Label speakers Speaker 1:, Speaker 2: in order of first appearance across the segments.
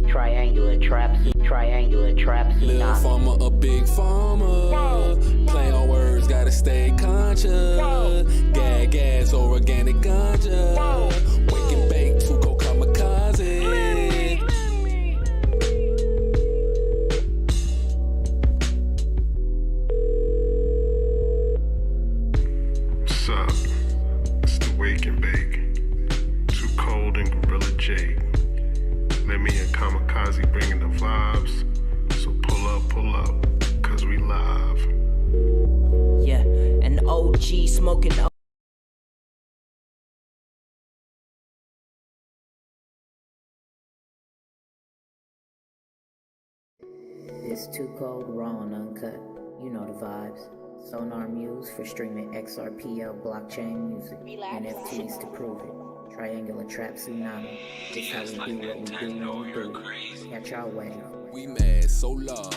Speaker 1: Triangular trap
Speaker 2: Little
Speaker 1: tsunami.
Speaker 2: farmer, a big farmer. Play on words, gotta stay conscious. Gas, organic ganja. Wake and bake, to go kamikaze.
Speaker 3: What's up? It's the Wake and Bake. Too Cold and Gorilla Jade. Let me and Kamikaze bringing the vibes. So pull up, cause we live.
Speaker 4: Yeah, an OG smoking.
Speaker 1: It's Too Cold, raw and uncut. You know the vibes. Sonar Muse for streaming XRPL blockchain music. NFTs to prove it. Triangular trap tsunami. This how we do what we do when we do it. Catch our wave.
Speaker 2: We mad solar,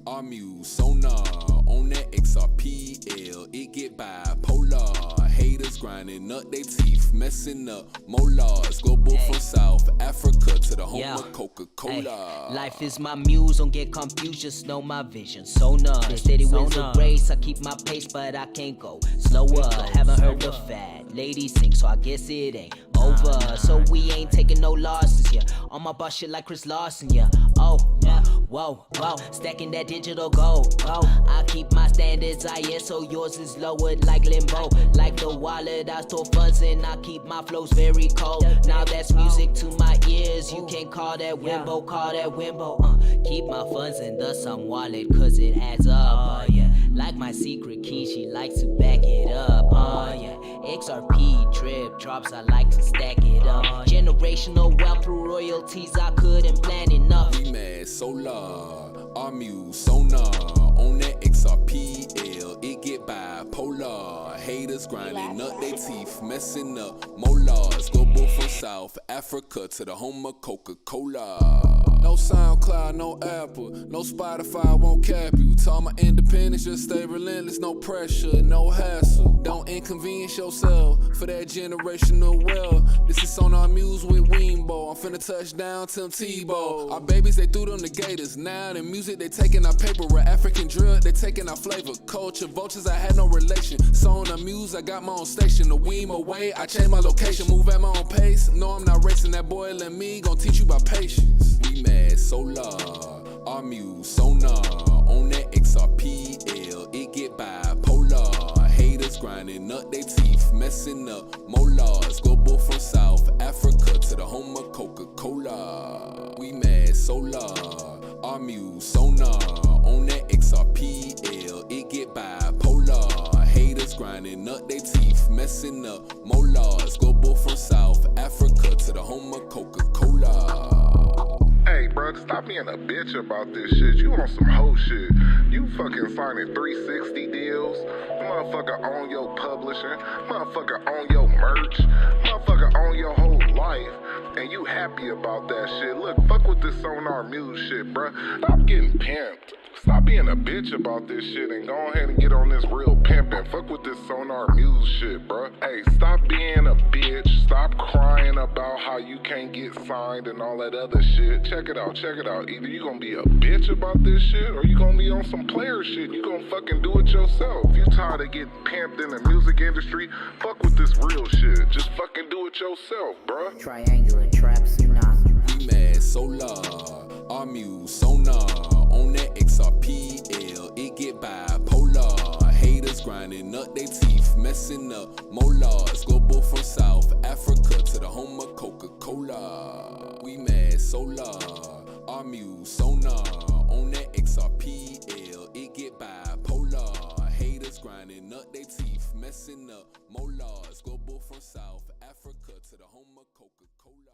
Speaker 2: our muse sonar. On that XRPL, it get bipolar. Haters grinding up they teeth, messing up molars. Global from South Africa to the home of Coca-Cola.
Speaker 4: Life is my muse, don't get confused, just know my vision. Sonar, steady wins the race. I keep my pace, but I can't go slower. Haven't heard the fad, ladies sing, so I guess it ain't over. So we ain't taking no losses, yeah. On my boss shit like Chris Larson, yeah. Oh, whoa, stacking that digital gold. Oh, I keep my standards higher, so yours is lowered like limbo. Like the wallet, I store funds and I keep my flows very cold. Now that's music to my ears. You can't call that wimbo, keep my funds in the some wallet, cause it adds up. Yeah, like my secret key, she likes to back it up. Yeah, XRP drip drops, I like to stack it up. Generational wealth through royalties, I couldn't plan enough.
Speaker 2: We mad solar, our muse sonar. On that XRPL, it get bipolar. Haters grinding up they teeth, messing up molars. Global from South Africa to the home of Coca-Cola. No SoundCloud, no Apple, no Spotify, won't cap you. Tell my independence, just stay relentless, no pressure, no hassle. Don't inconvenience yourself for that generational wealth. This is Sonar Muse with Weembo. I'm finna touch down Tim Tebow. Our babies, they threw them the gators. Now the music, they taking our paper. We're African drill, they taking our flavor. Culture, vultures, I had no relation. Sonar Muse, I got my own station. The Weem away, I changed my location. Move at my own pace. No, I'm not racing. That boy and me gon' teach you about patience. We mad solar, our muse sonar. On that XRPL, it get bipolar. Haters grinding up they teeth, messing up molars. Global from South Africa to the home of Coca-Cola. We mad solar, our muse sonar. On that XRPL, it get bipolar. Haters grinding up they teeth, messing up molars. Global from South Africa to the home of Coca-Cola.
Speaker 3: Hey, bro, stop being a bitch about this shit. You on some hoe shit. You fucking signing 360 deals. Motherfucker on your publishing. Motherfucker on your merch. Motherfucker on your whole life. And you happy about that shit. Look, fuck with this Sonar Muse shit, bro. Stop getting pimped. Stop being a bitch about this shit and go ahead and get on this real pimpin'. Fuck with this Sonar Muse shit, bro. Hey, stop being a bitch. Stop crying about how you can't get signed and all that other shit. Check it out. Either you gonna be a bitch about this shit or you gonna be on some player shit. You gonna fucking do it yourself. You tired of getting pimped in the music industry? Fuck with this real shit. Just fucking do it yourself, bro.
Speaker 1: Triangular trap tsunami.
Speaker 2: We mad solar, our muse sonar. On that XRPL, it get bipolar. Haters grinding up they teeth, messing up molars. Global from South Africa to the home of Coca-Cola. We mad solar, our muse sonar. On that XRPL, it get bipolar. Haters grinding up they teeth, messing up molars. Global from South Africa to the home of Coca-Cola.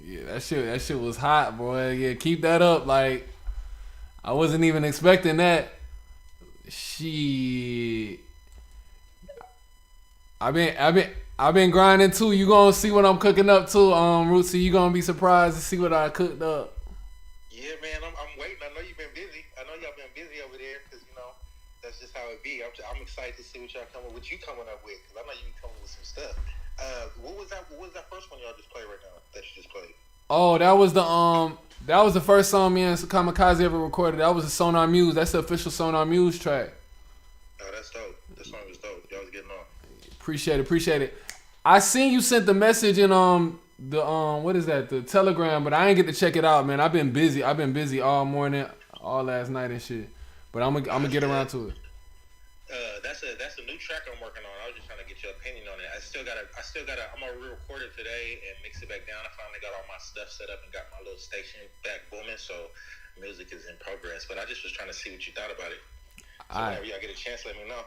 Speaker 5: Yeah, that shit was hot, boy. Yeah, keep that up. Like, I wasn't even expecting that. Shit. I've been grinding too. You gonna see what I'm cooking up too, Rootsy. You gonna be surprised to see what I cooked up.
Speaker 6: Yeah, man, I'm waiting. I know you've been busy. I know y'all been busy over there because, you know, that's just how it be. I'm excited to see what y'all what you coming up with, because I know you be coming with some stuff. What was that first one y'all just played right now that you just played?
Speaker 5: Oh, that was the first song me and Kamikaze ever recorded. That was the Sonar Muse. That's the official Sonar Muse track.
Speaker 6: Oh, that's dope. That song was dope. Y'all was getting off.
Speaker 5: Appreciate it. I seen you sent the message in the what is that, the Telegram, but I ain't get to check it out, man. I've been busy all morning, all last night and shit. But I'm gonna get around to it.
Speaker 6: That's a new track I'm working on. I was just trying to get your opinion on it. I still gotta. I'm gonna re-record it today and mix it back down. I finally got all my stuff set up and got my little station back booming. So music is in progress. But I just was trying to see what you thought about it. So whenever y'all get a chance, let me know.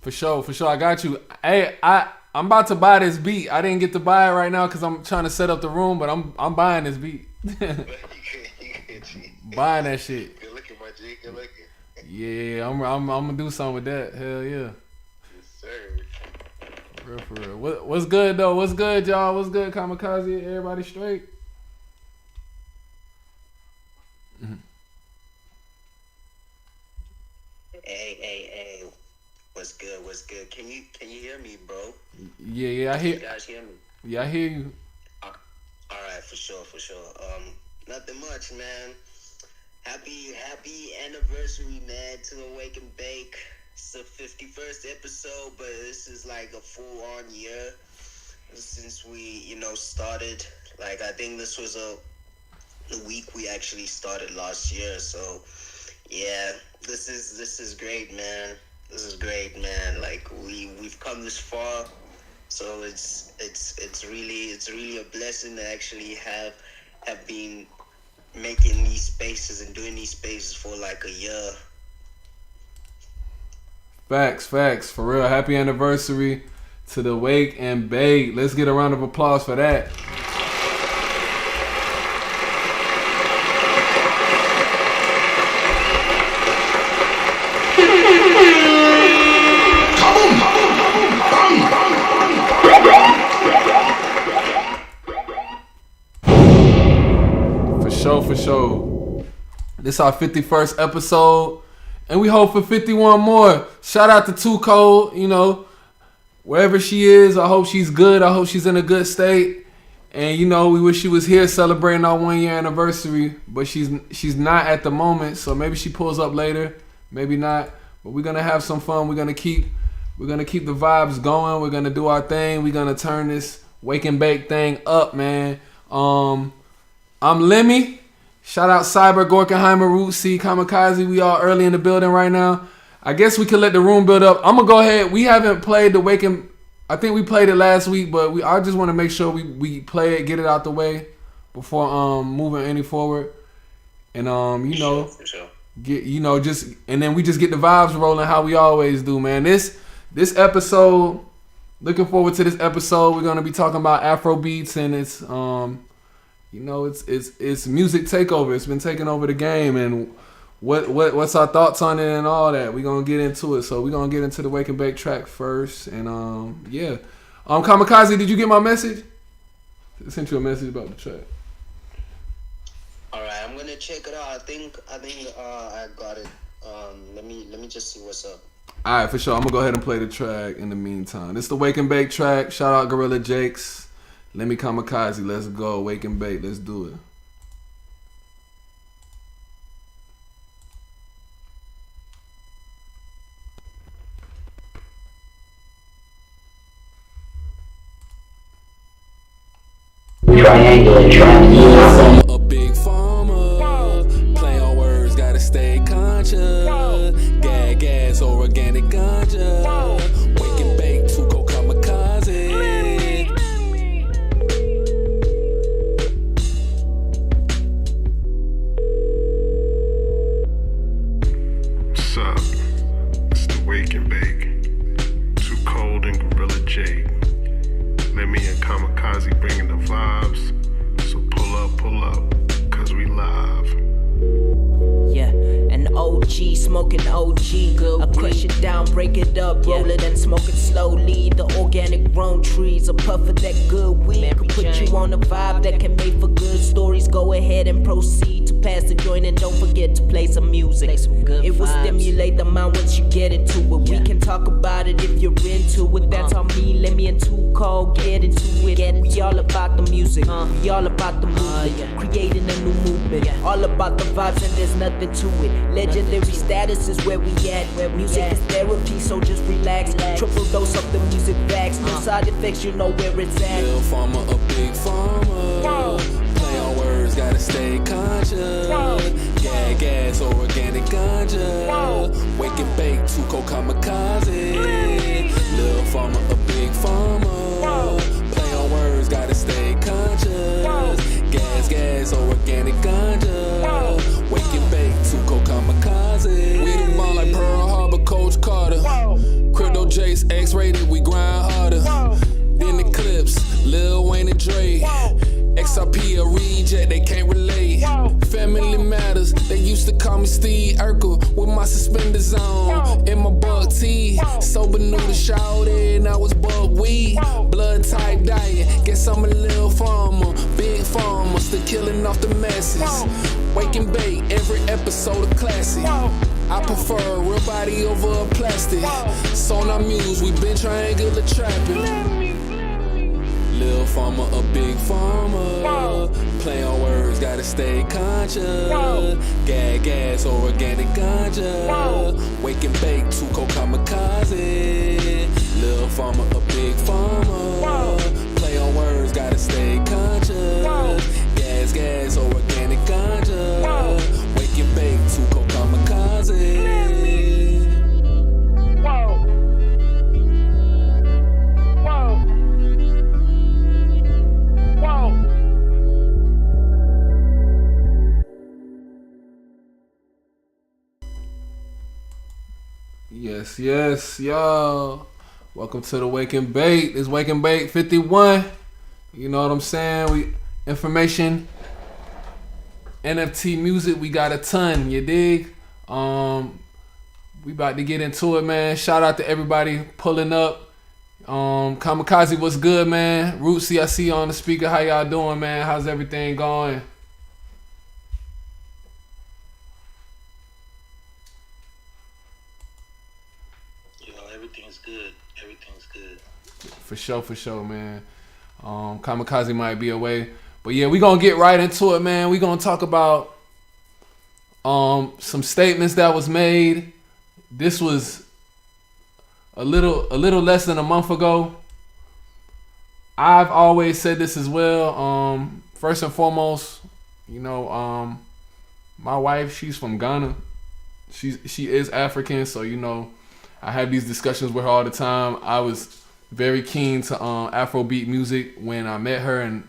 Speaker 6: For sure. I got you. Hey, I'm about to buy this beat. I didn't get to buy it right now because I'm trying to set up the room, but I'm buying this beat. Buying that shit. Good looking, my G. Good looking.
Speaker 5: Yeah, I'm gonna do something with that. Hell yeah.
Speaker 6: Yes, sir.
Speaker 5: For real. What's good though? What's good, y'all? What's good, Kamikaze? Everybody straight?
Speaker 7: Mm-hmm. Hey. What's good? Can you hear me, bro?
Speaker 5: Yeah, I hear.
Speaker 7: You guys hear me?
Speaker 5: Yeah, I hear you.
Speaker 7: All right, for sure. Nothing much, man. Happy anniversary, man, to Awake and Bake. It's the 51st episode, but this is like a full-on year since we, started. Like, I think this was the week we actually started last year. So, yeah, this is great, man. This is great, man. Like, we've come this far, so it's really a blessing to actually have been making these spaces and doing these spaces for like a year.
Speaker 5: Facts, for real. Happy anniversary to the Wake and Bake. Let's get a round of applause for that. For sure. This our 51st episode, and we hope for 51 more. Shout out to Too Cold, wherever she is. I hope she's good. I hope she's in a good state. And we wish she was here celebrating our 1 year anniversary, but she's not at the moment. So maybe she pulls up later, maybe not. But we're gonna have some fun. We're gonna keep the vibes going. We're gonna do our thing. We're gonna turn this Wake and Bake thing up, man. I'm Lemmy. Shout out Cyber, Gorkenheimer, Root C, Kamikaze. We all early in the building right now. I guess we could let the room build up. I'm gonna go ahead. We haven't played the Wake and... I think we played it last week, but I just want to make sure we play it, get it out the way before moving any forward. And
Speaker 7: For sure.
Speaker 5: And then we just get the vibes rolling how we always do, man. This episode, looking forward to this episode. We're gonna be talking about Afrobeats, and it's it's music takeover. It's been taking over the game, and what's our thoughts on it and all that. We're gonna get into it. So we're gonna get into the Wake and Bake track first, and Kamikaze, did you get my message? I sent you a message about the track.
Speaker 7: All right, I'm gonna check it out. I think I got it. Let me just see what's up.
Speaker 5: All right, for sure. I'm gonna go ahead and play the track in the meantime. It's the Wake and Bake track. Shout out Gorilla Jakes. Let me Kamikaze. Let's go. Wake and Bake. Let's do it.
Speaker 2: I'm a big farmer. Play on words, gotta stay conscious. Gas, organic ganja. Wake and Bake, to go Kamikaze.
Speaker 3: What's up? It's the Wake and Bake. Too Cold and Gorilla Jake. Let me and Kamikaze bringing the vibes. So pull
Speaker 4: OG, smoking OG. I crush it down, break it up, roll it and smoke it slowly. The organic grown trees, a puff of that good weed could put you on a vibe that can make for good stories. Go ahead and proceed to pass the joint and don't forget to play some music. It will stimulate the mind once you get into it. We can talk about it if you're into it. That's all me, let me in Too Cold, get into it. We all about the music, we all about the movement, creating a new movement. All about the vibes and there's nothing to it. Legendary status is where we at. Music is therapy, so just relax. Triple dose of the music facts, no side effects, you know where it's at.
Speaker 2: Little farmer, a big farmer. Play on words, gotta stay conscious. Gas or organic ganja. Wake and bake, Tuco kamikaze. Little farmer, a big farmer. Play on words, gotta stay conscious. Gas or organic ganja. Wake and bake, Tuco kamikaze. We the ball like Pearl Harbor, Coach Carter. Crypto Jace, X-rated, we grind harder. Then the clips, Lil Wayne and Dre. XRP a reject, they can't relate. Family matters, they used to call me Steve Urkel with my suspenders on. In my bug tee, sober new to shout it, I was bug weed. Blood type diet, guess I'm a little farmer. Big farmer, still killing off the masses. Wake and bake, every episode a classic. I prefer real body over a plastic. Sonar Muse, we been triangular trapping. Little farmer, a big farmer. Play on words, gotta stay conscious. Gas or organic ganja. Wake and bake, Tuco kamikaze. Little farmer, a big farmer. Play on words, gotta stay conscious. Gas or organic ganja. Wake and bake, Tuco kamikaze.
Speaker 5: Yes, y'all. Welcome to the Wake and Bake. It's Wake and Bake 51. You know what I'm saying? We information, NFT music, we got a ton, you dig? We about to get into it, man. Shout out to everybody pulling up. Kamikaze, what's good, man? Rootsy, I see you on the speaker. How y'all doing, man? How's everything going? For sure, man. Kamikaze might be away. But yeah, we gonna get right into it, man. We gonna talk about some statements that was made. This was a little less than a month ago. I've always said this as well. First and foremost, you know, my wife, she's from Ghana. She is African, so you know, I have these discussions with her all the time. I was very keen to Afrobeat music when I met her in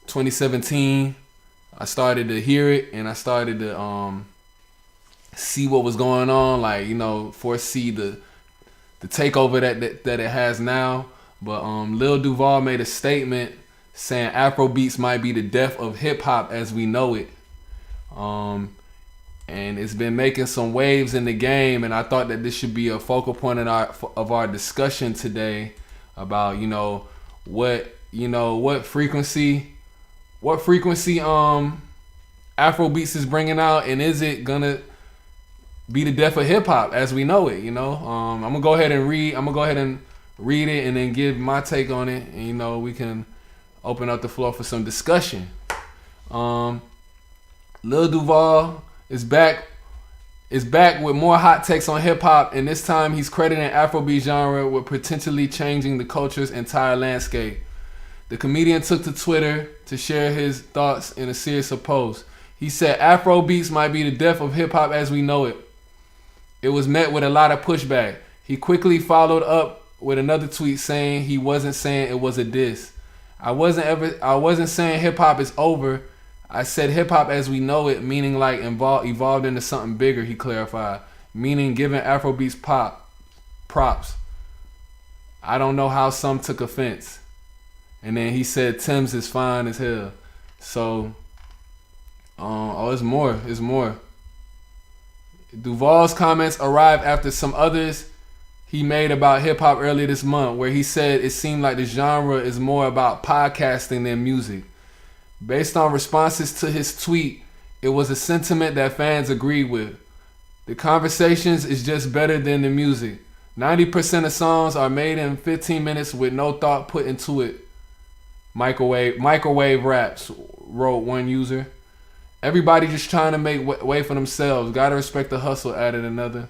Speaker 5: 2017. I started to hear it and I started to see what was going on, like, you know, foresee the takeover that it has now. But Lil Duval made a statement saying Afrobeats might be the death of hip hop as we know it. And it's been making some waves in the game, and I thought that this should be a focal point of our discussion today about, you know, what frequency Afrobeats is bringing out, and is it gonna be the death of hip hop as we know it? You know, I'm gonna go ahead and read it and then give my take on it, and you know, we can open up the floor for some discussion. Lil Duval is back with more hot takes on hip hop, and this time he's crediting Afrobeat genre with potentially changing the culture's entire landscape. The comedian took to Twitter to share his thoughts in a series of posts. He said Afrobeats might be the death of hip hop as we know it. It was met with a lot of pushback. He quickly followed up with another tweet saying he wasn't saying it was a diss. I wasn't saying hip hop is over. I said hip hop as we know it, meaning like evolved into something bigger, he clarified. Meaning giving Afrobeats props. I don't know how some took offense. And then he said Tim's is fine as hell. So, it's more. Duval's comments arrived after some others he made about hip-hop earlier this month, where he said it seemed like the genre is more about podcasting than music. Based on responses to his tweet, it was a sentiment that fans agreed with. The conversations is just better than the music. 90% of songs are made in 15 minutes with no thought put into it. Microwave raps, wrote one user. Everybody just trying to make way for themselves. Gotta respect the hustle, added another.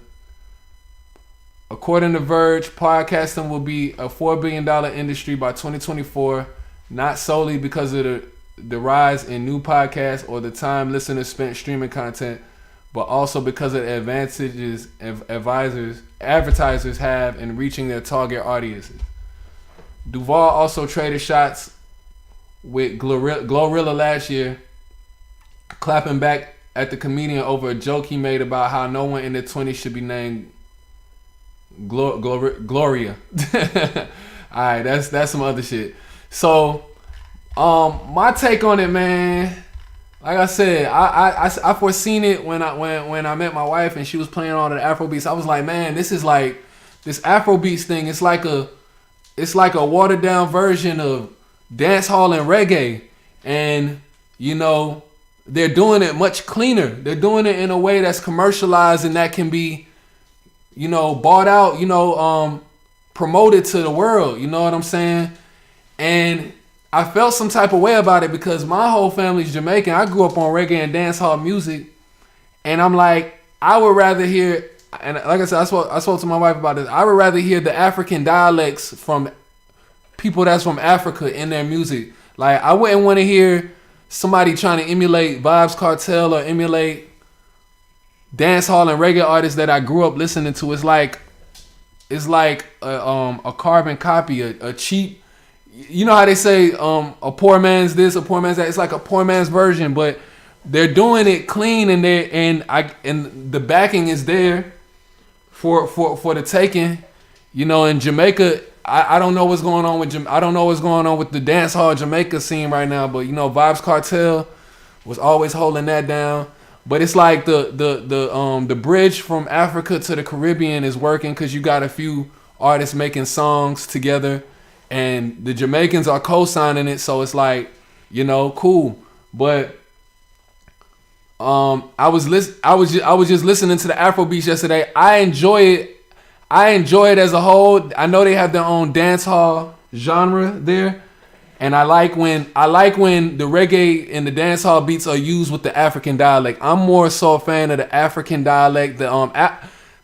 Speaker 5: According to Verge, podcasting will be a $4 billion industry by 2024, not solely because of the rise in new podcasts or the time listeners spent streaming content, but also because of the advantages advertisers have in reaching their target audiences. Duval also traded shots with Glorilla last year, clapping back at the comedian over a joke he made about how no one in their 20s should be named Gloria. Alright, that's some other shit. So, my take on it, man, like I said, I foreseen it when I met my wife and she was playing all the Afrobeats. I was like, man, this is like this Afrobeats thing. It's like a watered down version of dance hall and reggae, and you know they're doing it much cleaner. They're doing it in a way that's commercialized and that can be, you know, bought out, you know, promoted to the world. You know what I'm saying? And I felt some type of way about it because my whole family's Jamaican. I grew up on reggae and dancehall music, and I'm like, I would rather hear, and like I said, I spoke to my wife about this. I would rather hear the African dialects from people that's from Africa in their music. Like, I wouldn't want to hear somebody trying to emulate Vybz Kartel or emulate dancehall and reggae artists that I grew up listening to. It's like a carbon copy, a cheap. You know how they say a poor man's this, a poor man's that. It's like a poor man's version, but they're doing it clean, and and the backing is there for the taking. You know, in Jamaica, I don't know what's going on with the dance hall Jamaica scene right now, but you know, Vybz Kartel was always holding that down. But it's like the bridge from Africa to the Caribbean is working because you got a few artists making songs together, and the Jamaicans are co-signing it, so it's like, you know, cool. But I was just listening to the Afrobeats yesterday. I enjoy it as a whole. I know they have their own dance hall genre there, and I like when the reggae and the dance hall beats are used with the African dialect. I'm more so a fan of the African dialect. The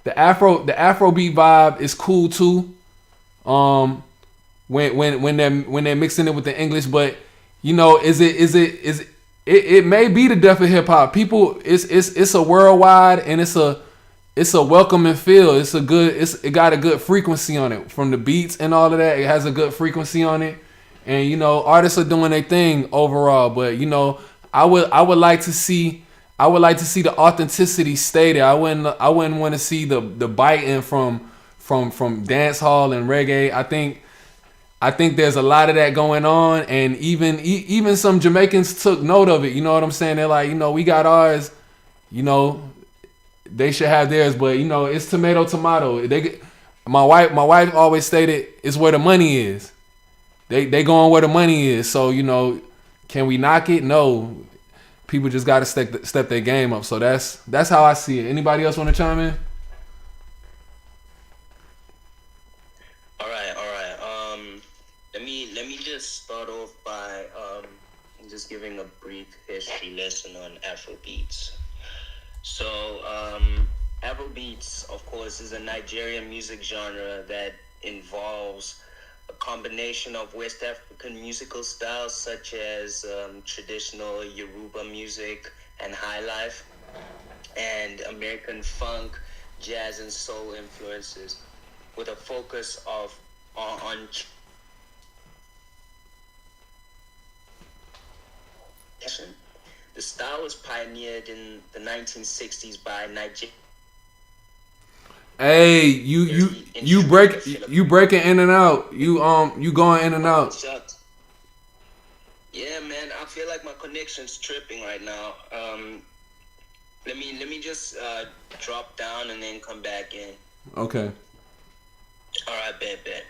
Speaker 5: Afrobeat vibe is cool too. When they're mixing it with the English, but you know, it may be the death of hip hop. People, it's a worldwide, and it's a welcoming feel. It got a good frequency on it from the beats and all of that. It has a good frequency on it, and you know, artists are doing their thing overall. But you know, I would like to see the authenticity stay there. I wouldn't want to see the biting from dance hall and reggae. I think there's a lot of that going on, and even some Jamaicans took note of it. You know what I'm saying? They're like, you know, we got ours, you know, they should have theirs, but you know, it's tomato. My wife always stated it's where the money is. They going where the money is. So you know, can we knock it? No. People just got to step their game up. So that's how I see it. Anybody else want to chime in?
Speaker 7: All right. Let me just start off by just giving a brief history lesson on Afrobeats. So, Afrobeats, of course, is a Nigerian music genre that involves a combination of West African musical styles such as traditional Yoruba music and highlife, and American funk, jazz, and soul influences, with a focus on the style was pioneered in the 1960s by Nigeria.
Speaker 5: Hey, you breaking in and out. You going in and out.
Speaker 7: Yeah, man, I feel like my connection's tripping right now. Let me just drop down and then come back in.
Speaker 5: Okay.
Speaker 7: All right, bet.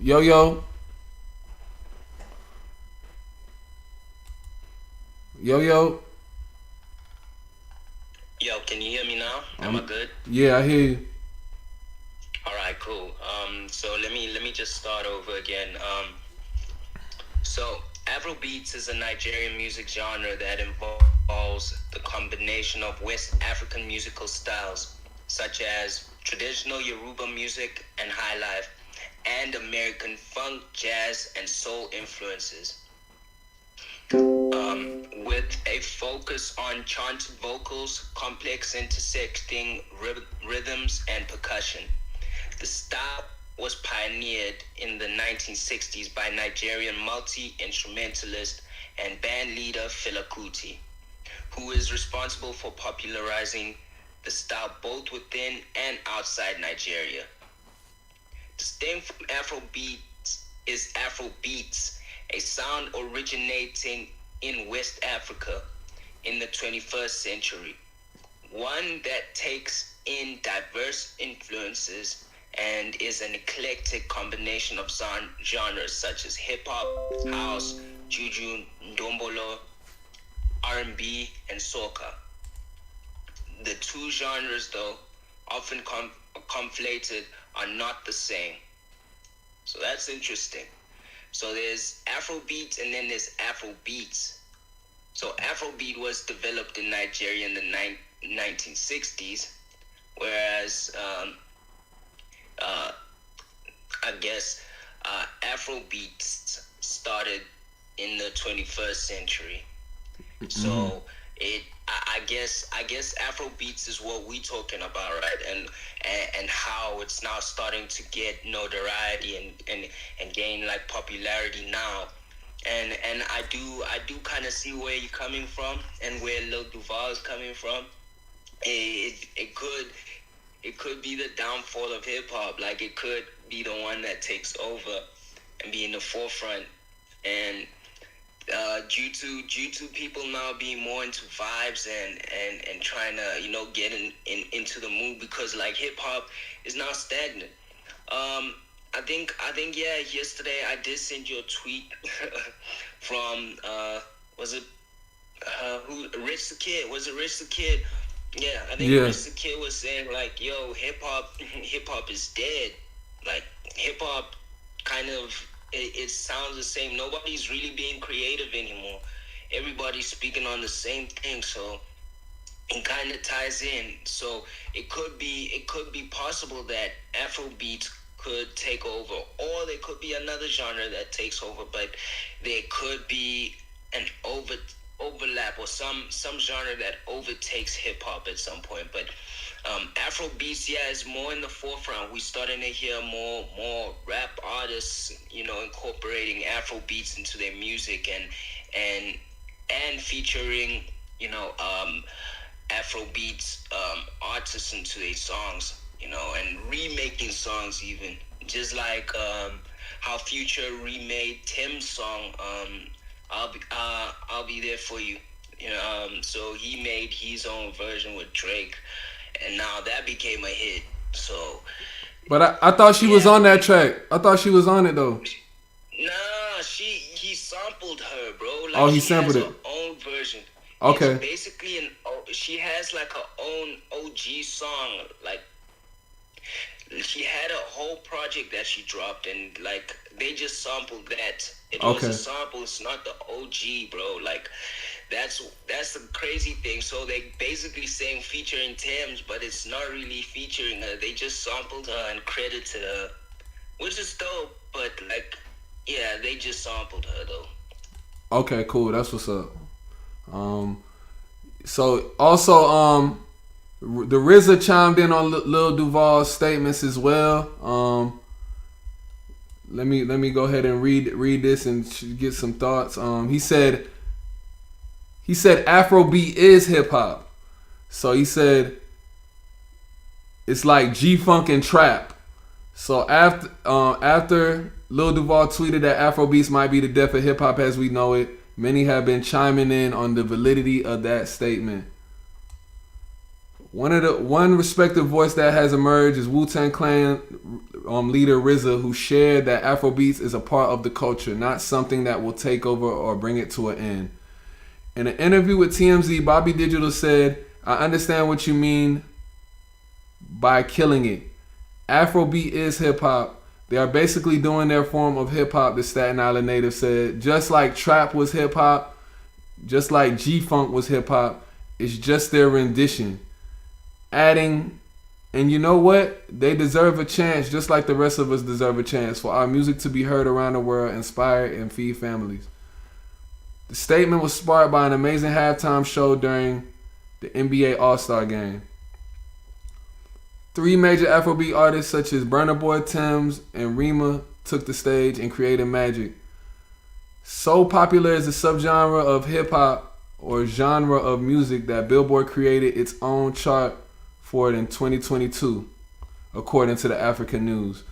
Speaker 5: Yo yo. Yo yo.
Speaker 7: Yo, can you hear me now? Am I good?
Speaker 5: Yeah, I hear you.
Speaker 7: All right, cool. So let me just start over again. So Afrobeats is a Nigerian music genre that involves the combination of West African musical styles, such as traditional Yoruba music and highlife, and American funk, jazz, and soul influences. With a focus on chanted vocals, complex intersecting rhythms, and percussion. The style was pioneered in the 1960s by Nigerian multi-instrumentalist and band leader Fela Kuti, who is responsible for popularizing the style both within and outside Nigeria. The stem from Afrobeats is Afrobeats, a sound originating in West Africa in the 21st century. One that takes in diverse influences and is an eclectic combination of genres such as hip-hop, house, juju, ndombolo, R&B, and soca. The two genres, though, often conflated, are not the same. So that's interesting. So there's Afrobeat and then there's Afrobeats. So Afrobeat was developed in Nigeria in the 1960s, whereas I guess Afrobeats started in the 21st century. So I guess Afrobeats is what we talking about, right? And how it's now starting to get notoriety and gain like popularity now. And I do kind of see where you're coming from and where Lil Duval is coming from. It could be the downfall of hip hop. Like it could be the one that takes over and be in the forefront. And due to people now being more into vibes and trying to get into the mood, because like hip hop is now stagnant. I think yeah, yesterday I did send you a tweet from was it who Rich the Kid? Was it Rich the Kid? Yeah, I think Rich the Kid was saying like, yo, hip hop is dead. Like hip hop kind of it sounds the same. Nobody's really being creative anymore. Everybody's speaking on the same thing, so it kind of ties in. So it could be possible that Afrobeat could take over, or there could be another genre that takes over, but there could be an overlap or some genre that overtakes hip hop at some point. But Afrobeats, yeah, is more in the forefront. We starting to hear more rap artists, incorporating Afrobeats into their music and featuring, Afrobeats artists into their songs, and remaking songs even, just like how Future remade Tim's song, I'll be there for you. So he made his own version with Drake, and now that became a hit. So,
Speaker 5: but I thought she was on that track. I thought she was on it though.
Speaker 7: Nah, he sampled her, bro. Like,
Speaker 5: oh, he sampled it.
Speaker 7: Her own version.
Speaker 5: Okay.
Speaker 7: It's basically she has like her own OG song. Like she had a whole project that she dropped, and like they just sampled that. It was a sample. It's not the OG, bro. Like that's the crazy thing. So they basically saying featuring Thames, but it's not really featuring her. They just sampled her and credited her, which is dope. But like Yeah, they just sampled her though.
Speaker 5: Okay, cool. That's what's up. So also the RZA chimed in on Lil Duval's statements as well. Let me go ahead and read this and get some thoughts. He said Afrobeat is hip hop. So he said it's like G-Funk and trap. So after Lil Duval tweeted that Afrobeats might be the death of hip hop as we know it, many have been chiming in on the validity of that statement. One respected voice that has emerged is Wu-Tang Clan leader RZA, who shared that Afrobeats is a part of the culture, not something that will take over or bring it to an end. In an interview with TMZ, Bobby Digital said, "I understand what you mean by killing it. Afrobeat is hip hop. They are basically doing their form of hip hop," the Staten Island native said. "Just like trap was hip hop, just like G-Funk was hip hop, it's just their rendition." Adding, "And you know what? They deserve a chance just like the rest of us deserve a chance for our music to be heard around the world, inspire and feed families." The statement was sparked by an amazing halftime show during the NBA All-Star Game. 3 major Afrobeat artists such as Burna Boy, Tim's, and Rima took the stage and created magic. So popular is the subgenre of hip-hop or genre of music that Billboard created its own chart for it in 2022, according to the African News.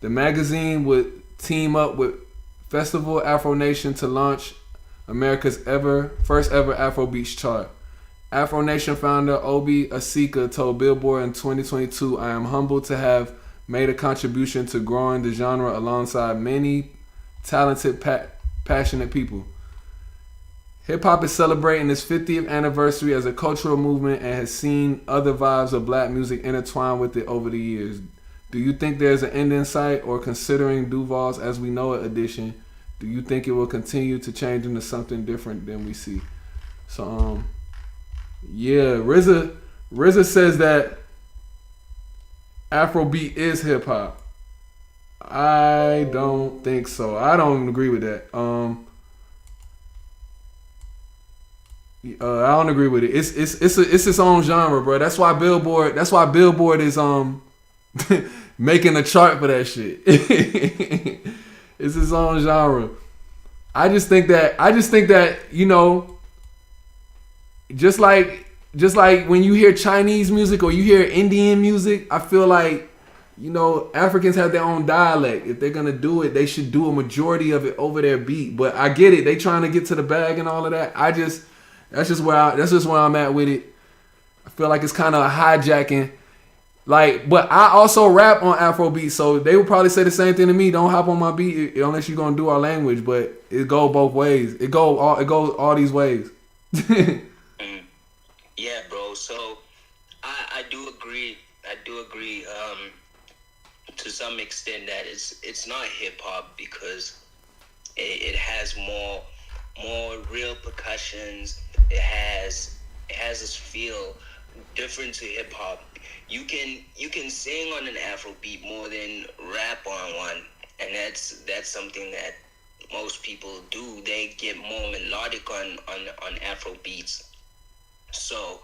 Speaker 5: The magazine would team up with Festival Afro Nation to launch America's first ever Afrobeats chart. Afro Nation founder Obi Asika told Billboard in 2022, "I am humbled to have made a contribution to growing the genre alongside many talented, passionate people." Hip-hop is celebrating its 50th anniversary as a cultural movement and has seen other vibes of black music intertwined with it over the years. Do you think there's an end in sight, or considering Duval's As We Know It edition, do you think it will continue to change into something different than we see? So, yeah, RZA says that Afrobeat is hip hop. I don't think so. I don't agree with that. I don't agree with it. It's its own genre, bro. That's why Billboard is making a chart for that shit. It's its own genre. I just think that, you know, just like when you hear Chinese music or you hear Indian music, I feel like, you know, Africans have their own dialect. If they're gonna do it, they should do a majority of it over their beat. But I get it. They trying to get to the bag and all of that. That's just where I'm at with it. I feel like it's kind of a hijacking. Like, but I also rap on Afrobeat, so they would probably say the same thing to me. Don't hop on my beat unless you're gonna do our language. But it go both ways. It goes all these ways.
Speaker 7: Yeah, bro. So I do agree. To some extent that it's not hip hop because it has more real percussions. It has this feel different to hip hop. You can sing on an Afrobeat more than rap on one, and that's something that most people do. They get more melodic on Afrobeats. So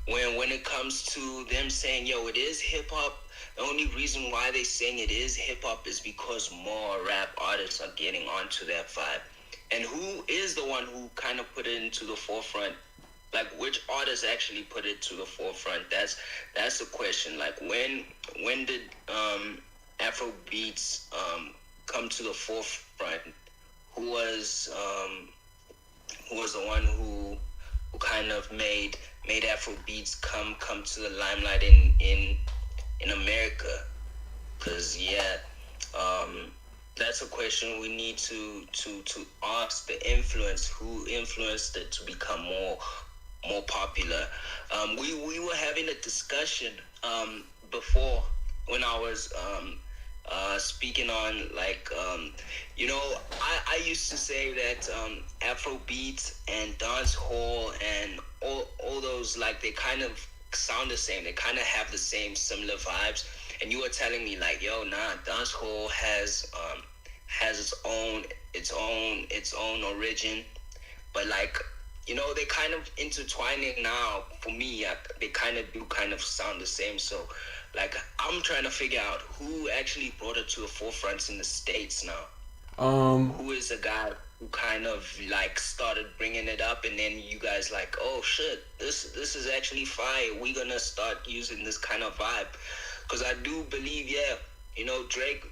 Speaker 7: when it comes to them saying, yo, it is hip hop, the only reason why they saying it is hip hop is because more rap artists are getting onto that vibe. And who is the one who kind of put it into the forefront? Like, which artist actually put it to the forefront? That's the question. Like, when did Afrobeats come to the forefront? Who was the one who kind of made Afrobeats come to the limelight in America? Because that's a question we need to ask. The influence, who influenced it to become more popular. We were having a discussion before when I was speaking on, like, you know, I used to say that Afrobeat and dancehall and all those, like, they kind of sound the same. They kind of have the same similar vibes. And you were telling me, like, yo, nah, dancehall has has its own origin, but like, you know, they kind of intertwining now. For me, they kind of do kind of sound the same. So like, I'm trying to figure out who actually brought it to the forefront in the States now. Who is the guy who kind of like started bringing it up, and then you guys like, oh shit, this is actually fire. We're gonna start using this kind of vibe, because I do believe, yeah, you know, Drake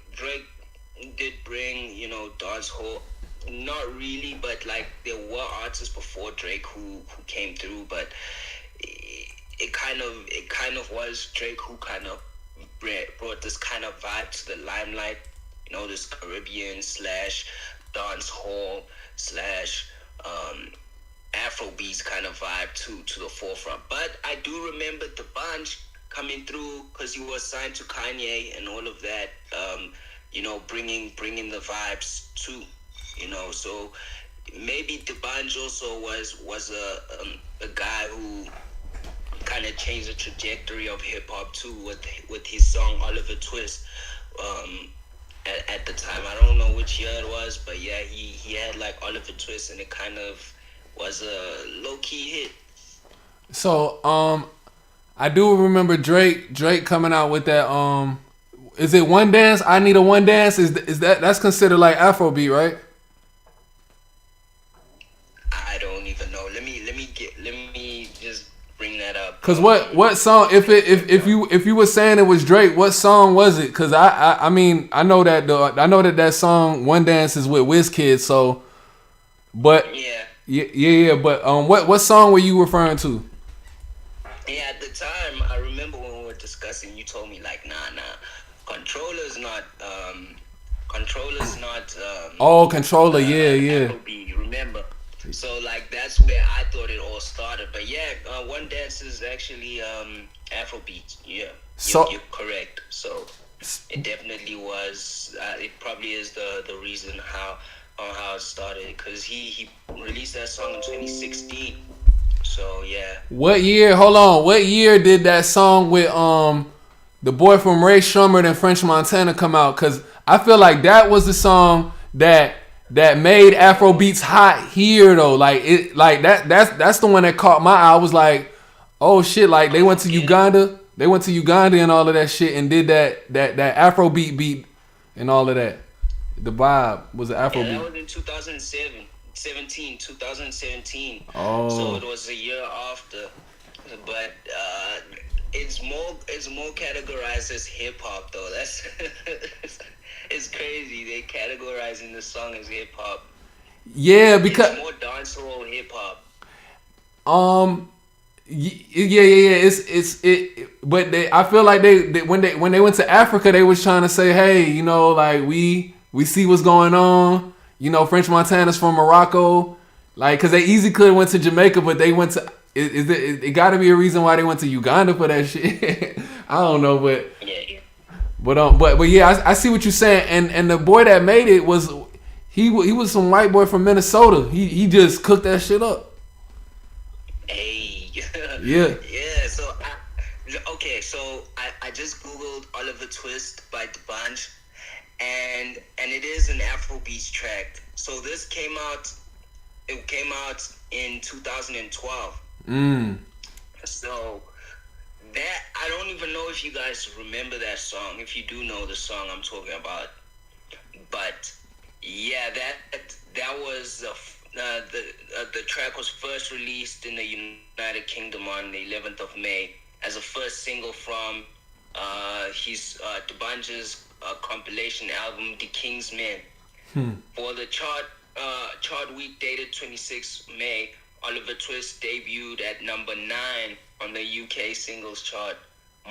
Speaker 7: did bring, you know, dancehall. Not really, but like there were artists before Drake who came through, but it kind of was Drake who kind of brought this kind of vibe to the limelight. You know, this Caribbean / dance hall / Afrobeats kind of vibe to the forefront. But I do remember the bunch coming through because he was signed to Kanye and all of that. You know, bringing the vibes too. You know, so maybe D'banj also was a guy who kind of changed the trajectory of hip hop too with his song Oliver Twist. At the time, I don't know which year it was, but yeah, he had like Oliver Twist, and it kind of was a low key hit.
Speaker 5: So I do remember Drake coming out with that is it One Dance? I Need a One Dance. Is that's considered like Afrobeat, right?
Speaker 7: I don't even know. Let me just bring that up.
Speaker 5: Cause what song? If you were saying it was Drake, what song was it? Cause I mean I know that song One Dance is with Wizkid. So, but yeah. But what song were you referring to?
Speaker 7: Yeah, at the time I remember when we were discussing, you told me like, nah, Controller's not.
Speaker 5: Oh, Controller, yeah.
Speaker 7: Afrobeat, remember? So like that's where I thought it all started. But yeah, One Dance is actually Afrobeat. Yeah,
Speaker 5: so
Speaker 7: you're correct. So it definitely was. It probably is the reason how it started, because he released that song in 2016. So yeah.
Speaker 5: What year? Hold on. What year did that song with the boy from Ray Shremmerd and French Montana come out? Cause I feel like that was the song that made Afrobeats hot here though. Like it, like that's the one that caught my eye. I was like, oh shit! Like they went to Uganda. They went to Uganda and all of that shit and did that Afrobeat beat and all of that. The vibe was an Afrobeat.
Speaker 7: Yeah, that was in 2017.
Speaker 5: Oh.
Speaker 7: So it was a year after, but it's more categorized as hip hop though. That's it's crazy. They categorizing the song as hip hop.
Speaker 5: Yeah, because
Speaker 7: it's more dancehall hip hop.
Speaker 5: Yeah. But I feel like they when they went to Africa, they was trying to say, hey, you know, like we see what's going on. You know, French Montana's from Morocco, like, cause they easily could have went to Jamaica, but they went to. It got to be a reason why they went to Uganda for that shit. I don't know, but
Speaker 7: yeah.
Speaker 5: But yeah, I see what you're saying. And the boy that made it was he was some white boy from Minnesota. He just cooked that shit up.
Speaker 7: Hey.
Speaker 5: Yeah.
Speaker 7: Yeah. So I just googled Oliver Twist by D'banj, and it is an Afrobeats track. So this came out. It came out in 2012. So that, I don't even know if you guys remember that song. If you do know the song I'm talking about, but yeah, that was the track was first released in the United Kingdom on the 11th of May as a first single from his D'banj's compilation album The King's Men. For the chart week dated 26 May, Oliver Twist debuted at number 9 on the UK singles chart,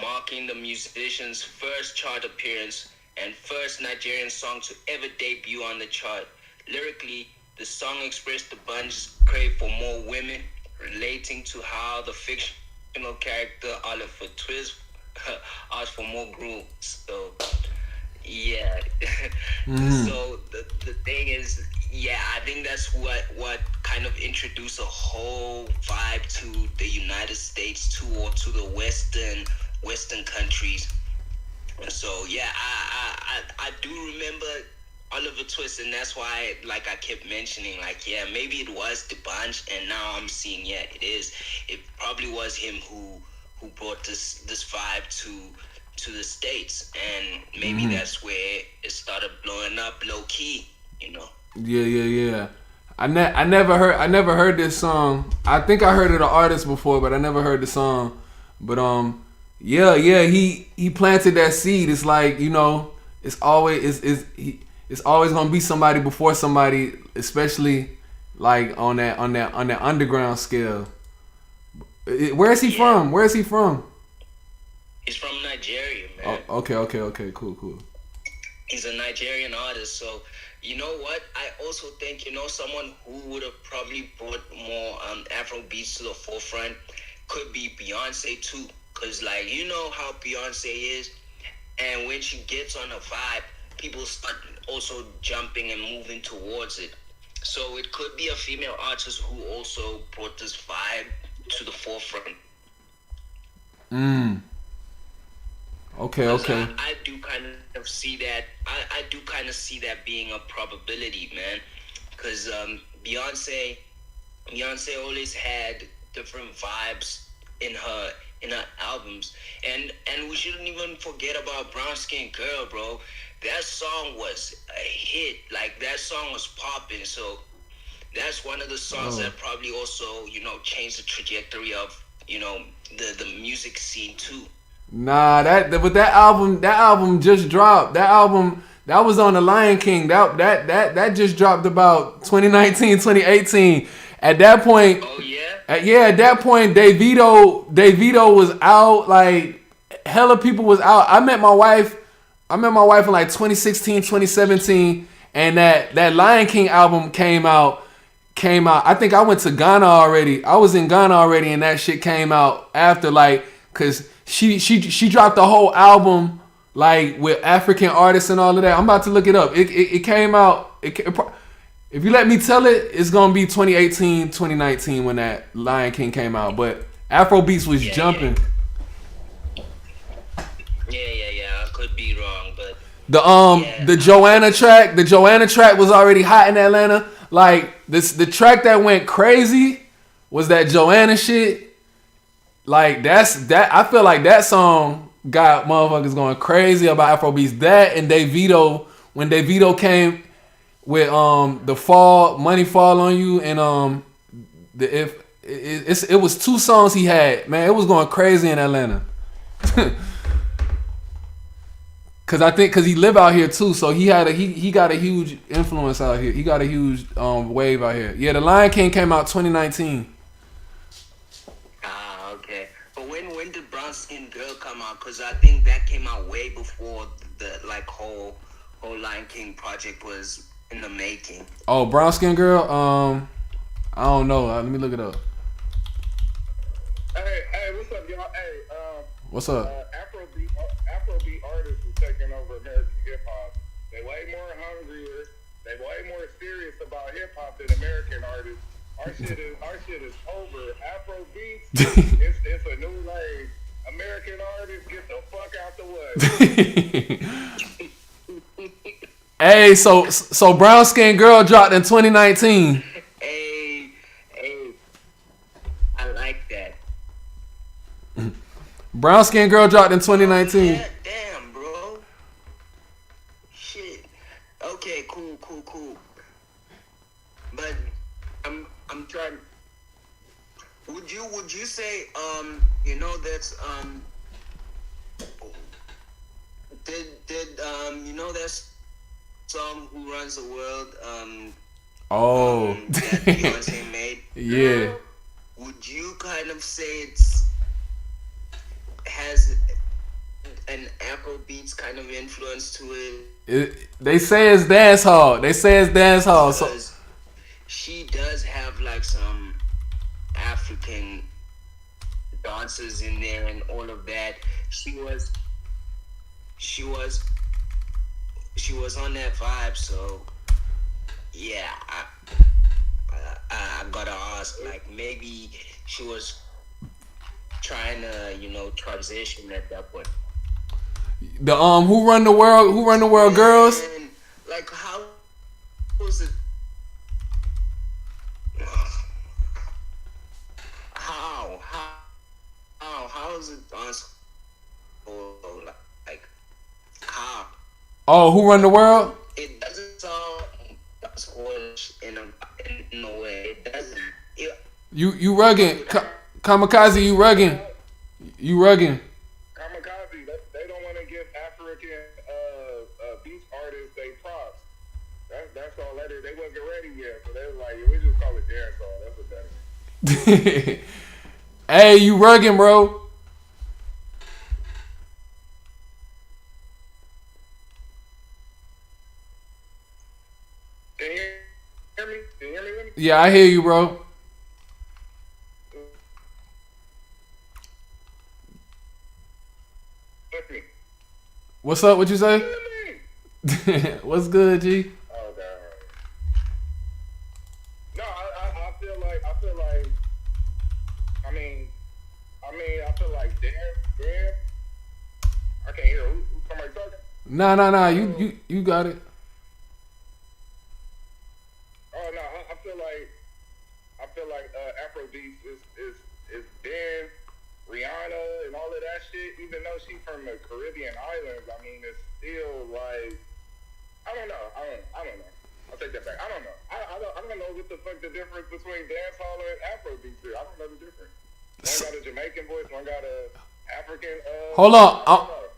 Speaker 7: marking the musician's first chart appearance and first Nigerian song to ever debut on the chart. Lyrically, the song expressed D'banj's crave for more women, relating to how the fictional character Oliver Twist asked for more grooms. So, yeah. So the thing is, yeah, I think that's what kind of introduced a whole vibe to the United States too, or to the Western countries. And so yeah, I do remember Oliver Twist, and that's why, like I kept mentioning, like, yeah, maybe it was the bunch, and now I'm seeing, yeah, it is. It probably was him who brought this vibe to the States, and maybe that's where it started blowing up low key, you know.
Speaker 5: Yeah. I never heard this song. I think I heard of the artist before, but I never heard the song. But yeah, he planted that seed. It's like, you know, it's always gonna be somebody before somebody, especially like on that underground scale. Where is he from? Where is he from?
Speaker 7: He's from Nigeria, man.
Speaker 5: Oh, okay, cool.
Speaker 7: He's a Nigerian artist, so you know what? I also think, you know, someone who would have probably brought more Afro beats to the forefront could be Beyonce too, cause like, you know how Beyonce is, and when she gets on a vibe, people start also jumping and moving towards it. So it could be a female artist who also brought this vibe to the forefront.
Speaker 5: Okay.
Speaker 7: I do kind of see that. I do kind of see that being a probability, man. Because Beyonce always had different vibes in her albums, and we shouldn't even forget about Brown Skin Girl, bro. That song was a hit. Like, that song was popping. So that's one of the songs that probably also, you know, changed the trajectory of, you know, the music scene too.
Speaker 5: Nah, that album just dropped. That was on the Lion King. That just dropped about 2019, 2018. At that point, at that point, Davido was out. Like, hella people was out. I met my wife in like 2016, 2017, and that Lion King album came out. I think I went to Ghana already. I was in Ghana already, and that shit came out after, like, cause she dropped the whole album like with African artists and all of that. I'm about to look it up. It came out. If you let me tell it, it's gonna be 2018, 2019 when that Lion King came out. But Afrobeats was jumping.
Speaker 7: Yeah. I could be wrong, but
Speaker 5: the Joanna track was already hot in Atlanta. Like, the track that went crazy was that Joanna shit. Like, I feel like that song got motherfuckers going crazy about Afrobeats. That and Davido, when Davido came with the fall, Money Fall on You, and it was two songs he had, man. It was going crazy in Atlanta. Cause he live out here too, so he got a huge influence out here. He got a huge wave out here. Yeah, the Lion King came out 2019.
Speaker 7: Okay. But when did Brown Skin Girl come out? Cause I think that came out way before the like whole Lion King project was in the making.
Speaker 5: Oh, Brown Skin Girl. I don't know. Let me look it up.
Speaker 3: Hey, what's up, y'all? Hey,
Speaker 5: what's up?
Speaker 3: Afrobeat artists are taking over American hip hop. They way more hungrier. They way more serious about hip hop than American artists. Our shit is over. Afrobeats, it's a new lane. American artists, get the fuck out the way.
Speaker 5: Hey, so Brown Skin Girl dropped in 2019.
Speaker 7: Hey, I like that.
Speaker 5: Brown Skin Girl dropped in 2019.
Speaker 7: Yeah, damn, bro. Shit. Okay, cool. But I'm trying. Would you say you know that's did you know that song Who Runs the World that Beyonce made?
Speaker 5: Yeah.
Speaker 7: Would you kind of say has an Afrobeats kind of influence to it?
Speaker 5: They say it's dance hall. So
Speaker 7: she does have like some African dancers in there and all of that. She was on that vibe, so yeah, I gotta ask, like, maybe she was trying to, you know, transition at that point.
Speaker 5: The Who Run the World girls?
Speaker 7: like how was it? How is it on school? Like how?
Speaker 5: Oh, who run the world?
Speaker 7: It doesn't sound squash in a way. It doesn't.
Speaker 5: You rugging. Kamikaze, you rugging. You rugging.
Speaker 3: Kamikaze, they don't want to give African beats artists they props. That's all that is. They wasn't ready yet, so they was like, we just call it dancehall. That's what that is.
Speaker 5: Hey, you rugging, bro.
Speaker 3: Can you hear me? Can you hear me?
Speaker 5: Yeah, I hear you, bro. What's up? What you say? What's good, G?
Speaker 3: Okay, all right. No, I feel like I feel like damn. I can't hear who somebody talking.
Speaker 5: Nah. You got it.
Speaker 3: Oh no, I feel like Afrobeats is Dan, Rihanna, and all of that shit. Even though she's from the Caribbean islands, I mean, it's still like I don't know. I'll take that back. I don't know. I don't know what the fuck the difference between dancehall and Afrobeats is. I don't know the difference. One got a Jamaican voice, one got a African.
Speaker 5: Hold on.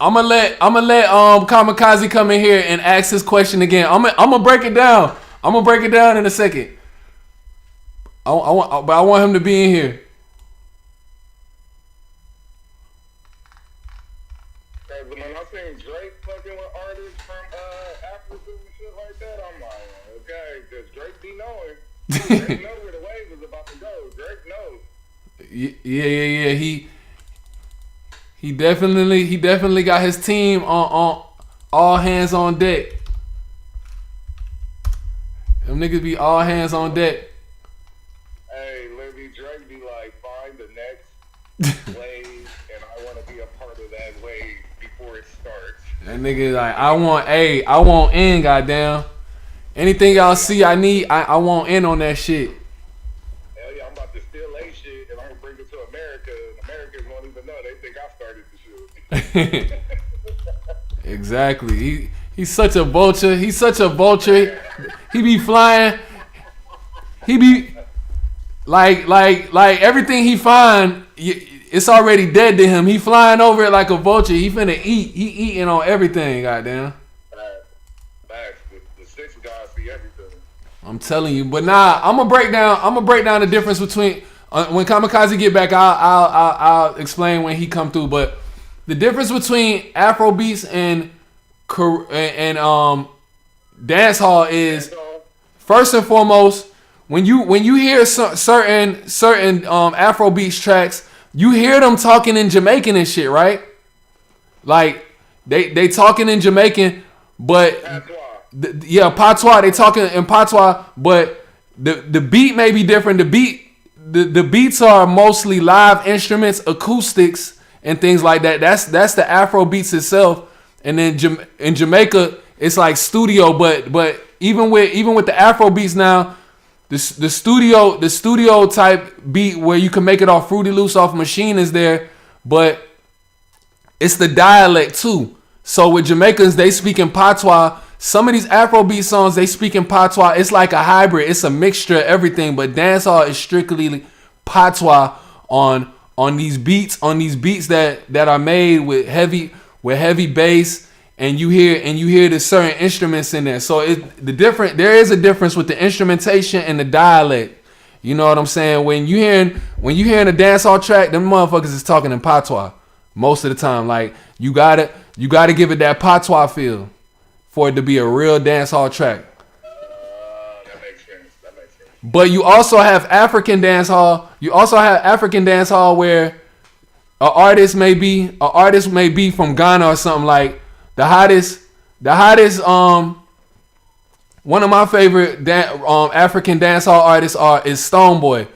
Speaker 5: I'm gonna let Kamikaze come in here and ask his question again. I'm gonna break it down. I'm gonna break it down in a second. I want him to be in here.
Speaker 3: Cause when I seen Drake fucking with artists from Africa and shit like that, I'm like, okay, cause Drake be knowing. Drake know where the wave is about to go. Drake knows.
Speaker 5: Yeah. He definitely got his team on all hands on deck. Them niggas be all hands on deck.
Speaker 3: Hey, Libby, Drake be like, find the next wave, and I want to be a part of that wave before it starts.
Speaker 5: That nigga like, I want in, goddamn. Anything y'all see I need, I want in on that shit.
Speaker 3: Hell yeah, I'm about to steal a shit, and I'm gonna bring it to America, and Americans won't even know. They think I started the shit.
Speaker 5: Exactly. He's such a vulture. He be flying. He be like everything he find, it's already dead to him. He flying over it like a vulture. He finna eat. He eating on everything. Goddamn.
Speaker 3: Facts. The six guys see everything.
Speaker 5: I'm telling you. But nah, I'm gonna break down the difference between when Kamikaze get back. I'll explain when he come through. But the difference between Afrobeats and dancehall is, first and foremost, when you hear certain Afrobeats tracks, you hear them talking in Jamaican and shit, right? Like they talking in Jamaican, but patois. They talking in patois, but the beat may be different. The beats are mostly live instruments, acoustics, and things like that. That's the Afrobeats itself. And then in Jamaica, it's like studio, but even with the Afrobeats now, the studio type beat where you can make it off Fruity Loops off machine is there, but it's the dialect too. So with Jamaicans, they speak in patois. Some of these Afrobeat songs, they speak in patois. It's like a hybrid. It's a mixture of everything, but dancehall is strictly patois on these beats that are made with heavy bass, and you hear the certain instruments in there. So there is a difference with the instrumentation and the dialect. You know what I'm saying? When you hearing a dancehall track, them motherfuckers is talking in patois most of the time. Like you gotta give it that patois feel for it to be a real dancehall track.
Speaker 3: That makes sense.
Speaker 5: But you also have African dancehall. You also have African dancehall where an artist may be from Ghana or something. Like the hottest one of my favorite African dancehall artists is Stonebwoy.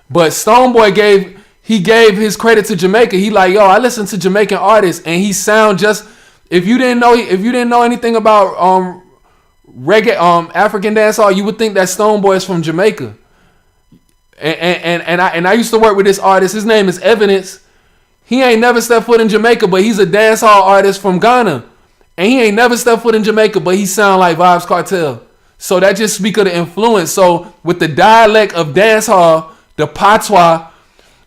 Speaker 5: But Stonebwoy gave his credit to Jamaica. He like, yo, I listen to Jamaican artists and he sound just, if you didn't know anything about reggae, African dancehall, you would think that Stone Boy is from Jamaica. And I used to work with this artist. His name is Evidence. He ain't never stepped foot in Jamaica, but he's a dancehall artist from Ghana. And he ain't never stepped foot in Jamaica, but he sound like Vybz Kartel. So that just speak of the influence. So with the dialect of dancehall, the patois,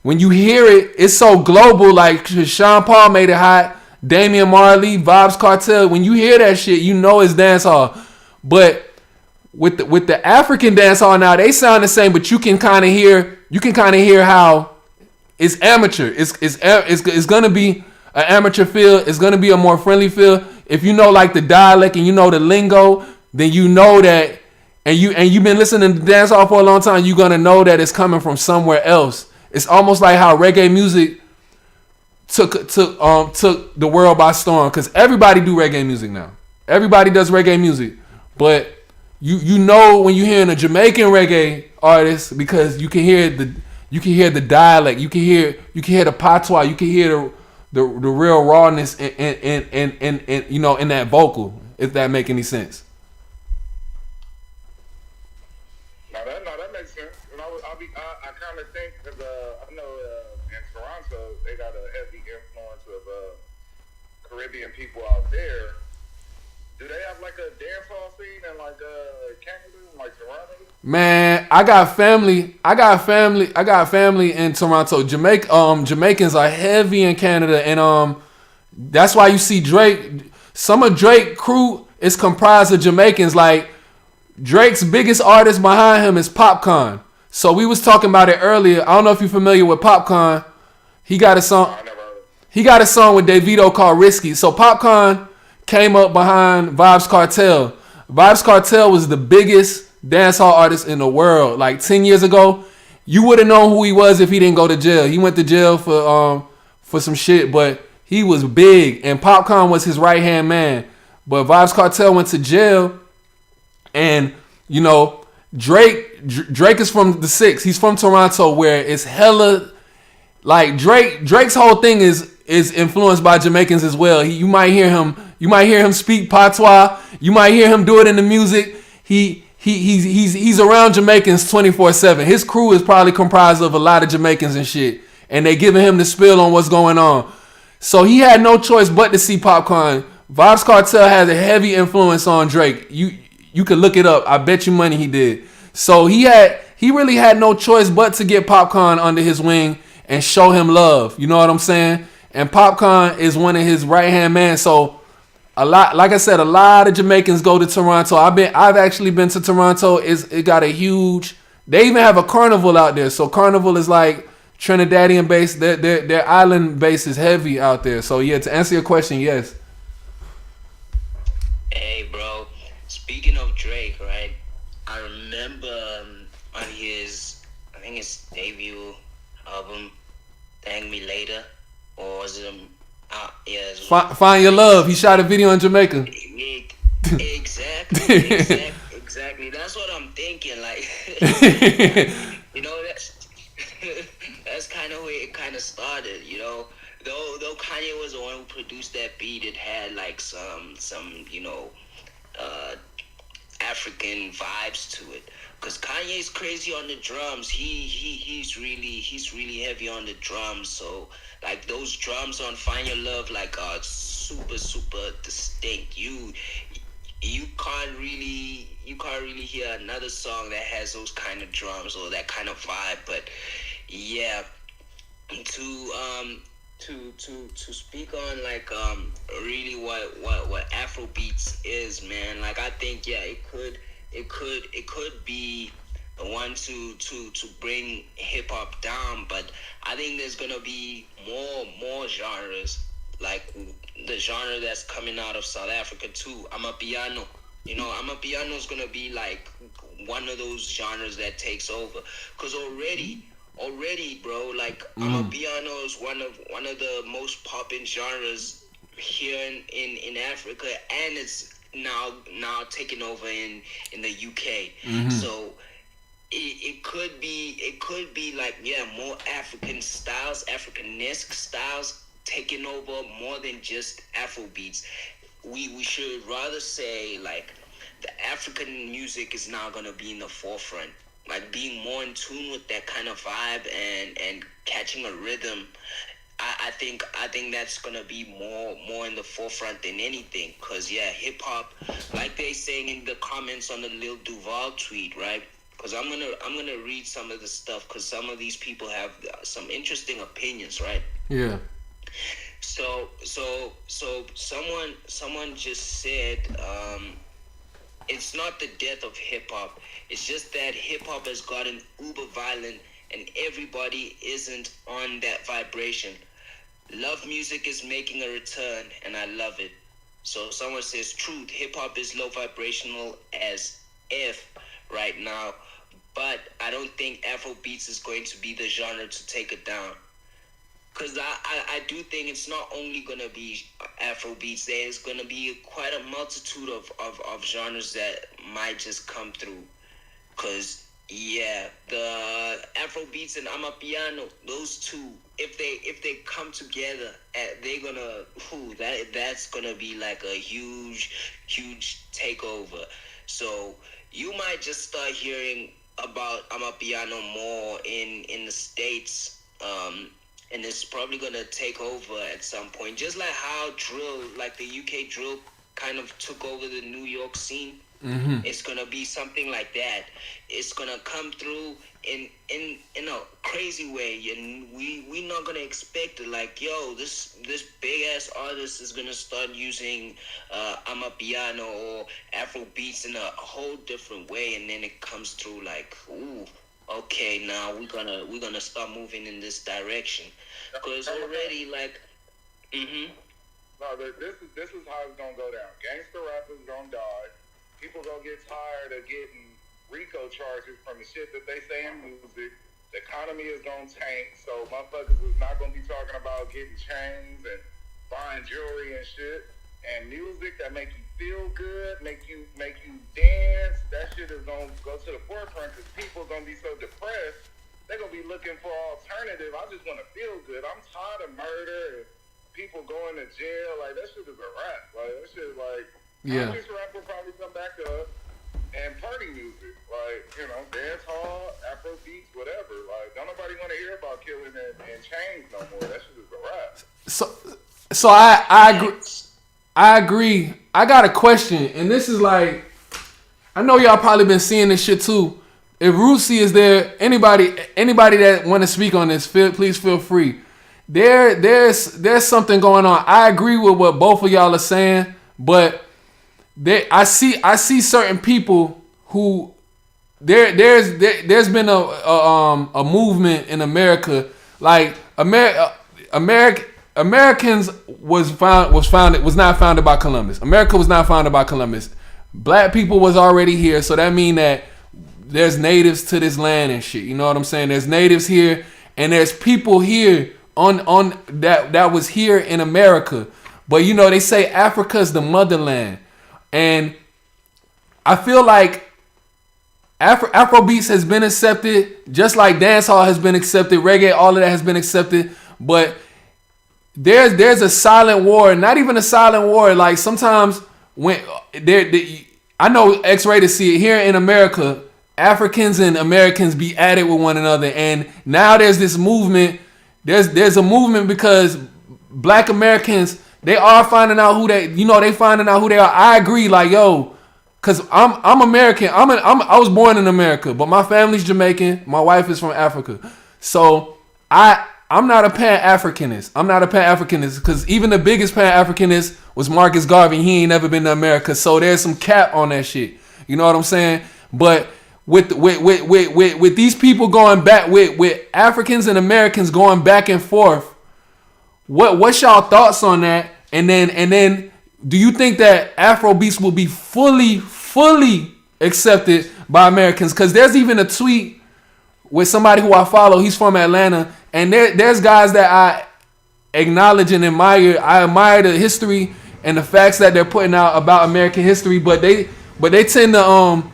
Speaker 5: when you hear it, it's so global. Like Sean Paul made it hot. Damian Marley, Vybz Kartel. When you hear that shit, you know it's dancehall. But with the African dancehall now, they sound the same, but you can kind of hear how it's amateur. It's gonna be an amateur feel. It's gonna be a more friendly feel. If you know like the dialect and you know the lingo, then you know that, and you've been listening to dancehall for a long time, you're gonna know that it's coming from somewhere else. It's almost like how reggae music took the world by storm, because everybody do reggae music now. Everybody does reggae music, but you know when you're hearing a Jamaican reggae artist, because you can hear the dialect, you can hear the patois, you can hear the real rawness and you know in that vocal, if that make any sense.
Speaker 3: No, that makes sense. And I kind of think because I know in Toronto they got a heavy influence of Caribbean people out there. Do they have like a dancehall scene in like Canada, like Toronto?
Speaker 5: Man, I got family in Toronto. Jamaicans are heavy in Canada, and that's why you see Drake. Some of Drake's crew is comprised of Jamaicans. Like Drake's biggest artist behind him is Popcorn. So we was talking about it earlier. I don't know if you're familiar with Popcorn. He got a song. He got a song with Davido called Risky. So Popcorn came up behind Vybz Kartel. Vybz Kartel was the biggest dancehall artist in the world. Like 10 years ago, you would have known who he was if he didn't go to jail. He went to jail for some shit, but he was big, and Popcorn was his right hand man. But Vybz Kartel went to jail, and you know Drake is from the 6. He's from Toronto, where it's hella like Drake's whole thing is influenced by Jamaicans as well. You might hear him speak patois. You might hear him do it in the music. He's around Jamaicans 24/7. His crew is probably comprised of a lot of Jamaicans and shit, and they giving him the spill on what's going on. So he had no choice but to see Popcorn. Vybz Kartel has a heavy influence on Drake. You could look it up. I bet you money he did. So he really had no choice but to get Popcorn under his wing and show him love. You know what I'm saying? And Popcorn is one of his right hand man. So a lot of Jamaicans go to Toronto. I've actually been to Toronto. It got a huge. They even have a carnival out there. So carnival is like Trinidadian base. Their island base is heavy out there. So yeah, to answer your question, yes.
Speaker 7: Hey, bro. Speaking of Drake, right? I remember on his, I think his debut album, "Thank Me Later," or was it?
Speaker 5: Find Your Love. He shot a video in Jamaica.
Speaker 7: Exactly. That's what I'm thinking. Like, you know, that's kind of where it kind of started. You know, though Kanye was the one who produced that beat, it had like some you know, African vibes to it. Cause Kanye's crazy on the drums. He's really heavy on the drums. So like those drums on "Find Your Love" like are super distinct. You can't really hear another song that has those kind of drums or that kind of vibe. But yeah, to speak on like really what Afrobeats is, man. Like I think it could be the one to bring hip hop down, but I think there's gonna be more genres, like the genre that's coming out of South Africa too. Amapiano. You know, Amapiano is gonna be like one of those genres that takes over. Cause already, bro, like Amapiano is one of the most popping genres here in Africa, and it's now taking over in the UK. So it could be like more African styles, Africanesque styles taking over more than just Afrobeats. We should rather say like the African music is now gonna be in the forefront. Like being more in tune with that kind of vibe and catching a rhythm. I think that's gonna be more in the forefront than anything. Cause yeah, hip hop, like they saying in the comments on the Lil Duval tweet, right? Cause I'm gonna read some of the stuff. Cause some of these people have some interesting opinions, right?
Speaker 5: Yeah.
Speaker 7: So someone just said, it's not the death of hip hop. It's just that hip hop has gotten uber violent and everybody isn't on that vibration. Love music is making a return and I love it. So someone says, truth, hip hop is low vibrational as F right now, but I don't think Afrobeats is going to be the genre to take it down. Because I do think it's not only going to be Afrobeats. There's going to be quite a multitude of genres that might just come through. Because, yeah, the Afrobeats and Amapiano, those two, if they come together, they're going to, that's going to be like a huge takeover. So you might just start hearing about Amapiano more in the States, and it's probably gonna take over at some point. Just like how drill, like the UK drill kind of took over the New York scene. Mm-hmm. It's gonna be something like that. It's gonna come through in a crazy way, and we not gonna expect it. Like, yo, this big ass artist is gonna start using Amapiano or Afrobeats in a whole different way, and then it comes through like, ooh, okay, now we're gonna start moving in this direction, because already like,
Speaker 3: No, this is how it's gonna go down. Gangster rappers gonna die. People gonna get tired of getting RICO charges from the shit that they say in music. The economy is gonna tank, so motherfuckers is not gonna be talking about getting chains and buying jewelry and shit. And music that make you feel good, make you dance, that shit is gonna go to the forefront because people gonna be so depressed. They're gonna be looking for alternative. I just wanna feel good. I'm tired of murder and people going to jail. Like, that shit is a rap. Like, that shit is like,
Speaker 5: yeah.
Speaker 3: This rap will probably come back up. And party music, like, you know, dance hall, Afrobeats, whatever. Like, don't nobody want to hear about killing and chains no more. That shit is a rap.
Speaker 5: So I agree. I agree. I got a question, and this is like, I know y'all probably been seeing this shit too. If Rusi is there, anybody that want to speak on this, please feel free. There's something going on. I agree with what both of y'all are saying, but I see certain people who there's been a movement in America, like Americans was not founded by Columbus. America was not founded by Columbus. Black people was already here, so that mean that there's natives to this land and shit. You know what I'm saying? There's natives here, and there's people here on that was here in America. But you know, they say Africa's the motherland. And I feel like Afrobeats has been accepted, just like dancehall has been accepted, reggae, all of that has been accepted. But there's a silent war, not even a silent war. Like sometimes when I know X-Rated see it here in America, Africans and Americans be at it with one another, and now there's this movement. There's a movement because Black Americans, they are finding out who they finding out who they are. I agree, like, yo, cause I'm American. I was born in America, but my family's Jamaican. My wife is from Africa, so I'm not a Pan-Africanist. I'm not a Pan-Africanist because even the biggest Pan-Africanist was Marcus Garvey. He ain't never been to America, so there's some cap on that shit. You know what I'm saying? But with these people going back, with Africans and Americans going back and forth, what's y'all thoughts on that? And then do you think that Afrobeats will be fully accepted by Americans? Because there's even a tweet with somebody who I follow. He's from Atlanta, and there's guys that I acknowledge and admire. I admire the history and the facts that they're putting out about American history, but they tend to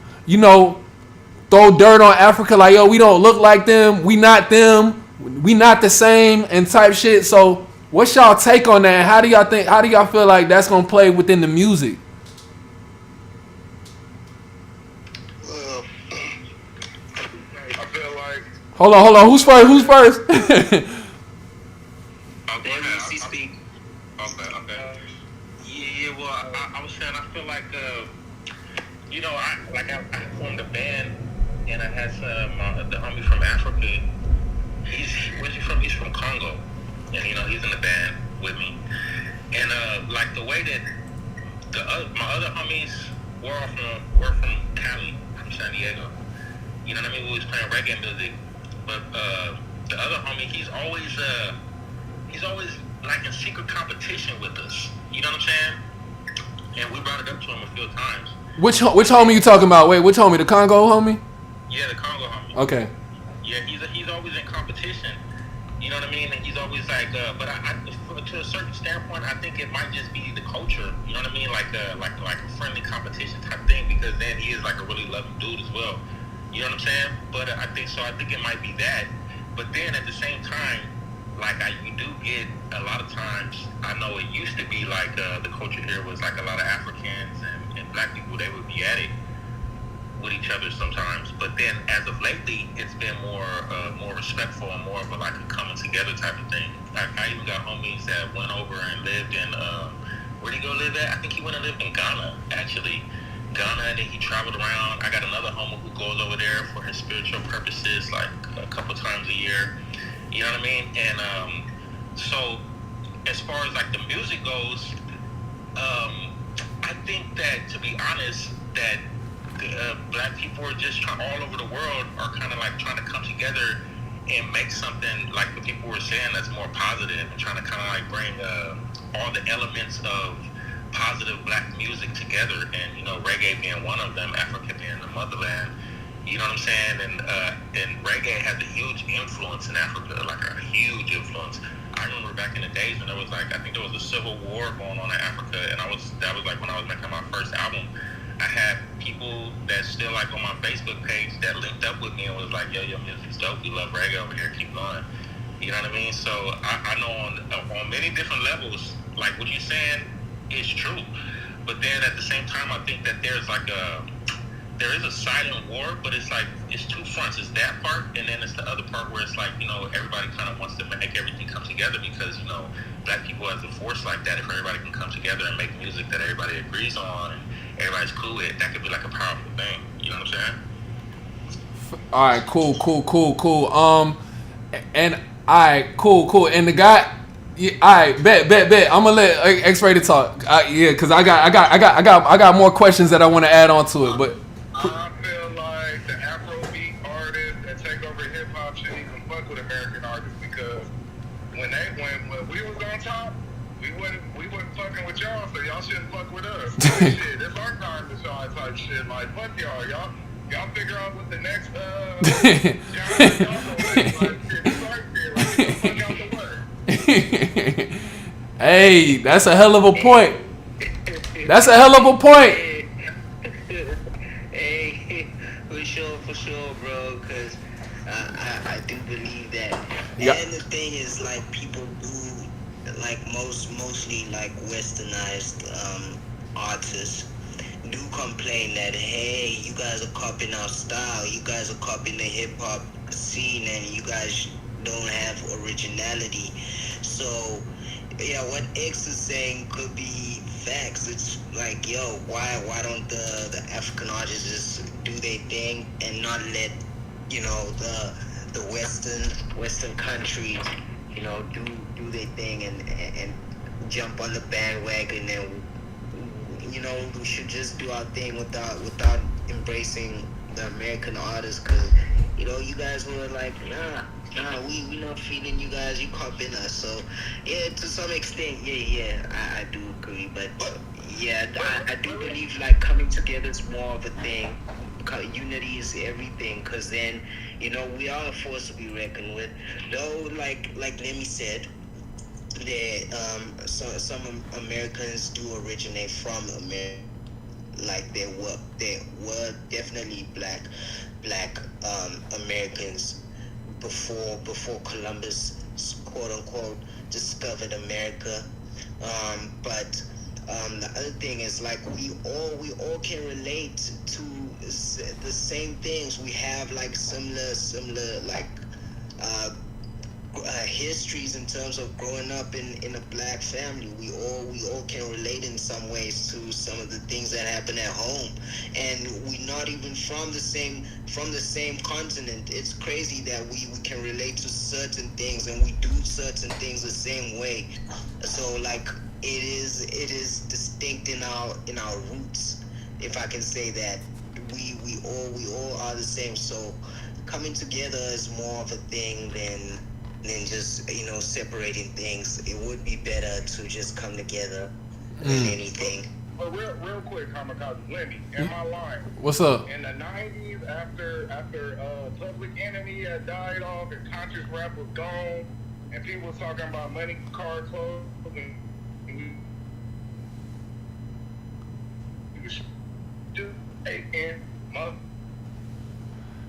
Speaker 5: throw dirt on Africa, like, yo, we don't look like them, we not them, we not the same, and type shit. So what's y'all take on that? How do y'all feel like that's gonna play within the music? Hold on. Who's first?
Speaker 7: MC speak.
Speaker 6: Okay. Yeah. Well, I was saying I feel like I formed a band and I had some the homie from Africa. Where's he from? He's from Congo, and he's in the band with me. And like the way that my other homies were from Cali, from San Diego. You know what I mean? We was playing reggae music, but the other homie, he's always like in secret competition with us. You know what I'm saying? And we brought it up to him a few times.
Speaker 5: Which homie you talking about? Wait, which homie? The Congo homie?
Speaker 6: Yeah, the Congo homie.
Speaker 5: Okay.
Speaker 6: Yeah, he's always in competition. You know what I mean? And he's always like, but to a certain standpoint, I think it might just be the culture. You know what I mean? Like a friendly competition type thing, because then he is like a really loving dude as well. You know what I'm saying? But I think it might be that. But then at the same time, like you do get a lot of times. I know it used to be like the culture here was like a lot of Africans and black people. They would be at it with each other sometimes, but then as of lately, it's been more respectful and more of a coming together type of thing. I even got homies that went over and lived in where'd he go live at? I think he went and lived in Ghana, actually. And then he traveled around. I got another homie who goes over there for his spiritual purposes, like a couple times a year. You know what I mean? And so as far as like the music goes, I think that, to be honest, that black people are just all over the world are kind of like trying to come together and make something like what people were saying that's more positive, and trying to kind of like bring all the elements of positive black music together, and reggae being one of them, Africa being the motherland. You know what I'm saying? And reggae has a huge influence in Africa, like a huge influence. I remember back in the days when there was I think there was a civil war going on in Africa, and that was like when I was making my first album. I had people that still like on my Facebook page that linked up with me and was like, yo, your music's dope. We love reggae over here. Keep going. You know what I mean? So I know on many different levels, like what you're saying is true. But then at the same time, I think that there is a silent war, but it's two fronts. It's that part, and then it's the other part where it's everybody kind of wants to make everything come together, because black people as a force like that, if everybody can come together and make music that everybody agrees on and everybody's cool with, that could be like a powerful thing. You know what I'm saying?
Speaker 5: All right, cool. And all right, cool. And the guy, yeah, all right, bet. I'm gonna let X-Rated talk. Yeah, cause I got more questions that I want to add on to it, but.
Speaker 3: I feel like the Afrobeat artists that take over hip hop shouldn't even fuck with American artists, because when we was on top, we wasn't fucking with y'all, so y'all shouldn't fuck with us. Shit, it's our time to shine type shit. Like, fuck y'all figure out what the next
Speaker 5: Hey, that's a hell of a point.
Speaker 7: Hey, for sure, bro. Because I do believe that.
Speaker 5: Yep.
Speaker 7: And the thing is, like, people do, like, mostly like westernized artists do complain that, hey, you guys are copying our style, you guys are copying the hip hop scene, and you guys don't have originality. So yeah, what X is saying could be facts. It's like, yo, why don't the African artists just do their thing and not let the western countries do their thing and jump on the bandwagon, and we should just do our thing without embracing the American artists, because you guys were like, nah, we not feeling you guys, you copying us. So yeah, to some extent, yeah, I do agree, but yeah, I do believe like coming together is more of a thing. Unity is everything, because then we are a force to be reckoned with. Though like Lemmy said, that some Americans do originate from America. Like there were definitely black Americans before Columbus, quote unquote, discovered America. But the other thing is, like, we all can relate to the same things. We have like similar like histories in terms of growing up in a black family. We all can relate in some ways to some of the things that happen at home, and we're not even from the same continent. It's crazy that we can relate to certain things and we do certain things the same way. So like it is distinct in our roots, if I can say that. We all are the same. So coming together is more of a thing than just separating things. It would be better to just come together than anything.
Speaker 3: But real quick, Kamikaze, Lemmy, am I lying?
Speaker 5: What's up?
Speaker 3: In the 90s, after Public Enemy had died off and conscious rap was gone, and people was talking about money, car, clothes, and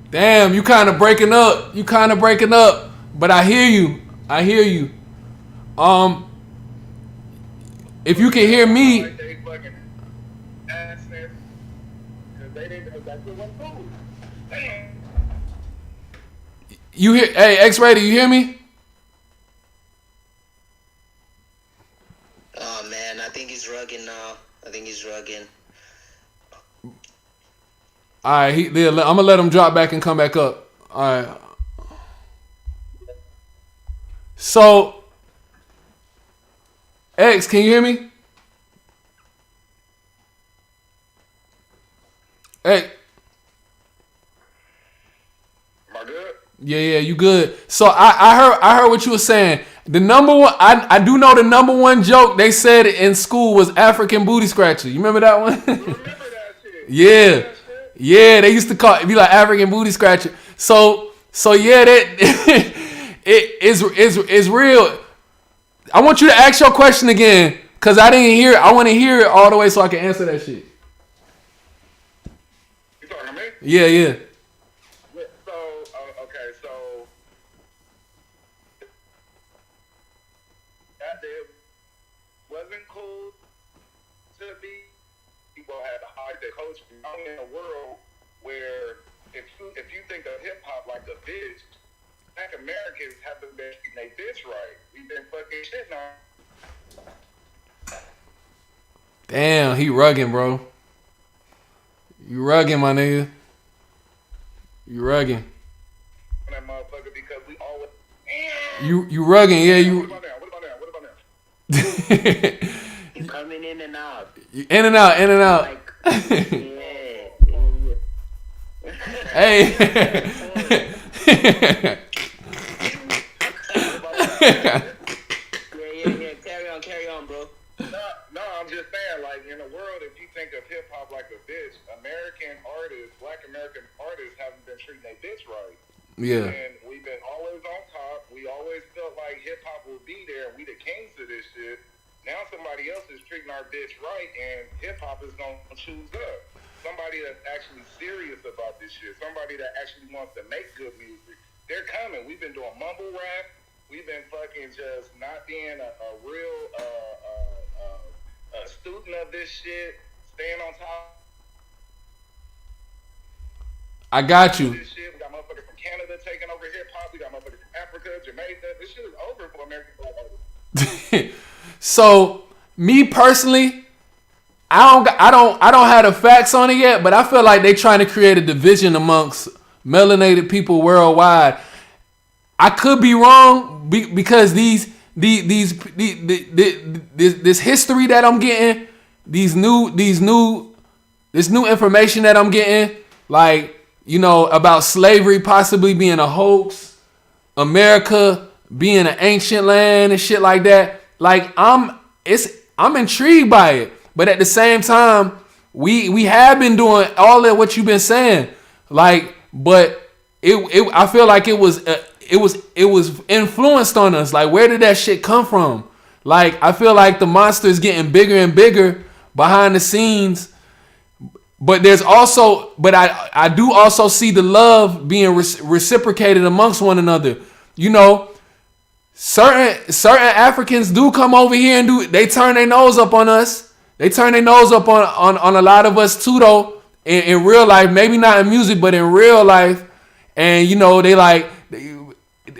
Speaker 5: Damn, you kind of breaking up. But I hear you. If you can hear me, you hear? Hey, X-Rated, you hear me?
Speaker 7: Oh man, I think he's rugging now.
Speaker 5: All right, I'm gonna let him drop back and come back up. All right. So, X, can you hear me? Hey.
Speaker 3: Am I good?
Speaker 5: Yeah, you good. So I heard what you were saying. The number one, I do know the number one joke they said in school was African booty scratcher. You remember that one?
Speaker 3: Remember that shit?
Speaker 5: Yeah. Yeah, they used to call it, be like African booty scratcher. So yeah, that it is real. I want you to ask your question again, cause I didn't hear it. I want to hear it all the way so I can answer that shit.
Speaker 3: You talking to me?
Speaker 5: Yeah.
Speaker 3: So okay, so that it wasn't cool to be. People had to hide their culture. I'm in a world where if you think of hip hop like a bitch, Black Americans haven't been treating their bitch right. We've been fucking shit on.
Speaker 5: Damn, he rugging, bro. You rugging, my nigga. You rugging.
Speaker 3: That motherfucker because we always.
Speaker 5: You rugging, yeah. You.
Speaker 3: What about now?
Speaker 7: You coming in and out.
Speaker 5: In and out.
Speaker 7: Like,
Speaker 5: Hey.
Speaker 7: Carry on, bro.
Speaker 3: No, I'm just saying, like, in the world, if you think of hip hop like a bitch, Black American artists haven't been treating their bitch right.
Speaker 5: Yeah.
Speaker 3: And we've been always on top. We always felt like hip hop would be there, and we the kings of this shit. Now somebody else is treating our bitch right, and hip hop is gonna choose up. Somebody that's actually serious about this shit. Somebody that actually wants to make good music. They're coming. We've been doing mumble rap. We've been fucking just not being a real student of this shit. Staying on top.
Speaker 5: I got you.
Speaker 3: This shit. We got motherfuckers from Canada taking over hip hop. We got motherfuckers from Africa, Jamaica. This shit is over for American black artists.
Speaker 5: So, me personally, I don't have the facts on it yet, but I feel like they trying to create a division amongst melanated people worldwide. I could be wrong because this history that I'm getting, this new information that I'm getting, like, you know, about slavery possibly being a hoax, America being an ancient land and shit like that. Like, I'm intrigued by it, but at the same time, we have been doing all of what you've been saying, like, but I feel like it was influenced on us. Like, where did that shit come from? Like, I feel like the monster is getting bigger and bigger behind the scenes. But there's also, I do also see the love being reciprocated amongst one another. You know, certain Africans do come over here and they turn their nose up on us. They turn their nose up on a lot of us too, though. In real life, maybe not in music, but in real life. And you know, they like,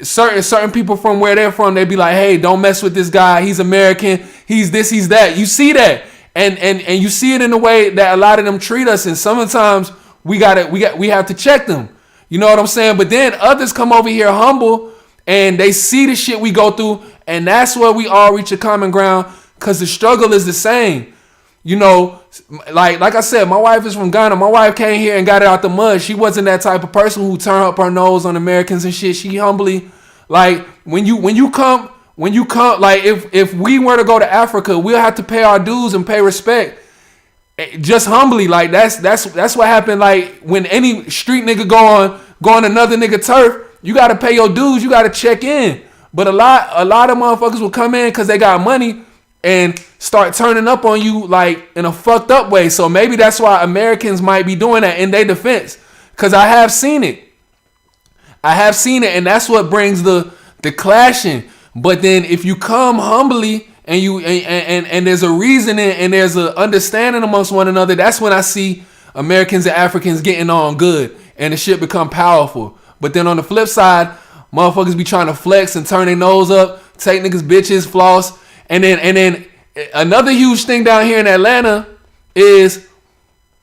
Speaker 5: certain people from where they're from, they be like, hey, don't mess with this guy. He's American. He's this, he's that. You see that. And you see it in the way that a lot of them treat us. And sometimes we have to check them. You know what I'm saying? But then others come over here humble and they see the shit we go through. And that's where we all reach a common ground because the struggle is the same. You know, like I said, my wife is from Ghana. My wife came here and got it out the mud. She wasn't that type of person who turned up her nose on Americans and shit. She humbly, like when you come, like if we were to go to Africa, we'll have to pay our dues and pay respect. Just humbly, like that's what happened. Like when any street nigga go on another nigga turf, you gotta pay your dues. You gotta check in. But a lot of motherfuckers will come in because they got money and start turning up on you like in a fucked up way. So maybe that's why Americans might be doing that in their defense. Cause I have seen it, and that's what brings the clashing. But then if you come humbly and you and there's a reason and there's an understanding amongst one another, that's when I see Americans and Africans getting on good and the shit become powerful. But then on the flip side, motherfuckers be trying to flex and turn their nose up, take niggas bitches, floss. And then another huge thing down here in Atlanta is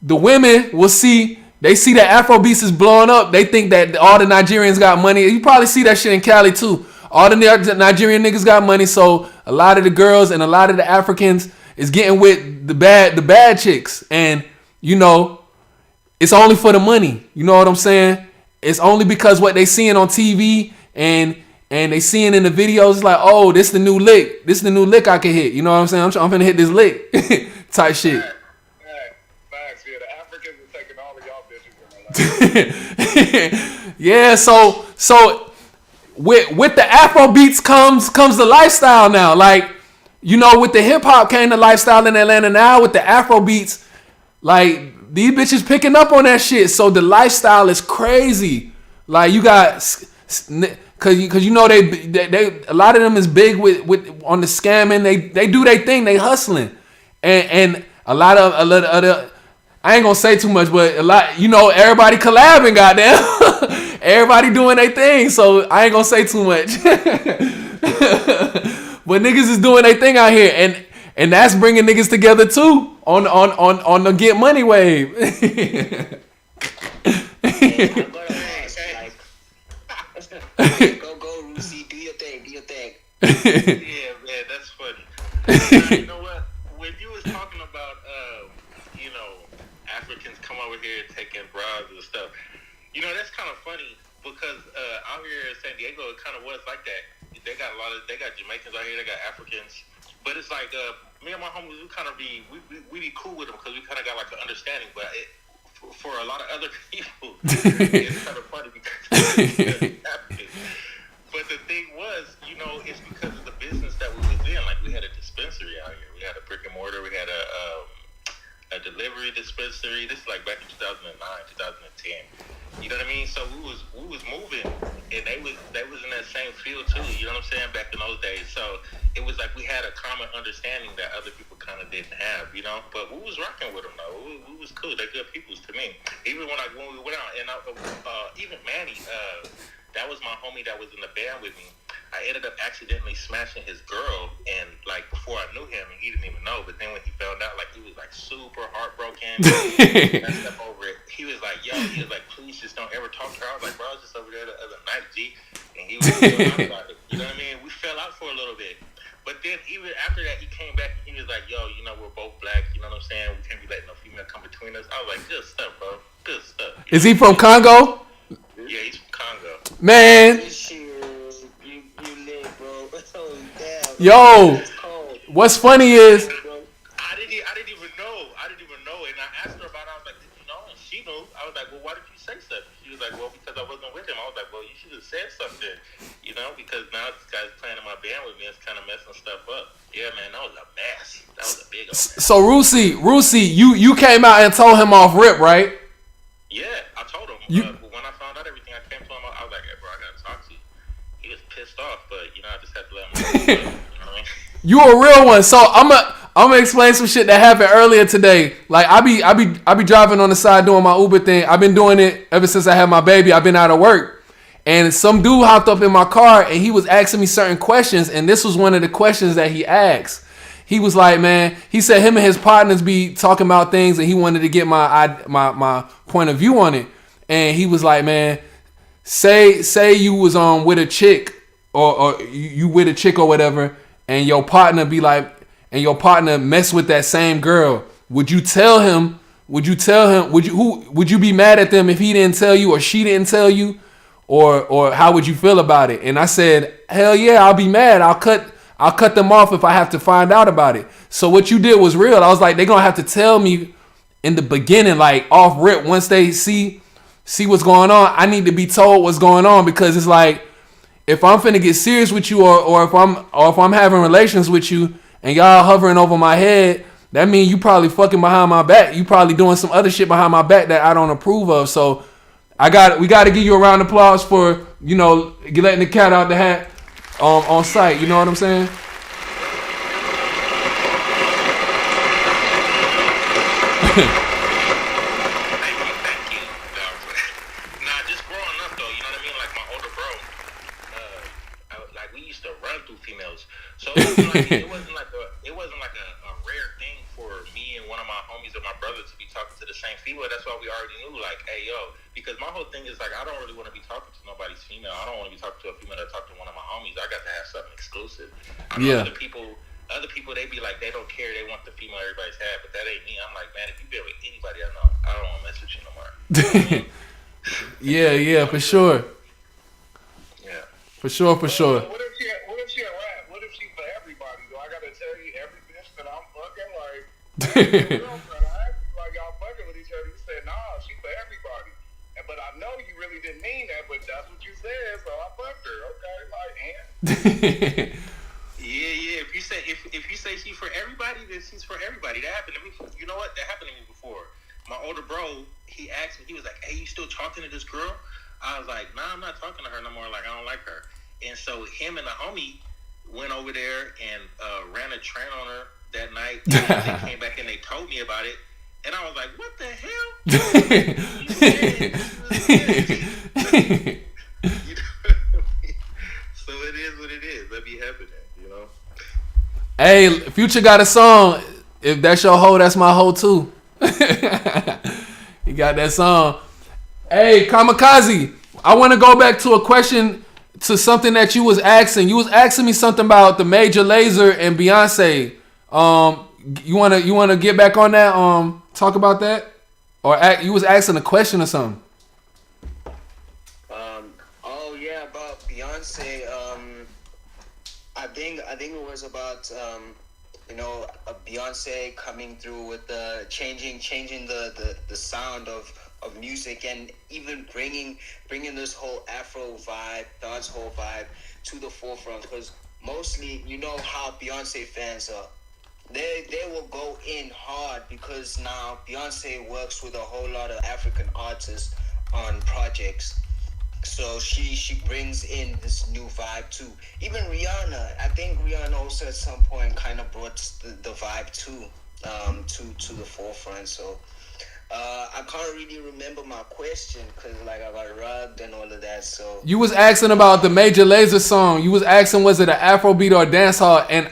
Speaker 5: the women will see, they see that Afrobeats is blowing up. They think that all the Nigerians got money. You probably see that shit in Cali too. All the Nigerian niggas got money. So a lot of the girls and a lot of the Africans is getting with the bad chicks. And, you know, it's only for the money. You know what I'm saying? It's only because what they seeing on TV and they seeing in the videos, it's like, oh, this the new lick. This the new lick I can hit. You know what I'm saying? I'm finna hit this lick type shit.
Speaker 3: Facts. Yeah, the Africans are taking all of y'all bitches in their life.
Speaker 5: Yeah, so with the Afrobeats comes the lifestyle now. Like, you know, with the hip hop came the lifestyle in Atlanta. Now with the Afrobeats, like these bitches picking up on that shit. So the lifestyle is crazy. Like you got, cause you know they a lot of them is big with on the scamming. They do their thing. They hustling, and a lot of other. I ain't gonna say too much, but a lot, you know, everybody collabing, goddamn. Everybody doing their thing, so I ain't gonna say too much. But niggas is doing their thing out here, and that's bringing niggas together too on the get money wave.
Speaker 7: Go, Rusi, do your thing.
Speaker 6: Yeah, man, that's funny. You know what? When you was talking about, you know, Africans come over here taking bribes and stuff, you know, that's kind of funny because out here in San Diego, it kind of was like that. They got Jamaicans out here, they got Africans, but it's like me and my homies, we be cool with them because we kind of got like an understanding. But for a lot of other people, it's kind of funny because it's Africans. But the thing was, you know, it's because of the business that we was in. Like we had a dispensary out here, we had a brick and mortar, we had a delivery dispensary. This is like back in 2009, 2010. You know what I mean? So we was moving, and they was in that same field too. You know what I'm saying? Back in those days, so it was like we had a common understanding that other people kind of didn't have. You know, but we was rocking with them though. We was cool. They're good peoples to me. Even when we went out, and even Manny, that was my homie that was in the band with me. I ended up accidentally smashing his girl, and like before I knew him, and he didn't even know. But then when he found out, like he was like super heartbroken, messed up over it. He was like, "Yo," he was like, "Please just don't ever talk to her." I was like, "Bro, I was just over there the other night, G," and he was feeling out about it. You know what I mean? We fell out for a little bit, but then even after that, he came back and he was like, "Yo, you know, we're both black. You know what I'm saying? We can't be letting no female come between us." I was like, "Good stuff, bro. Good stuff."
Speaker 5: Is he from Congo?
Speaker 6: Yeah, he's from Congo.
Speaker 5: Man.
Speaker 7: Yo,
Speaker 5: what's funny is
Speaker 6: I didn't even know, and I asked her about it. I was like, "Did you know?" And she knew. I was like, "Well, why did you say something?" She was like, "Well, because I wasn't with him." I was like, "Well, you should have said something, you know, because now this guy's playing in my band with me. It's kind of messing stuff up." Yeah, man, that was a mess. That was a big old mess.
Speaker 5: So Rusi, you came out and told him off rip, right?
Speaker 6: Yeah, I told him. But when I found out everything, I came to him. I was like, "Hey, bro, I gotta talk to you." He was pissed off, but you know, I just had to let him know. You know what I mean?
Speaker 5: You a real one. So I'm gonna explain some shit that happened earlier today. Like I be driving on the side doing my Uber thing. I've been doing it ever since I had my baby. I've been out of work, And some dude hopped up in my car and he was asking me certain questions, and this was one of the questions that he asked. He was like, man, he said him and his partners be talking about things, and he wanted to get my point of view on it. And he was like, man, say you was with a chick or you with a chick or whatever, and your partner be like, and your partner mess with that same girl. Would you tell him? Would you be mad at them if he didn't tell you or she didn't tell you? Or how would you feel about it? And I said, hell yeah, I'll be mad. I'll cut them off if I have to find out about it. So what you did was real. I was like, they're gonna have to tell me in the beginning, like off rip, once they see what's going on. I need to be told what's going on, because it's like, if I'm finna get serious with you, or if I'm having relations with you and y'all hovering over my head, that means you probably fucking behind my back. You probably doing some other shit behind my back that I don't approve of. So we got to give you a round of applause for, you know, letting the cat out the hat on site. You know what I'm saying?
Speaker 6: Thank you. Nah, just growing up though, you know what I mean? Like my older bro, like we used to run through females, so it wasn't like a rare thing for me and one of my homies or my brother to be talking to the same female. That's why we already knew, like, hey yo, because my whole thing is like, I don't really want to be talking to nobody's female. I don't want to be talking to a female that talk to one of my homies. I got to have something exclusive. I know other people, they be like, they don't care, they want the female everybody's had, but that ain't me. I'm like, man, if you been with anybody I know, I don't want to mess with you no more.
Speaker 5: Yeah, for sure.
Speaker 6: Yeah.
Speaker 5: For sure.
Speaker 3: What if she a rap? What if she for everybody? Do I gotta tell you every bitch that I'm fucking? Like, girlfriend, I asked you like y'all fucking with each other. You said nah, she for everybody. But I know you really didn't mean that, but that's what you said, so I fucked her. Okay, like, and
Speaker 6: Yeah. If you say she for everybody, then she's for everybody. That happened to me. You know what? That happened to me before. My older bro, he asked me. He was like, "Hey, you still talking to this girl?" I was like, "Nah, I'm not talking to her no more. Like, I don't like her." And so him and the homie went over there and ran a train on her that night. And they came back and they told me about it. And I was like, "What the hell?" So it is what it is. That be happening, you know.
Speaker 5: Hey, Future got a song. If that's your hoe, that's my hoe too. He got that song. Hey, Kamikaze, I want to go back to a question, to something that you was asking. You was asking me something about the Major Lazer and Beyonce. You wanna get back on that? Talk about that, or you was asking a question or something.
Speaker 7: Oh yeah, about Beyonce. I think it was about Beyonce coming through with the changing the sound of music, and even bringing this whole Afro vibe, dancehall vibe to the forefront. Because mostly, you know how Beyonce fans are. They will go in hard because now Beyonce works with a whole lot of African artists on projects. So she brings in this new vibe too. Even Rihanna, I think Rihanna also at some point kind of brought the vibe too, to the forefront. So I can't really remember my question because like I got rugged and all of that. So
Speaker 5: you was asking about the Major Lazer song. You was asking, was it an Afrobeat or a dancehall? And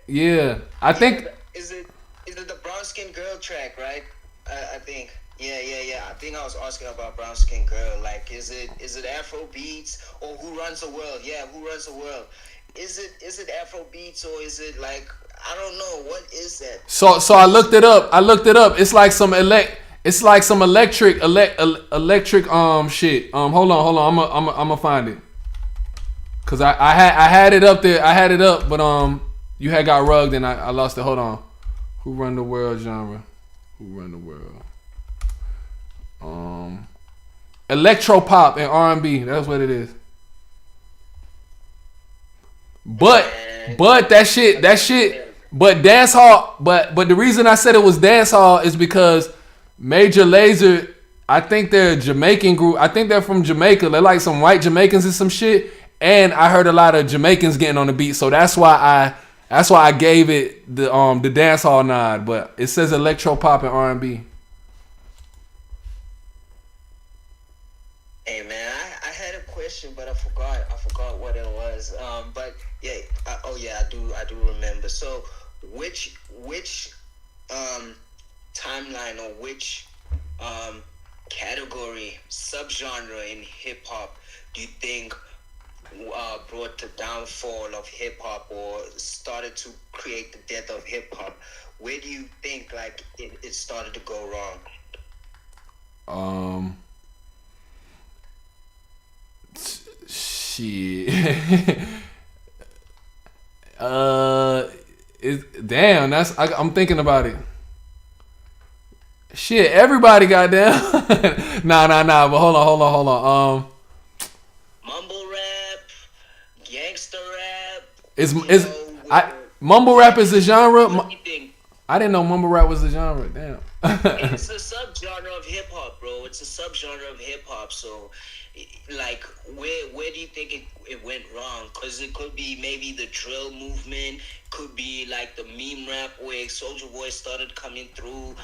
Speaker 5: yeah. I think
Speaker 7: is it the brown skin girl track, right? I think. Yeah. I think I was asking about Brown Skin Girl. Like, is it Afrobeats or Who Runs the World? Yeah, Who Runs the World? Is it Afrobeats or is it like, I don't know, what is that?
Speaker 5: So I looked it up. It's like some electric shit. Hold on. I'm gonna find it. Cause I had it up there. I had it up, but you had got rugged and I lost it. Hold on. Who Run the World genre? Who Run the World? Electro pop and R&B. That's what it is. But that shit. But dancehall. But the reason I said it was dancehall is because Major Lazer, I think they're a Jamaican group. I think they're from Jamaica. They're like some white Jamaicans and some shit. And I heard a lot of Jamaicans getting on the beat, so that's why I gave it the dancehall nod. But it says electro pop and R&B.
Speaker 7: Hey man, I had a question, but I forgot what it was. But yeah, I do remember. So, which timeline or which um category subgenre in hip hop do you think brought the downfall of hip hop or started to create the death of hip hop? Where do you think like it started to go wrong?
Speaker 5: Shit. Damn. I'm thinking about it. Shit, everybody got down. Nah. But hold on.
Speaker 7: Mumble rap, gangster rap.
Speaker 5: Mumble rap is a genre.
Speaker 7: What do you think?
Speaker 5: I didn't know mumble rap was a genre. Damn.
Speaker 7: It's a subgenre of hip hop, bro. It's a subgenre of hip hop. So, like, where do you think it went wrong? Because it could be maybe the drill movement, could be like the meme rap where Soulja Boy started coming through.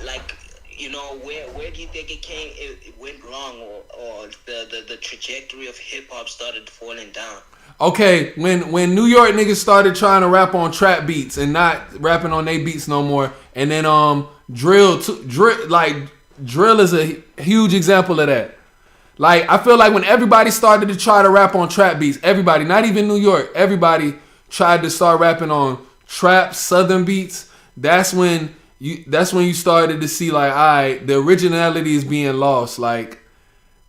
Speaker 7: Like, you know, where do you think it went wrong, or the trajectory of hip hop started falling down?
Speaker 5: Okay, when New York niggas started trying to rap on trap beats and not rapping on they beats no more, and then drill is a huge example of that. Like, I feel like when everybody started to try to rap on trap beats, everybody, not even New York, everybody tried to start rapping on trap southern beats. That's when you started to see like, all right, the originality is being lost. Like,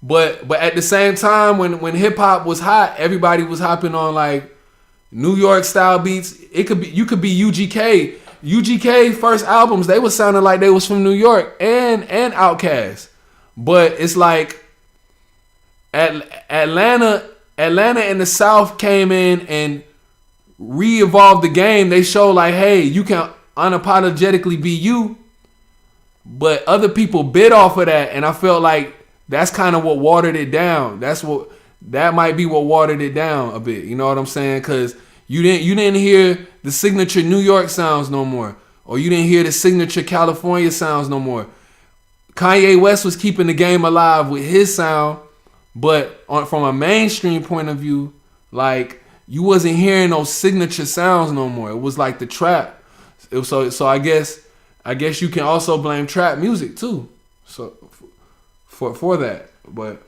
Speaker 5: but at the same time, when hip hop was hot, everybody was hopping on like New York style beats. You could be UGK. UGK first albums, they was sounding like they was from New York and Outkast. But it's like Atlanta and the South came in and re-evolved the game. They show like, hey, you can unapologetically be you, but other people bid off of that, and I felt like that's kind of what watered it down. That might be what watered it down a bit. You know what I'm saying? Because you didn't hear the signature New York sounds no more, or you didn't hear the signature California sounds no more. Kanye West was keeping the game alive with his sound, but from a mainstream point of view, like, you wasn't hearing those signature sounds no more. It was like the trap. So I guess you can also blame trap music too. So for that, but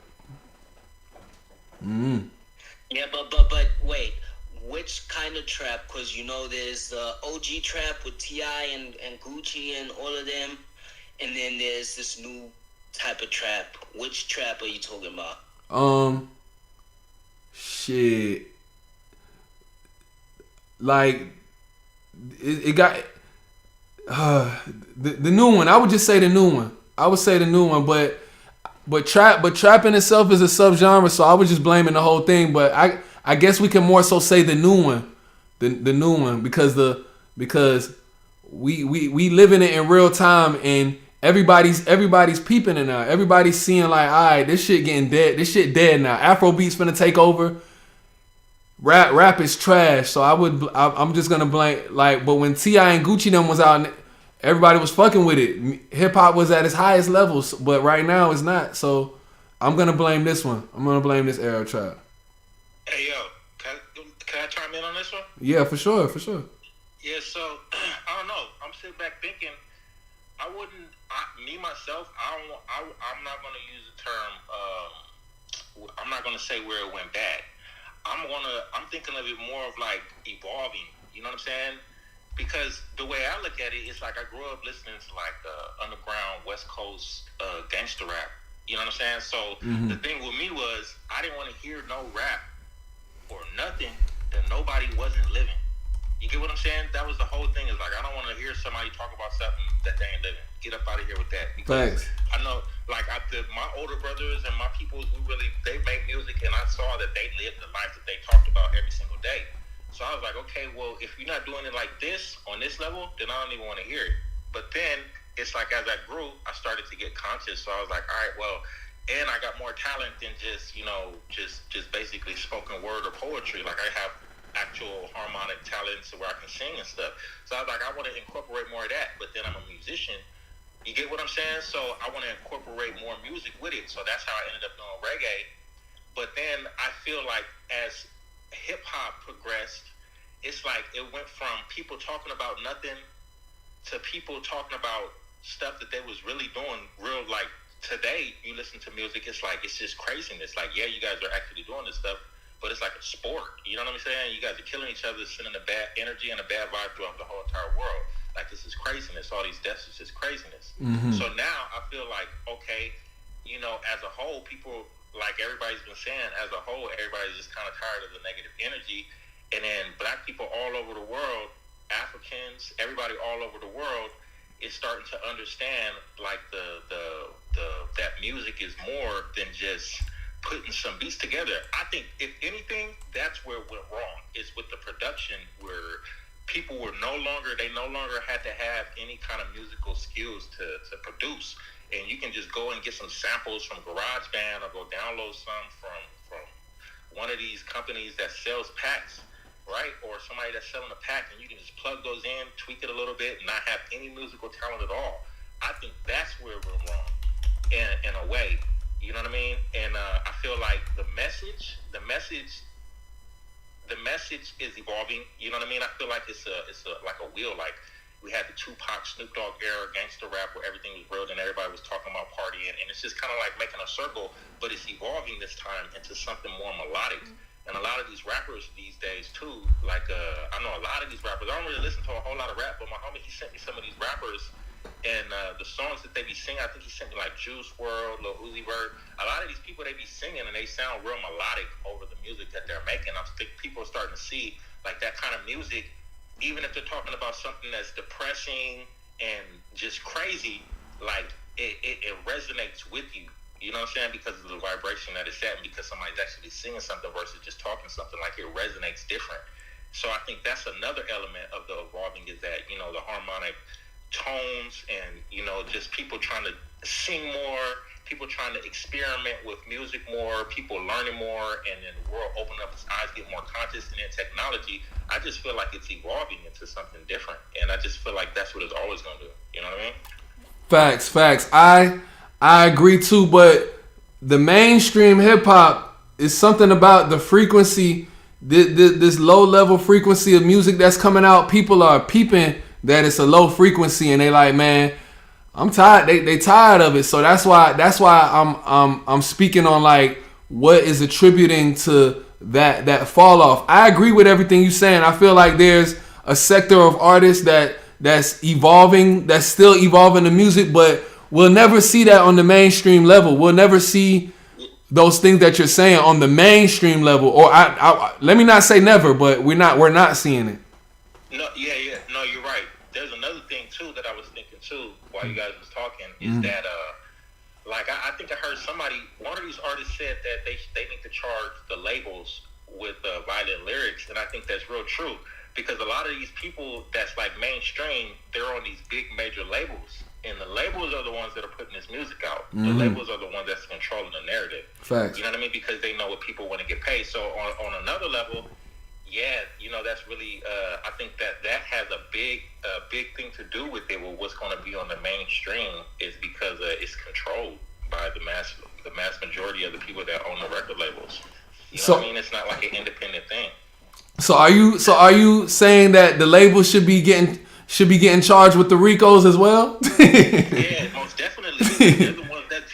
Speaker 7: yeah, but wait, which kind of trap? Because you know there's the OG trap with T.I. and Gucci and all of them, and then there's this new type of trap. Which trap are you talking about?
Speaker 5: Shit. Like, it got the new one. I would just say the new one. I would say the new one, but trap in itself is a subgenre, so I was just blaming the whole thing. But I guess we can more so say the new one, the new one, because we living it in real time, and everybody's peeping it now. Everybody's seeing like, all right, this shit getting dead. This shit dead now. Afrobeats finna take over. Rap is trash. So I'm just gonna blame, like, but when T.I. and Gucci them was out, everybody was fucking with it. Hip hop was at its highest levels, but right now it's not. So I'm gonna blame this one. I'm gonna blame this era trap.
Speaker 6: Hey yo, can I chime in on this one?
Speaker 5: Yeah, for sure.
Speaker 6: Yeah, so I don't know. I'm sitting back thinking, I'm not gonna use the term. I'm not gonna say where it went bad. I'm thinking of it more of like evolving. You know what I'm saying? Because the way I look at it, it's like I grew up listening to like underground West Coast gangster rap. You know what I'm saying? So the thing with me was I didn't want to hear no rap or nothing that nobody wasn't living. You get what I'm saying? That was the whole thing. Is like, I don't want to hear somebody talk about something that they ain't living. Get up out of here with that. Because
Speaker 5: Thanks.
Speaker 6: I know, like, my older brothers and my people who they make music, and I saw that they lived the life that they talked about every single day. So I was like, okay, well, if you're not doing it like this, on this level, then I don't even want to hear it. But then, it's like, as I grew, I started to get conscious. So I was like, all right, well, and I got more talent than just basically spoken word or poetry. Like, I have actual harmonic talents where I can sing and stuff. So I was like, I want to incorporate more of that, but then I'm a musician. You get what I'm saying? So I want to incorporate more music with it. So that's how I ended up doing reggae. But then I feel like as hip hop progressed, it's like it went from people talking about nothing to people talking about stuff that they was really doing real. Like today, you listen to music, it's like it's just craziness. Like, yeah, you guys are actually doing this stuff, but it's like a sport. You know what I'm saying? You guys are killing each other, sending a bad energy and a bad vibe throughout the whole entire world. Like, this is craziness. All these deaths is just craziness. So now I feel like, okay, you know, as a whole, people, like everybody's been saying, as a whole, everybody's just kind of tired of the negative energy. And then black people all over the world, Africans, everybody all over the world is starting to understand like that music is more than just putting some beats together. I think if anything, that's where it went wrong, is with the production, where people were no longer had to have any kind of musical skills to produce. And you can just go and get some samples from GarageBand or go download some from one of these companies that sells packs, right? Or somebody that's selling a pack, and you can just plug those in, tweak it a little bit, and not have any musical talent at all. I think that's where we're wrong, in a way. You know what I mean? And I feel like the message is evolving. You know what I mean? I feel like it's like a wheel. Like we had the Tupac, Snoop Dogg era gangster rap where everything was real and everybody was talking about partying, and it's just kind of like making a circle, but it's evolving this time into something more melodic. And a lot of these rappers these days too, like I know a lot of these rappers. I don't really listen to a whole lot of rap, but my homie, he sent me some of these rappers, and the songs that they be singing, I think he sent me like Juice WRLD, Lil Uzi Vert. A lot of these people, they be singing and they sound real melodic over the music that they're making. I think people are starting to see like that kind of music, even if they're talking about something that's depressing and just crazy, like it resonates with you. You know what I'm saying? Because of the vibration that it's at, and because somebody's actually singing something versus just talking something, like it resonates different. So I think that's another element of the evolving, is that, you know, the harmonic tones and, you know, just people trying to sing more, people trying to experiment with music more, people learning more, and then the world open up its eyes, get more conscious, and then technology, I just feel like it's evolving into something different. And I just feel like that's what it's always going to do. You know what I mean?
Speaker 5: Facts. I agree too, but the mainstream hip hop is something about the frequency, this low level frequency of music that's coming out. People are peeping that it's a low frequency, and they like, man, I'm tired. They tired of it. So that's why I'm speaking on like what is attributing to that fall off. I agree with everything you're saying. I feel like there's a sector of artists that's evolving, that's still evolving the music, but we'll never see that on the mainstream level. We'll never see those things that you're saying on the mainstream level. Or I let me not say never, but we're not seeing it.
Speaker 6: No, yeah. No, you're right. There's another thing too that I was thinking too while you guys was talking, is that like I think I heard one of these artists said that they need to charge the labels with violent lyrics, and I think that's real true, because a lot of these people that's like mainstream, they're on these big major labels. And the labels are the ones that are putting this music out. The labels are the ones that's controlling the narrative.
Speaker 5: Facts.
Speaker 6: You know what I mean? Because they know what people want to get paid. So on another level, yeah, you know, that's really, I think that has a big thing to do with it. With what's going to be on the mainstream, is because it's controlled by the mass majority of the people that own the record labels. You know what I mean? It's not like an independent thing.
Speaker 5: So are you saying that the labels should be getting charged with the Ricos as well?
Speaker 6: Yeah, most definitely. They're the ones that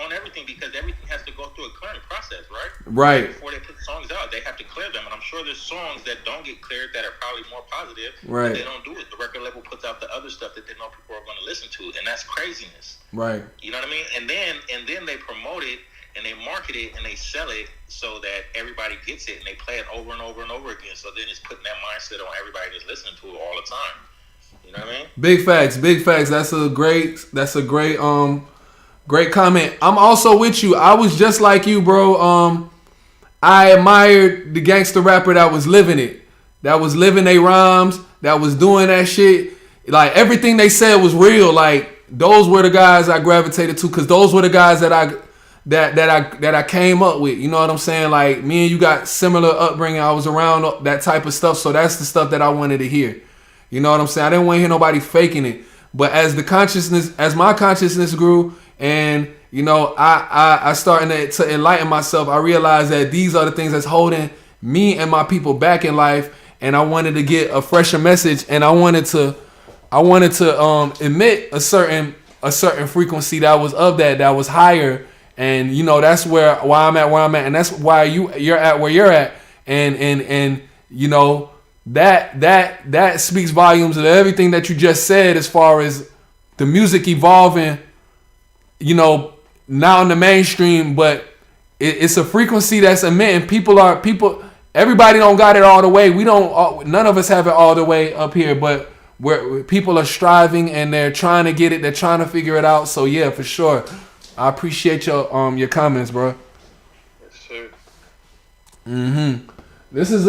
Speaker 6: on everything, because everything has to go through a clearing process, right?
Speaker 5: Right.
Speaker 6: Before they put songs out, they have to clear them, and I'm sure there's songs that don't get cleared that are probably more positive.
Speaker 5: Right.
Speaker 6: But they don't do it. The record label puts out the other stuff that they know people are going to listen to, and that's craziness.
Speaker 5: Right.
Speaker 6: You know what I mean? And then they promote it, and they market it, and they sell it so that everybody gets it, and they play it over and over and over again. So then it's putting that mindset on everybody that's listening to it all the time. You know what I mean? Big
Speaker 5: facts. That's a great comment. I'm also with you. I was just like you, bro. I admired the gangster rapper that was living it, that was living their rhymes, that was doing that shit. Like everything they said was real. Like those were the guys I gravitated to, because those were the guys that I came up with. You know what I'm saying? Like me and you got similar upbringing. I was around that type of stuff, so that's the stuff that I wanted to hear. You know what I'm saying? I didn't want to hear nobody faking it. But as my consciousness grew, and you know, I started to enlighten myself. I realized that these are the things that's holding me and my people back in life, and I wanted to get a fresher message, and I wanted to emit a certain frequency that was higher, and you know, that's why I'm at, and that's why you're at where you're at, and you know, that speaks volumes of everything that you just said as far as the music evolving, you know, now in the mainstream, but it's a frequency that's emitting. Everybody don't got it all the way. None of us have it all the way up here, but where people are striving and they're trying to get it, they're trying to figure it out. So yeah, for sure, I appreciate your comments, bro.
Speaker 6: Yes, sir.
Speaker 5: This is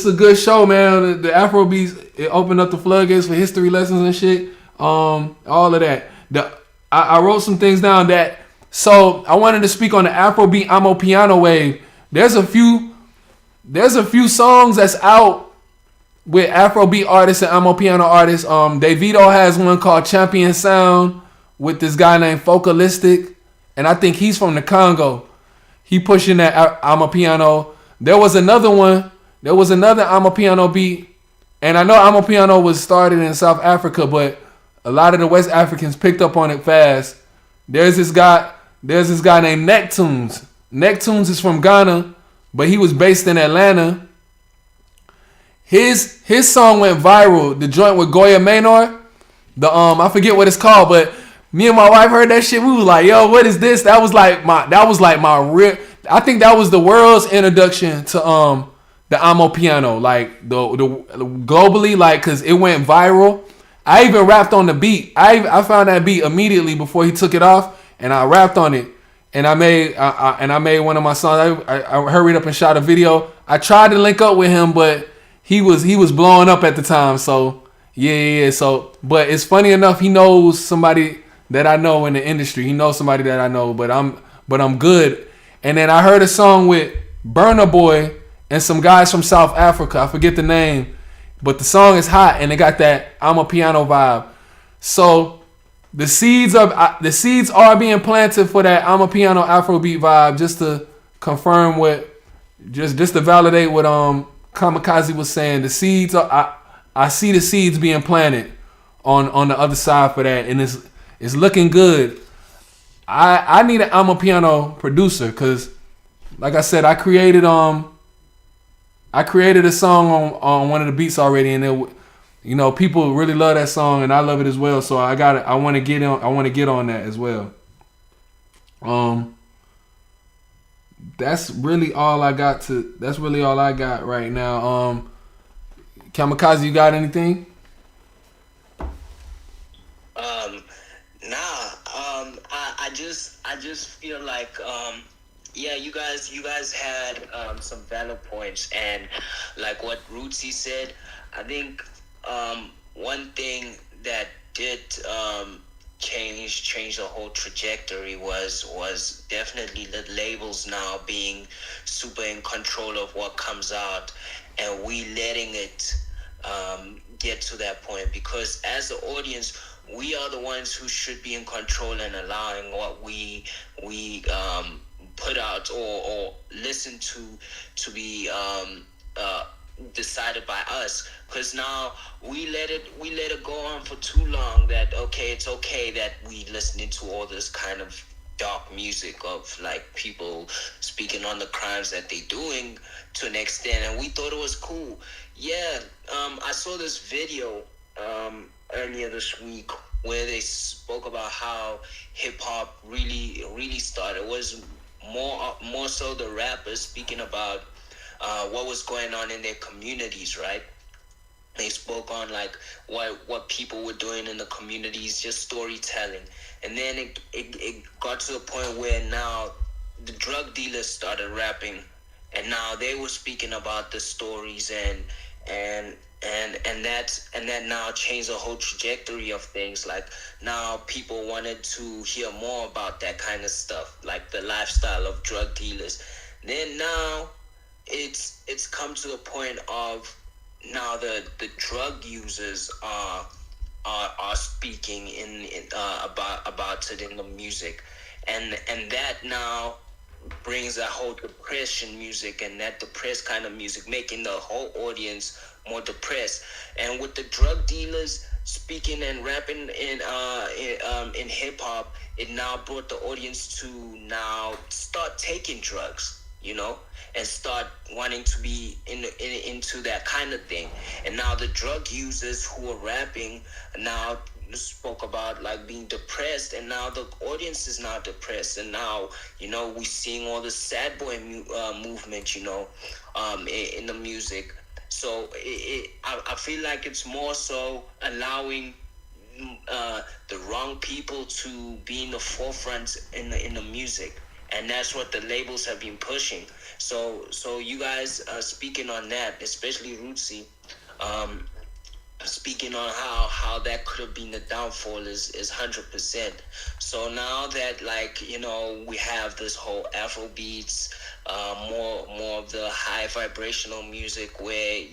Speaker 5: a good show, man. The Afrobeats, it opened up the floodgates for history lessons and shit. All of that. I wrote some things down that. So I wanted to speak on the Afrobeat Amo Piano wave. There's a few songs that's out with Afrobeat artists and Amo Piano artists. Davido has one called Champion Sound with this guy named Focalistic, and I think he's from the Congo. He pushing that Amo Piano. There was another one. There was another Amo Piano beat, and I know Amo Piano was started in South Africa, but a lot of the West Africans picked up on it fast. There's this guy named Necktunes. Necktunes is from Ghana, but he was based in Atlanta. His song went viral. The joint with Goya Maynor. I forget what it's called, but me and my wife heard that shit. We was like, yo, what is this? That was like my real. I think that was the world's introduction to the Amo Piano, like the globally, like, cause it went viral. I even rapped on the beat. I found that beat immediately before he took it off, and I rapped on it. And I made one of my songs. I hurried up and shot a video. I tried to link up with him, but he was blowing up at the time. So yeah. So, but it's funny enough, he knows somebody that I know in the industry. He knows somebody that I know, but I'm good. And then I heard a song with Burna Boy and some guys from South Africa. I forget the name. But the song is hot, and it got that I'm a piano vibe. So the seeds are being planted for that I'm a piano Afrobeat vibe, just to confirm just to validate what Kamikaze was saying. The seeds I see the seeds being planted on the other side for that, and it's looking good. I need an I'm a piano producer, because like I said, I created a song on one of the beats already, and people really love that song, and I love it as well. So I want to get on that as well. That's really all I got right now. Kamikaze, you got anything?
Speaker 7: I just feel like you guys had some valid points, and like what Rootsy said, I think one thing that did change the whole trajectory was definitely the labels now being super in control of what comes out, and we letting it get to that point, because as the audience, we are the ones who should be in control and allowing what we put out or listen to be decided by us. Because now we let it go on for too long that it's okay that we listening to all this kind of dark music of like people speaking on the crimes that they doing to an extent, and we thought it was cool. I saw this video earlier this week where they spoke about how hip-hop really started. It was more so the rappers speaking about what was going on in their communities, right? They spoke on like what people were doing in the communities, just storytelling. And then it got to a point where now the drug dealers started rapping, and now they were speaking about the stories, and that now changed the whole trajectory of things. Like now people wanted to hear more about that kind of stuff, like the lifestyle of drug dealers. Then now it's come to a point of now the drug users are are speaking about it in the music, and that now brings that whole depression music and that depressed kind of music, making the whole audience more depressed. And with the drug dealers speaking and rapping in hip hop, it now brought the audience to now start taking drugs, and start wanting to be into that kind of thing. And now the drug users who are rapping now spoke about like being depressed, and now the audience is now depressed, and now we're seeing all the sad boy movement, in the music. So I feel like it's more so allowing the wrong people to be in the forefront in the music, and that's what the labels have been pushing. So you guys speaking on that, especially Rootsy, speaking on how that could have been the downfall is 100%. So now that we have this whole Afrobeats, more of the high vibrational music where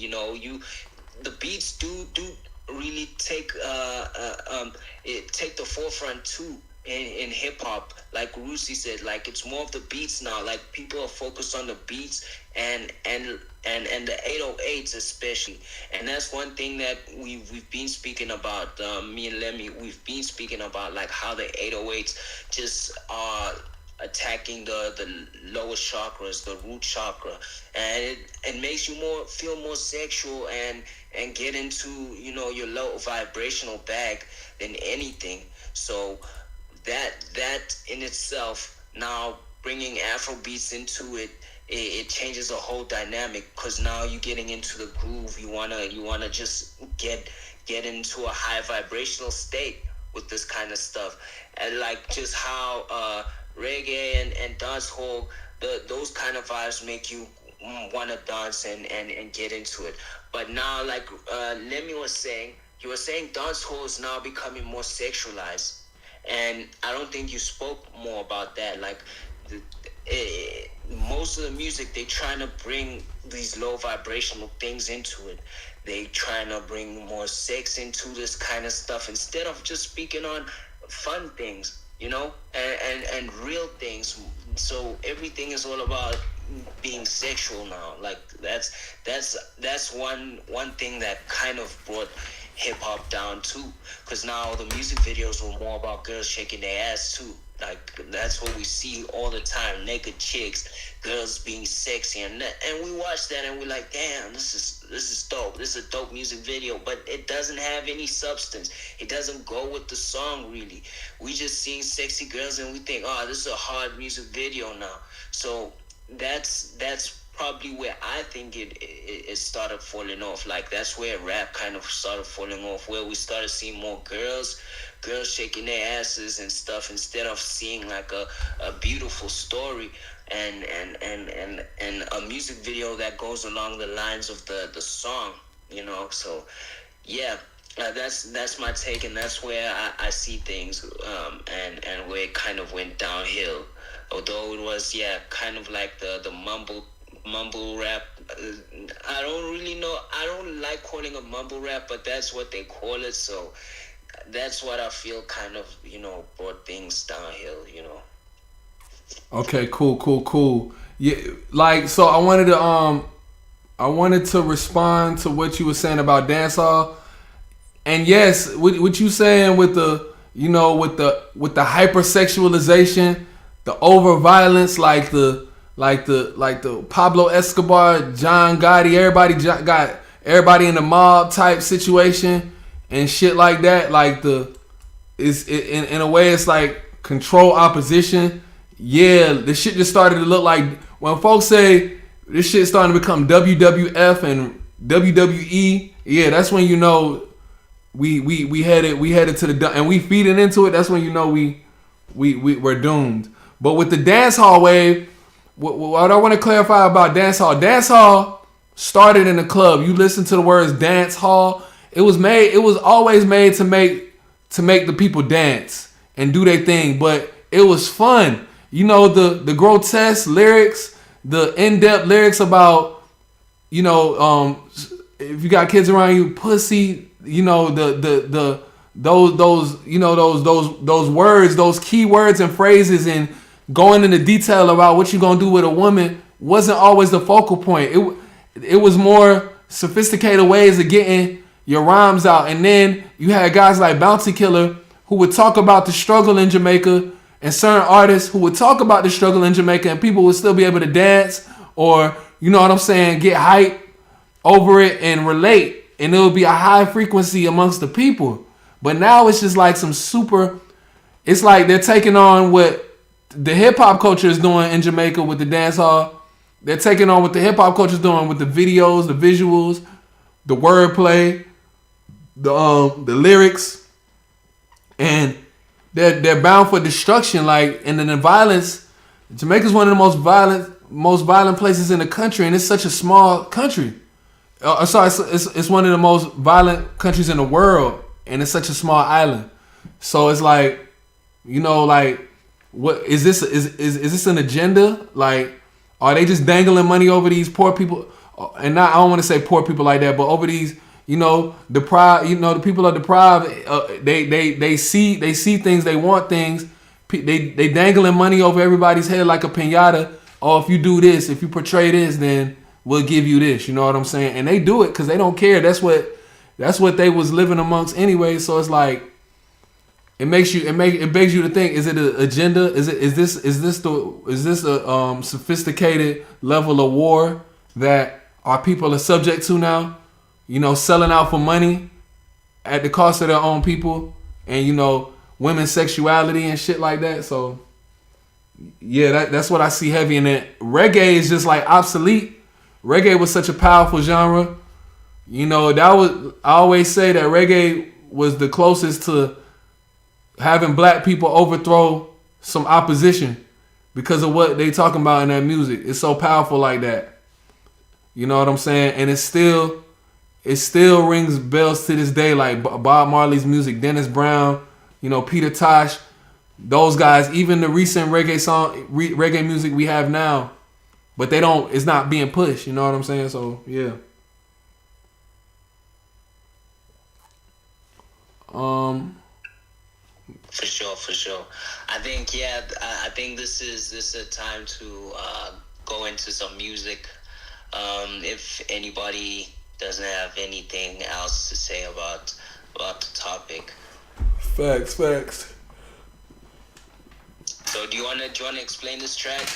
Speaker 7: the beats do really take the forefront too in hip hop. Like Rusi said, like it's more of the beats now. Like people are focused on the beats and the 808s especially. And that's one thing that we've been speaking about. Me and Lemmy, we've been speaking about like how the 808s just are attacking the lower chakras, the root chakra, and it makes you feel more sexual and get into your low vibrational bag than anything. So that in itself, now bringing Afrobeats into it changes the whole dynamic, because now you're getting into the groove. You wanna just get into a high vibrational state with this kind of stuff, and like just how reggae and dancehall, those kind of vibes make you want to dance and get into it. But now, like Lemmy was saying, dancehall is now becoming more sexualized, and I don't think you spoke more about that. Like most of the music, they trying to bring these low vibrational things into it. They trying to bring more sex into this kind of stuff instead of just speaking on fun things, and real things. So everything is all about being sexual now. Like that's one thing that kind of brought hip hop down too, because now the music videos were more about girls shaking their ass too. Like that's what we see all the time: naked chicks, girls being sexy, and we watch that and we're like, damn, this is dope. This is a dope music video, but it doesn't have any substance. It doesn't go with the song really. We just see sexy girls and we think, oh, this is a hard music video now. So that's probably where I think it started falling off. Like that's where rap kind of started falling off, where we started seeing more girls shaking their asses and stuff, instead of seeing like a beautiful story and a music video that goes along the lines of the song, So yeah, that's my take, and that's where I see things, and where it kind of went downhill. Although it was kind of like the mumble rap. I don't really know. I don't like calling it mumble rap, but that's what they call it. So that's what I feel kind of, brought things downhill,
Speaker 5: Okay, cool. Yeah, like, so I wanted to respond to what you were saying about dancehall. And yes, what you saying with the, with the hypersexualization, the over violence, like the Pablo Escobar, John Gotti, everybody in the mob type situation and shit like that. Like in a way, it's like control opposition. Yeah, the shit just started to look like, when folks say this shit starting to become WWF and WWE. Yeah, that's when we headed to the, and we feeding into it. That's when we're doomed. But with the dance hall wave, what I want to clarify about dancehall started in the club. You listen to the words dance hall. It was always made to make the people dance and do their thing, but it was fun. The grotesque lyrics, the in-depth lyrics about, if you got kids around you, pussy, the those words, those key words and phrases, and going into detail about what you're gonna do with a woman wasn't always the focal point. It was more sophisticated ways of getting your rhymes out. And then you had guys like Bounty Killer who would talk about the struggle in Jamaica, and certain artists who would talk about the struggle in Jamaica, and people would still be able to dance or, you know what I'm saying, get hype over it and relate, and it would be a high frequency amongst the people. But now it's just like it's like they're taking on what the hip hop culture is doing in Jamaica with the dance hall. They're taking on what the hip hop culture is doing with the videos, the visuals, the wordplay, the lyrics, and they're bound for destruction. Like, and then the violence. Jamaica's one of the most violent places in the country, and it's such a small country. It's one of the most violent countries in the world, and it's such a small island. So it's like, you know, like, what is this? Is this an agenda? Like, are they just dangling money over these poor people? And I don't want to say poor people like that, but over these, you know, deprived. You know, the people are deprived. They see things. They want things. They dangling money over everybody's head like a piñata. Oh, if you do this, if you portray this, then we'll give you this. You know what I'm saying? And they do it because they don't care. That's what they was living amongst anyway. So it's like, it begs you to think: is it an agenda? Is this a sophisticated level of war that our people are subject to now? You know, selling out for money at the cost of their own people, and, you know, women's sexuality and shit like that. So yeah, that's what I see heavy in it. Reggae is just like obsolete. Reggae was such a powerful genre. You know, I always say that reggae was the closest to having black people overthrow some opposition because of what they talking about in that music. It's so powerful like that. You know what I'm saying? And it still rings bells to this day, like Bob Marley's music, Dennis Brown, you know, Peter Tosh, those guys, even the recent reggae music we have now, but it's not being pushed, you know what I'm saying? So, yeah.
Speaker 7: For sure. I think this is a time to go into some music. If anybody doesn't have anything else to say about the topic.
Speaker 5: Facts.
Speaker 7: So do you wanna explain this track?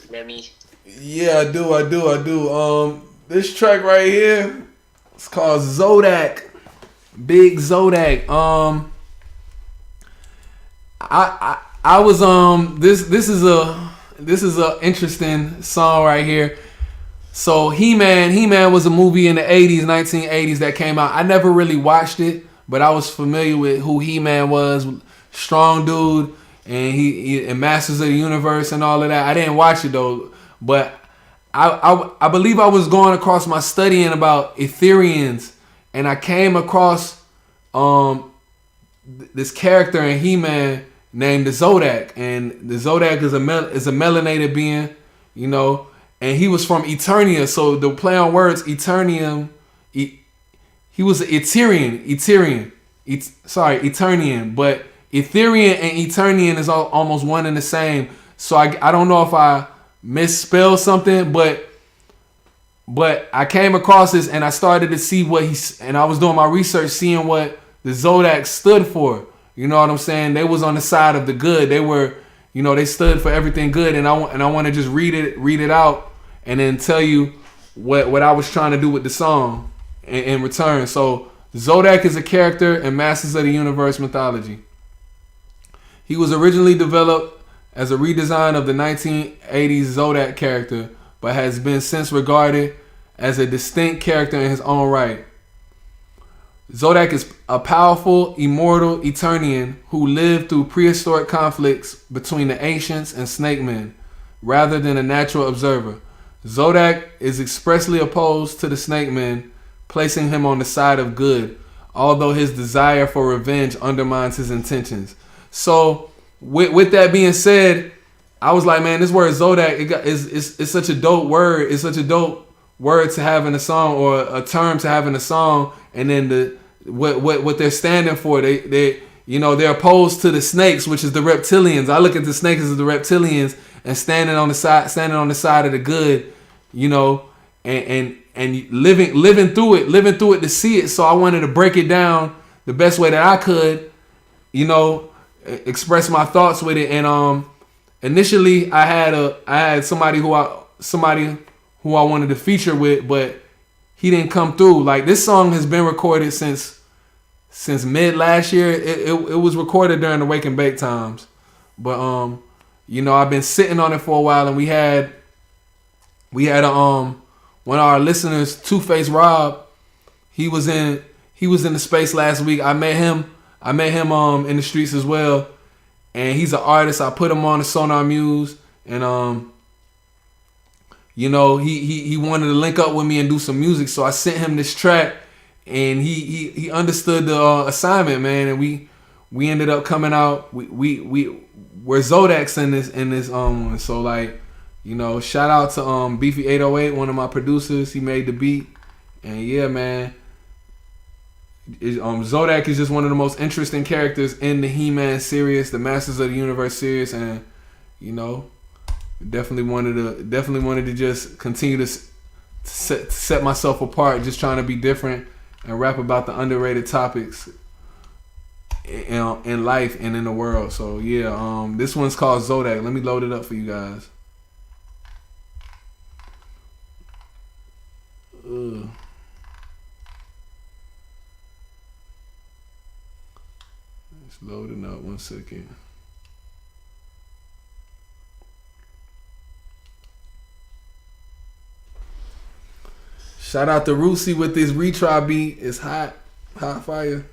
Speaker 7: Let me.
Speaker 5: Yeah, I do. This track right here, it's called Zodak. Big Zodak. I was this is a interesting song right here. So He-Man was a movie in the 1980s that came out. I never really watched it, but I was familiar with who He-Man was. Strong dude, and he and Masters of the Universe and all of that. I didn't watch it though, but I believe I was going across my studying about Ethereans, and I came across this character in He-Man named the Zodak, and the Zodak is a melanated being, you know, and he was from Eternia. So the play on words, Eternium, he was an Eternian, but Etherean and Eternian is almost one and the same. So I don't know if I misspelled something, but I came across this and I started to see and I was doing my research, seeing what the Zodak stood for. You know what I'm saying? They was on the side of the good. They were, you know, they stood for everything good. And I want to just read it out, and then tell you what I was trying to do with the song in return. So Zodak is a character in Masters of the Universe mythology. He was originally developed as a redesign of the 1980s Zodak character, but has been since regarded as a distinct character in his own right. Zodak is a powerful, immortal Eternian who lived through prehistoric conflicts between the ancients and snake men, rather than a natural observer. Zodak is expressly opposed to the snake men, placing him on the side of good, although his desire for revenge undermines his intentions. So, with that being said, I was like, man, this word Zodak, it's such a dope word. It's such a dope word to have in a song, or a term to have in a song. And then what they're standing for. They they're opposed to the snakes, which is the reptilians. I look at the snakes as the reptilians, and standing on the side of the good, and living through it to see it. So I wanted to break it down the best way that I could, express my thoughts with it. And initially I had somebody who I wanted to feature with, but he didn't come through. Like, this song has been recorded since mid last year. It was recorded during the Wake and Bake times, but I've been sitting on it for a while, and we had one of our listeners, Two-Face Rob. He was in the space last week. I met him in the streets as well, and he's an artist. I put him on the Sonar Muse, and he wanted to link up with me and do some music. So I sent him this track, and he understood the assignment, man. And we ended up coming out. We're Zodaks in this one. So, like, shout out to Beefy 808, one of my producers. He made the beat, and yeah, man. Zodak is just one of the most interesting characters in the He-Man series, the Masters of the Universe series, and definitely wanted to just continue to set myself apart, just trying to be different and rap about the underrated topics in life and in the world. So yeah, this one's called Zodak. Let me load it up for you guys. It's loading up. 1 second. Shout out to Rusi with this retry beat. It's hot fire.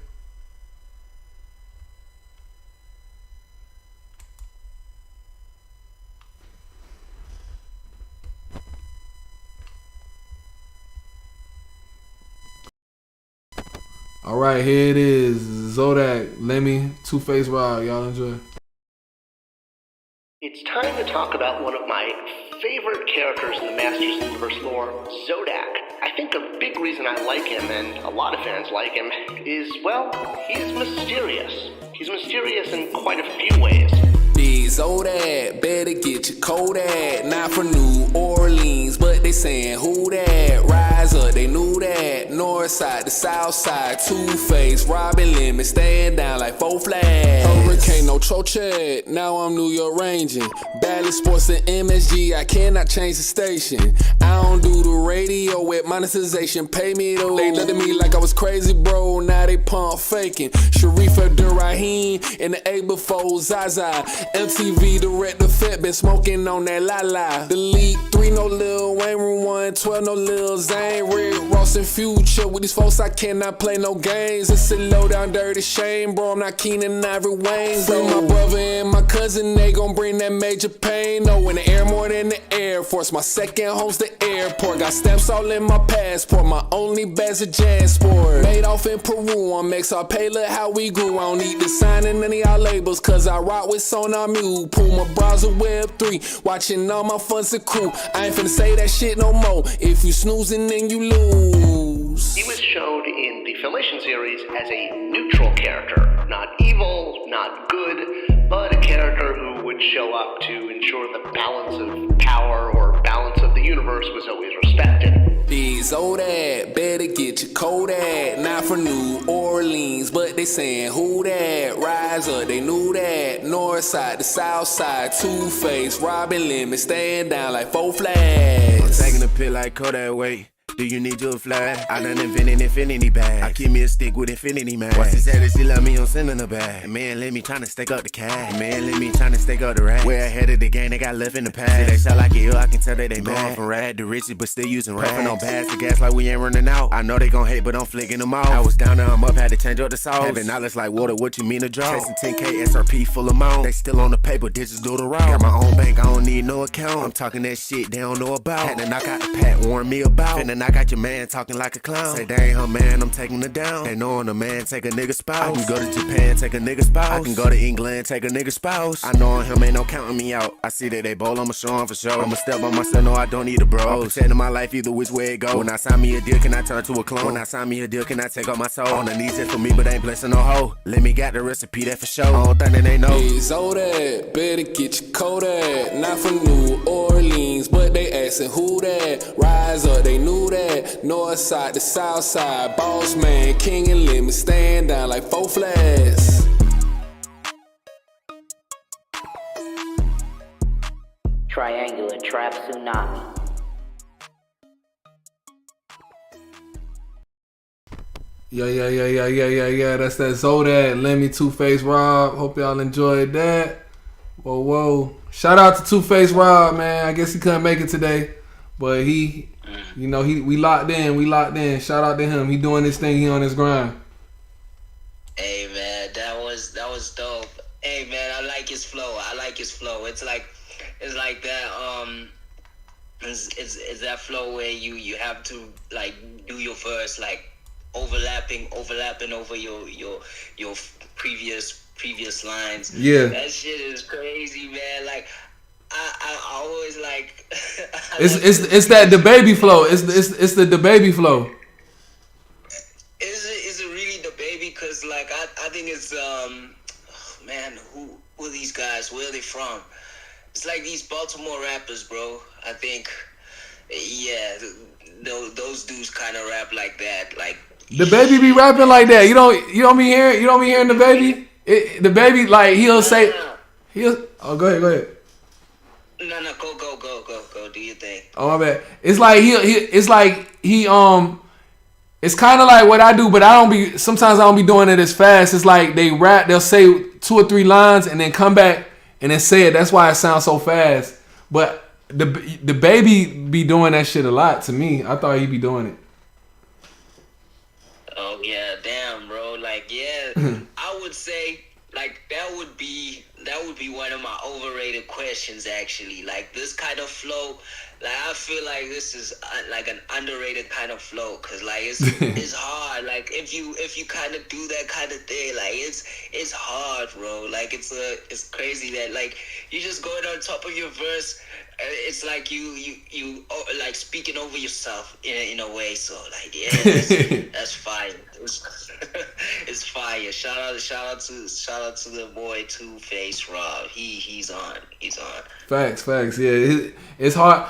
Speaker 5: All right, here it is. Zodak, Lemmy, Two-Face Rob. Y'all enjoy.
Speaker 8: It's time to talk about one of my favorite characters in the Masters of the Universe lore, Zodak. I think a big reason I like him, and a lot of fans like him, is, well, he's mysterious. He's mysterious in quite a few ways.
Speaker 2: Big Zodak, better get your Kodak. Not from New Orleans, but they saying who that? Rise up, they knew that. North side to south side, Two-Face, Robin Lemon, staying down like 4 flags. Hurricane, no Trochet, now I'm New York ranging. Bally Sports and MSG, I cannot change the station. I don't do the radio with monetization, pay me though. They looked at me like I was crazy, bro, now they pump faking. Sharif Abdurrahim in the A before Zaza. MTV director Fett been smoking on that la. Delete 3, no Lil Wayne, Room 112, no Lil Zane. Rick Ross and Future, with these folks I cannot play no games. It's a low down dirty shame, bro, I'm not keen in Ivory Wayne. Bring my brother and my cousin, they gon' bring that major pain. No, in the air more than the Air Force. My second home's the airport. Got stamps all in my passport. My only badge a JanSport. Made off in Peru on XRP, look how we grew. I don't need to sign in any of y'all labels, cause I rock with Sonar Mule. Puma browser Web 3, watching all my funds accrue. I ain't finna say that shit no more. If you snoozing, then you lose.
Speaker 8: He was shown in the Filmation series as a neutral character. Not evil, not good, but a character who would show up to ensure the balance of power or balance of the universe was always respected.
Speaker 2: Big Zodak, better get your Kodak. Not from New Orleans, but they saying who that? Rise up, they knew that. North side to south side, Two-Face, Robin Lemon, staying down like 4 flags.
Speaker 9: Taking a pill like Kodak, wait. Do you need your flag? I done invented infinity bag. I keep me a stick with infinity man. Once he said that she love me, I'm sending her back. Man, let me tryna stack up the cash. Man, let me tryna stack up the rack. Way ahead of the game, they got left in the past. See, they shot like it, I can tell that they mad. From rad to riches, but still using rad. Puffin' on pads to gas like we ain't running out. I know they gon' hate, but I'm flicking them off. I was down, now I'm up, had to change up the sauce. Having knowledge like water, what you mean to draw? Chasing 10K SRP full amount. They still on the paper, digits do the route. Got my own bank, I don't need no account. I'm talking that shit they don't know about. Had to knock out the pack, warn me about. Finna I got your man talking like a clown. Say they ain't her man, I'm taking her down. They knowin' a man take a nigga spouse. I can go to Japan, take a nigga spouse. I can go to England, take a nigga spouse. I know him ain't no counting me out. I see that they bowl, I'ma show 'em for sure. I'ma step on myself, no I don't need a bro. I'm protecting my life either which way it go. When I sign me a deal, can I turn to a clone? When I sign me a deal, can I take out my soul? On the knees just for me, but ain't blessing no hoe. Let me got the recipe, that for sure. I don't think that they know.
Speaker 2: Hey, Zodak, better get your Kodak. Not from New Orleans, but they asking who that. Rise up, they knew that. North side to south side, boss man, king and limit, stand down like 4 flats.
Speaker 1: Triangular trap tsunami.
Speaker 5: Yeah. That's that Zodak, Lemmy, Two-Face Rob. Hope y'all enjoyed that. Whoa. Shout out to Two-Face Rob, man. I guess he couldn't make it today, but we locked in. Shout out to him. He doing this thing. He on his grind.
Speaker 7: Hey man, that was dope. Hey man, I like his flow. It's like that. It's that flow where you have to like do your verse like overlapping over your previous lines.
Speaker 5: Yeah,
Speaker 7: that shit is crazy, man. Like I always like.
Speaker 5: it's that the baby flow. It's the baby flow.
Speaker 7: Is it really the baby? Cause like I think it's man, who are these guys? Where are they from? It's like these Baltimore rappers, bro. I think, yeah, those dudes kind of rap like that. Like
Speaker 5: the baby be rapping like that. You don't be hearing the baby. The baby like he'll go ahead.
Speaker 7: No, go. Do your thing.
Speaker 5: Oh my bad. It's like it's kind of like what I do, but sometimes I don't be doing it as fast. It's like they rap, they'll say 2 or 3 lines and then come back and then say it. That's why it sounds so fast. But the baby be doing that shit a lot to me. I thought he'd be doing it.
Speaker 7: Oh yeah, damn, bro. Like yeah, I would say like that would be one of my overrated questions actually. Like this kind of flow, like I feel like this is like an underrated kind of flow, cause like it's hard. Like if you kind of do that kind of thing, like it's hard, bro. Like it's crazy that like you just going on top of your verse. It's like you like speaking over yourself in a way. So like yeah, that's fire. It's fire. Shout out to the boy Two-Face Rob. He's on.
Speaker 5: Facts. Yeah, it's hard.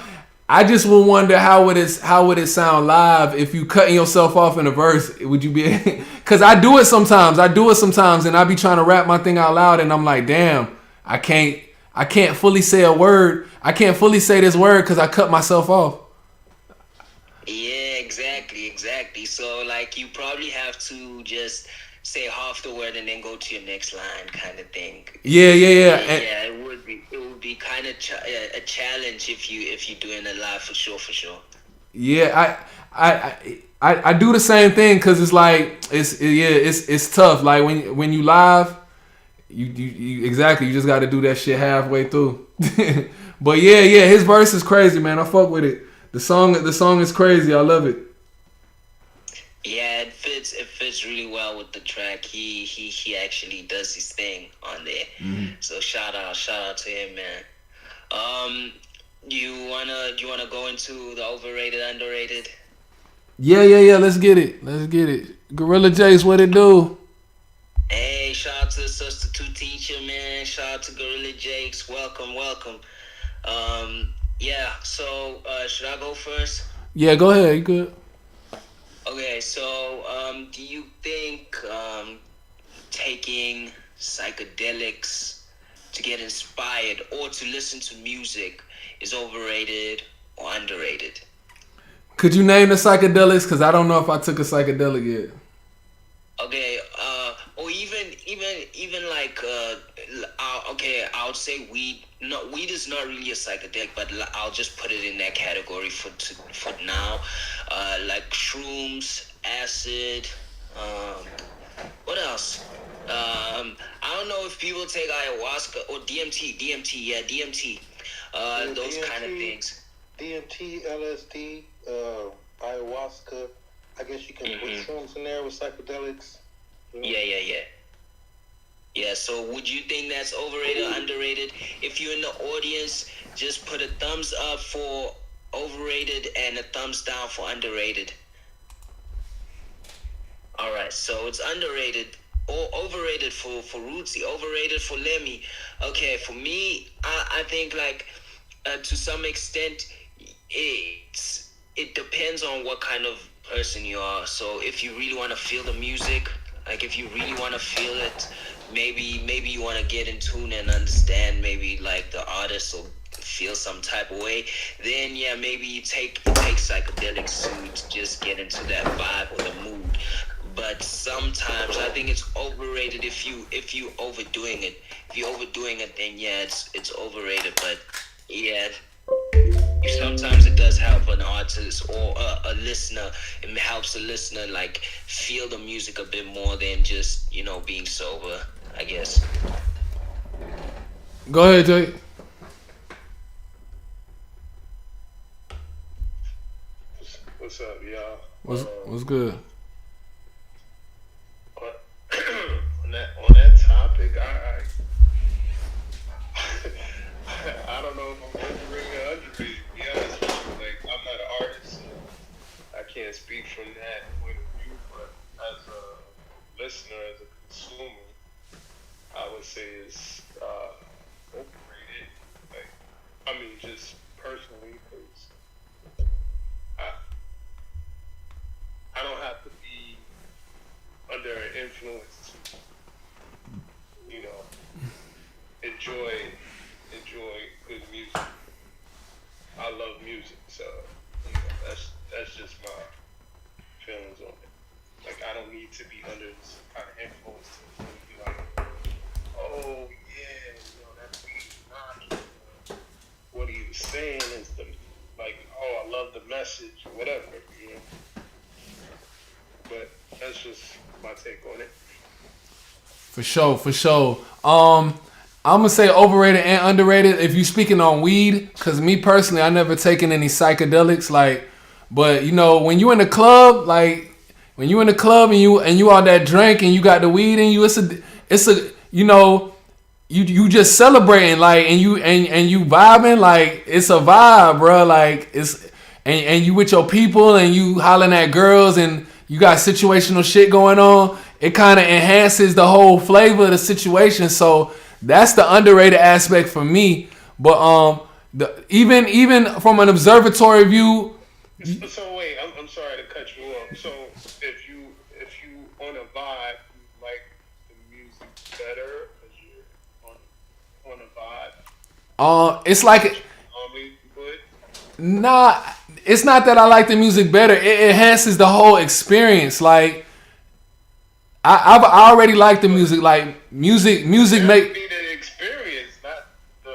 Speaker 5: I just would wonder how would it sound live if you cutting yourself off in a verse? Would you be? Because I do it sometimes, and I be trying to rap my thing out loud, and I'm like, damn, I can't fully say a word. I can't fully say this word because I cut myself off.
Speaker 7: Yeah, exactly. So like you probably have to just say half the word and then go to your next line, kind of thing.
Speaker 5: Yeah.
Speaker 7: Yeah, it would be kind of a challenge if you doing it live for sure.
Speaker 5: Yeah, I do the same thing because it's like it's tough. Like when you live, you exactly, you just got to do that shit halfway through. But yeah, his verse is crazy, man. I fuck with it. The song is crazy. I love it.
Speaker 7: Yeah, it fits really well with the track. He actually does his thing on there. Mm-hmm. So shout out to him, man. Do you wanna go into the overrated, underrated?
Speaker 5: Yeah. Let's get it. Gorilla Jace, what it do?
Speaker 7: Hey, shout out to the substitute teacher, man. Shout out to Gorilla Jakes. Welcome. Yeah. So should I go first?
Speaker 5: Yeah, go ahead. You good?
Speaker 7: Okay, so do you think taking psychedelics to get inspired or to listen to music is overrated or underrated?
Speaker 5: Could you name the psychedelics? Because I don't know if I took a psychedelic yet.
Speaker 7: Okay, or even like okay, I would say weed. No, weed is not really a psychedelic, but I'll just put it in that category for now. Like shrooms, acid. What else? I don't know if people take ayahuasca or DMT. Yeah, DMT. Those kind of things.
Speaker 6: DMT, LSD, ayahuasca. I guess you can put shrooms in there with psychedelics. You know?
Speaker 7: Yeah, so would you think that's overrated or underrated? If you're in the audience, just put a thumbs up for overrated and a thumbs down for underrated. Alright, so it's underrated or overrated for Rootsy, overrated for Lemmy. Okay, for me, I think like to some extent it depends on what kind of person you are. So if you really want to feel the music, like if you really want to feel it, maybe you want to get in tune and understand maybe like the artist or feel some type of way, then yeah, maybe you take psychedelics to just get into that vibe or the mood. But sometimes I think it's overrated if you overdoing it. If you're overdoing it, then yeah, it's overrated. But yeah, sometimes it does help an artist or a listener. It helps a listener like feel the music a bit more than just, you know, being sober, I guess.
Speaker 5: Go ahead, Jay.
Speaker 6: What's up, y'all?
Speaker 5: What's good?
Speaker 6: On that topic, I don't know if I'm overrated or underrated. To be honest with you, like I'm not an artist, so I can't speak from that point of view. But as a listener, as a consumer, I would say it's overrated. Like, I mean, just personally, because I don't have to be under an influence to, you know, enjoy good music. I love music, so you know, that's just my feelings on it. Like I don't need to be under some kind of influence to be like, oh yeah, you know that beat knocking. What he was saying is the like, oh I love the message or whatever, you know. But that's just my take on it.
Speaker 5: For sure. I'm gonna say overrated and underrated if you speaking on weed, cause me personally, I never taken any psychedelics. Like, but you know, when you in the club, like when you in the club and you all that drink and you got the weed in you, it's a you know, you just celebrating like and you vibing like it's a vibe, bro. Like it's and you with your people and you hollering at girls and you got situational shit going on. It kind of enhances the whole flavor of the situation. So that's the underrated aspect for me. But even from an observatory view.
Speaker 6: So wait, I'm sorry to cut you off. So if you on a vibe, you like the music better because you're on a vibe.
Speaker 5: It's like nah. It's not that I like the music better. It enhances the whole experience. Like I already like the music. Like music make.
Speaker 6: Be the experience, not the.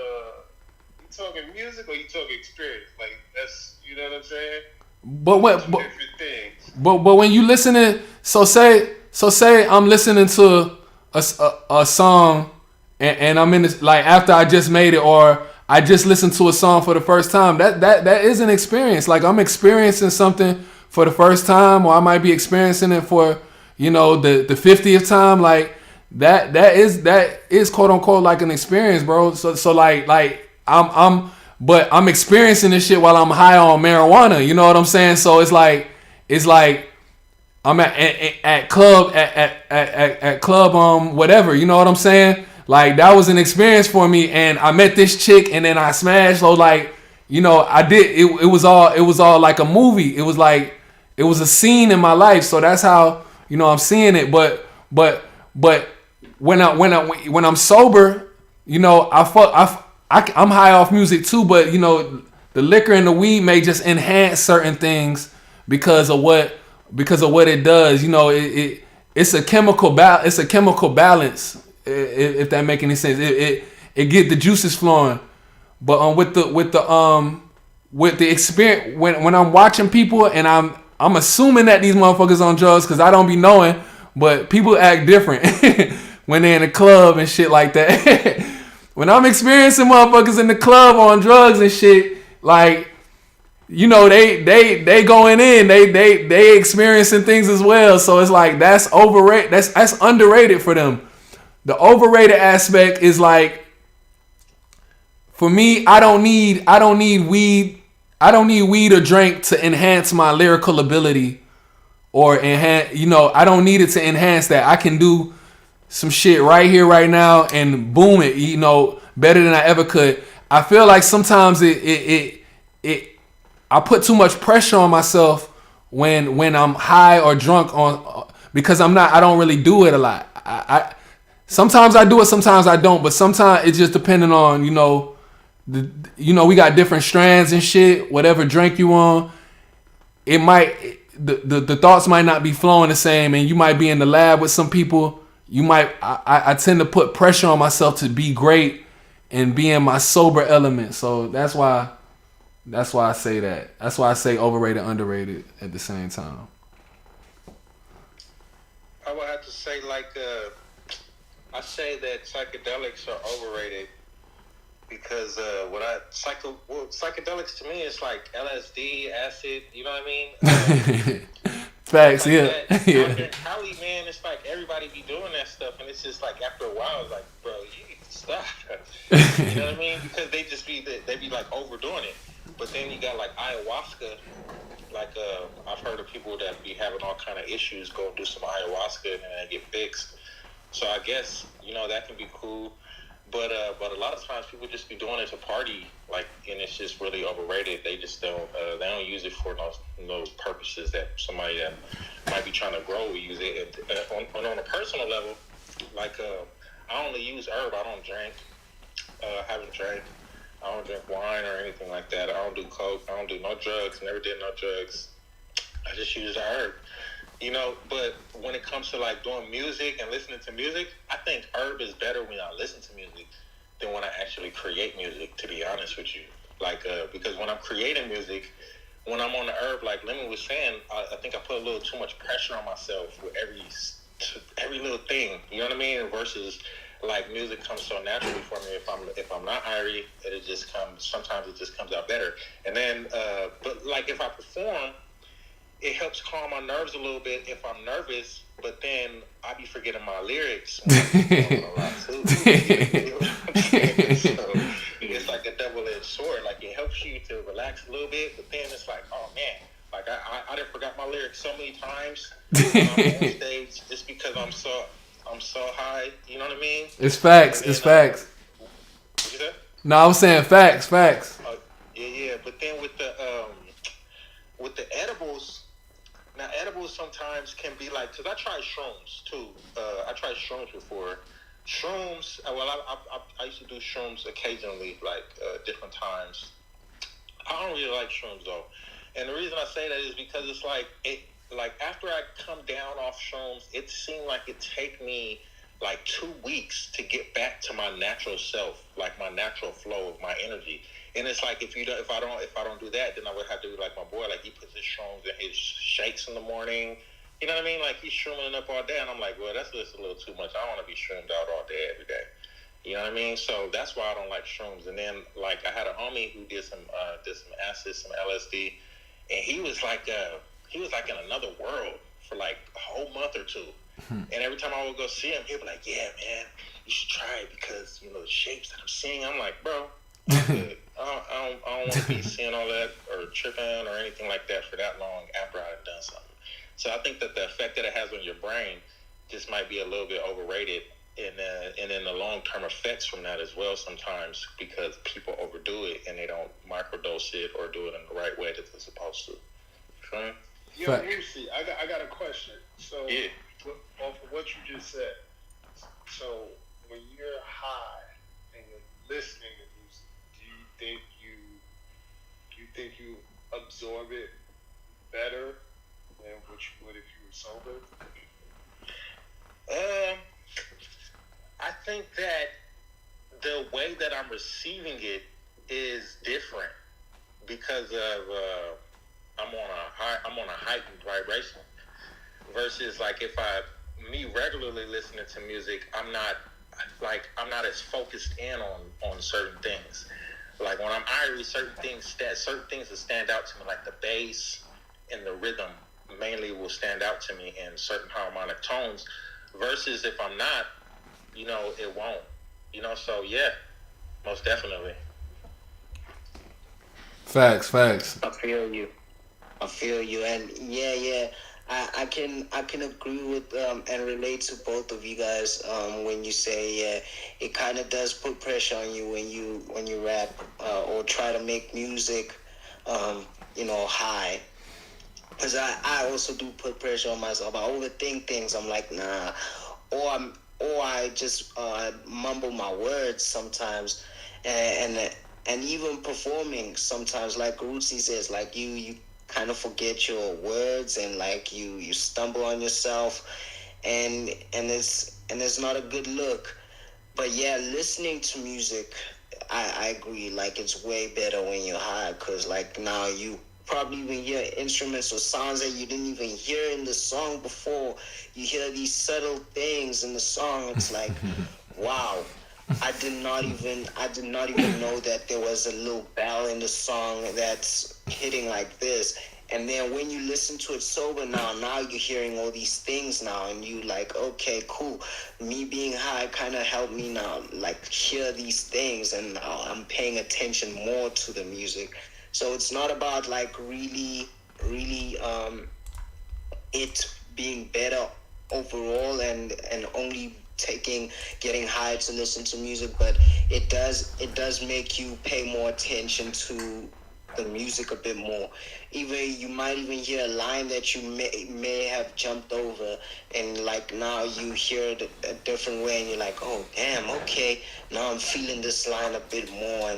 Speaker 6: You talking music or you talking experience? Like that's, you know what I'm saying. Different things.
Speaker 5: But when you listening, so say I'm listening to a song and I'm in this, like after I just made it or I just listened to a song for the first time. That is an experience. Like I'm experiencing something for the first time, or I might be experiencing it for, you know, the 50th time. Like that is quote unquote like an experience, bro. So like I'm experiencing this shit while I'm high on marijuana. You know what I'm saying? So it's like I'm at club whatever. You know what I'm saying? Like that was an experience for me, and I met this chick, and then I smashed. So like, you know, I did. It was all like a movie. It was like it was a scene in my life. So that's how, you know, I'm seeing it. But when I'm sober, you know, I'm high off music too. But you know, the liquor and the weed may just enhance certain things because of what it does. You know, it's a chemical balance. If that make any sense, it get the juices flowing. But with the experience, when I'm watching people and I'm assuming that these motherfuckers on drugs because I don't be knowing, but people act different when they're in the club and shit like that. When I'm experiencing motherfuckers in the club on drugs and shit, like you know, they going in, they experiencing things as well. So it's like that's overrated. That's underrated for them. The overrated aspect is like, for me, I don't need weed. I don't need weed or drink to enhance my lyrical ability or enhance. You know, I don't need it to enhance that. I can do some shit right here, right now, and boom it. You know, better than I ever could. I feel like sometimes it I put too much pressure on myself when I'm high or drunk because I don't really do it a lot. I sometimes I do it, sometimes I don't, but sometimes it's just depending on, you know, we got different strands and shit. Whatever drink you on, it might the thoughts might not be flowing the same, and you might be in the lab with some people. I tend to put pressure on myself to be great and be in my sober element. So that's why I say that. That's why I say overrated, underrated at the same time.
Speaker 6: I would have to say, like, I say that psychedelics are overrated because psychedelics to me is like LSD, acid. You know what I mean?
Speaker 5: Facts,
Speaker 6: like
Speaker 5: yeah.
Speaker 6: Out
Speaker 5: Yeah.
Speaker 6: here in Cali, man, it's like everybody be doing that stuff, and it's just like after a while, it's like, bro, you need to stop. You know what I mean? Because they be like overdoing it. But then you got like ayahuasca. Like I've heard of people that be having all kind of issues go and do some ayahuasca and then they get fixed. So I guess, you know, that can be cool. But a lot of times people just be doing it to party, like, and it's just really overrated. They just don't they don't use it for no purposes that somebody that might be trying to grow will use it. On a personal level, like I only use herb. I don't drink. Haven't drank. I don't drink wine or anything like that. I don't do coke. I don't do no drugs. Never did no drugs. I just use the herb. You know, but when it comes to like doing music and listening to music, I think herb is better when I listen to music than when I actually create music, to be honest with you. Like, because when I'm creating music, when I'm on the herb, like Lemon was saying, I think I put a little too much pressure on myself with every little thing. You know what I mean? Versus like music comes so naturally for me. If I'm not irie, it just comes. Sometimes it just comes out better. And then, but like if I perform, it helps calm my nerves a little bit if I'm nervous, but then I be forgetting my lyrics when I'm performing a lot too. You know what I'm saying? So it's like a double-edged sword. Like it helps you to relax a little bit, but then it's like, oh man, like I done forgot my lyrics so many times when I'm on stage just because I'm so high. You know what I mean?
Speaker 5: It's facts.
Speaker 6: Then,
Speaker 5: It's facts.
Speaker 6: What you said?
Speaker 5: No, I was saying facts.
Speaker 6: Yeah. But then with the edibles. Now, edibles sometimes can be like, because I tried shrooms, too. I tried shrooms before. Shrooms, I used to do shrooms occasionally, like, different times. I don't really like shrooms, though. And the reason I say that is because it's like after I come down off shrooms, it seemed like it take me, like, 2 weeks to get back to my natural self, like my natural flow of my energy. And it's like if I don't do that, then I would have to do like my boy, like he puts his shrooms in his shakes in the morning. You know what I mean? Like he's shrooming up all day, and I'm like, well, that's just a little too much. I don't want to be shroomed out all day every day. You know what I mean? So that's why I don't like shrooms. And then like I had a homie who did some acid, some LSD, and he was like in another world for like a whole month or two. And every time I would go see him, he'd be like, yeah, man, you should try it because, you know, the shapes that I'm seeing. I'm like, bro, I'm good. I don't want to be seeing all that or tripping or anything like that for that long after I've done something. So I think that the effect that it has on your brain just might be a little bit overrated. And then the long-term effects from that as well sometimes because people overdo it and they don't microdose it or do it in the right way that they're supposed to. Okay?
Speaker 10: Yo, Lucy, I got a question. So,
Speaker 6: yeah.
Speaker 10: Off of what you just said, so when you're high and you're listening to music, do you think you absorb it better than what you would if you were sober?
Speaker 6: I think that the way that I'm receiving it is different because of I'm on a heightened vibration versus like if me regularly listening to music, I'm not as focused in on certain things. Like when I'm irie, certain things that stand out to me, like the bass and the rhythm mainly will stand out to me in certain harmonic tones. Versus if I'm not, it won't. So yeah, most definitely.
Speaker 5: Facts.
Speaker 7: I feel you, and yeah. I can agree with and relate to both of you guys when you say it kind of does put pressure on you when you rap or try to make music high, because I also do put pressure on myself. I overthink things. I'm like, nah, or I just mumble my words sometimes, and even performing sometimes, like Rootsy says, like you kind of forget your words and like you stumble on yourself, and it's not a good look. But yeah, listening to music, I agree. Like it's way better when you're high, cause like now you probably even hear instruments or sounds that you didn't even hear in the song before. You hear these subtle things in the song. It's like, wow, I did not even know that there was a little bell in the song that's hitting like this. And then when you listen to it sober now you're hearing all these things now, and you like, okay, cool. Me being high kind of helped me now, like hear these things, and now I'm paying attention more to the music. So it's not about like really it being better overall and only getting high to listen to music, but it does make you pay more attention to the music a bit more. Even you might even hear a line that you may have jumped over, and like now you hear it a different way, and you're like, oh damn, okay, now I'm feeling this line a bit more,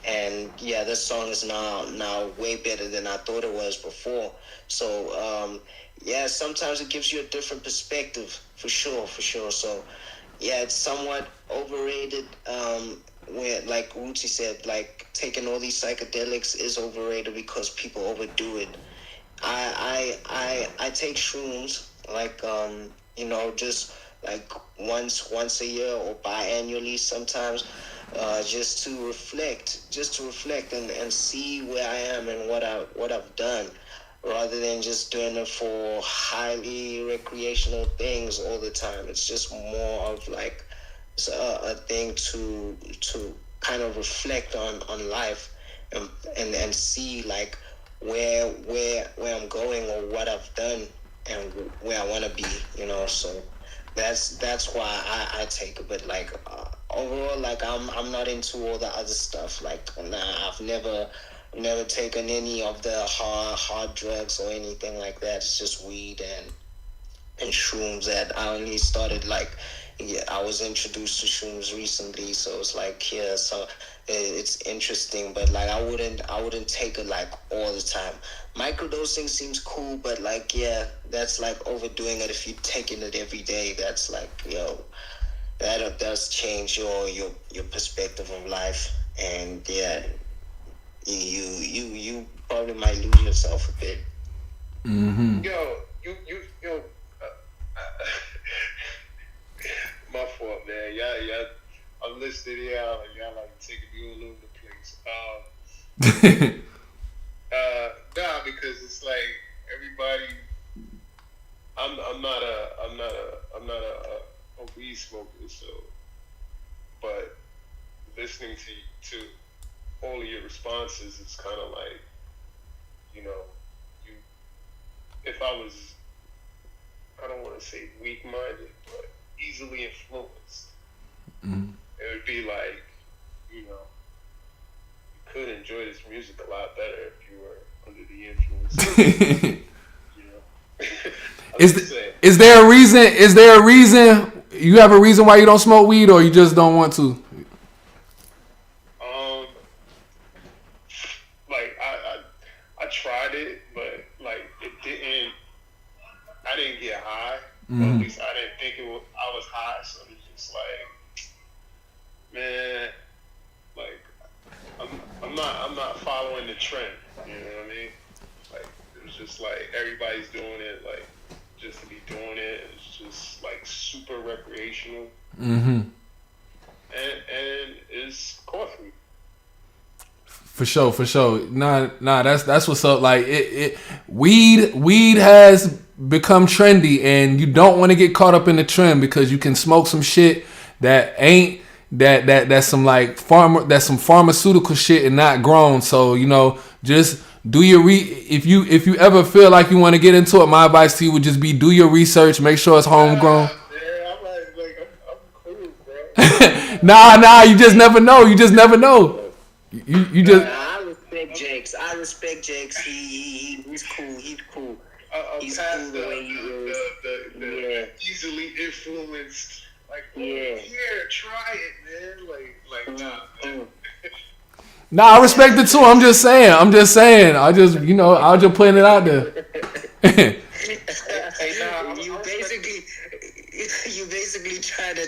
Speaker 7: and yeah, this song is now way better than I thought it was before. So yeah, sometimes it gives you a different perspective, for sure. So yeah, it's somewhat overrated. Where like Ruchi said, like taking all these psychedelics is overrated because people overdo it. I take shrooms like just like once a year or biannually sometimes, just to reflect and see where I am and what I've done, rather than just doing it for highly recreational things all the time. It's just more of like a thing to kind of reflect on life, and see like where I'm going or what I've done and where I want to be. So that's why I take it. But like overall, like I'm not into all the other stuff. Like nah, I've never taken any of the hard drugs or anything like that. It's just weed and shrooms that I only started like, yeah, I was introduced to shrooms recently, so it's like, yeah, so it's interesting, but like I wouldn't take it like all the time. Microdosing seems cool, but like, yeah, that's like overdoing it. If you're taking it every day, that's like, that does change your perspective of life, and yeah, you probably might lose yourself a bit.
Speaker 5: Mm-hmm.
Speaker 10: Yo, my fault, man. Y'all, I'm listening to y'all, and y'all like taking me all over the place. Nah, because it's like everybody. I'm not a weed smoker, so. But listening to all of your responses, it's kind of like, you. If I was, I don't want to say weak-minded, but easily influenced, it would be like, you could enjoy this music a lot better if you were under the influence.
Speaker 5: Is there a reason? Is there a reason? You have a reason why you don't smoke weed, or you just don't want to?
Speaker 10: Like I tried it, but like it didn't. I didn't get high. Or at least I didn't think I was high. So it's just like, man, like I'm not following the trend. You know what I mean? Like it was just like everybody's doing it, like just to be doing it. It's just like super recreational.
Speaker 5: Mm-hmm.
Speaker 10: And it's costly.
Speaker 5: For sure. Nah, that's what's up. Like weed has become trendy, and you don't want to get caught up in the trend because you can smoke some shit that ain't that's some like that's some pharmaceutical shit and not grown. So just do your if you ever feel like you want to get into it, my advice to you would just be do your research, make sure it's homegrown.
Speaker 10: Yeah, I'm cool, bro.
Speaker 5: Nah, you just never know. You just.
Speaker 7: I respect Jakes. He's cool. He's cool the way he is.
Speaker 10: The easily influenced. Like, here, try it, man. Like, nah.
Speaker 5: Nah, I respect it too. I'm just saying. I was just putting it out there.
Speaker 7: You basically try to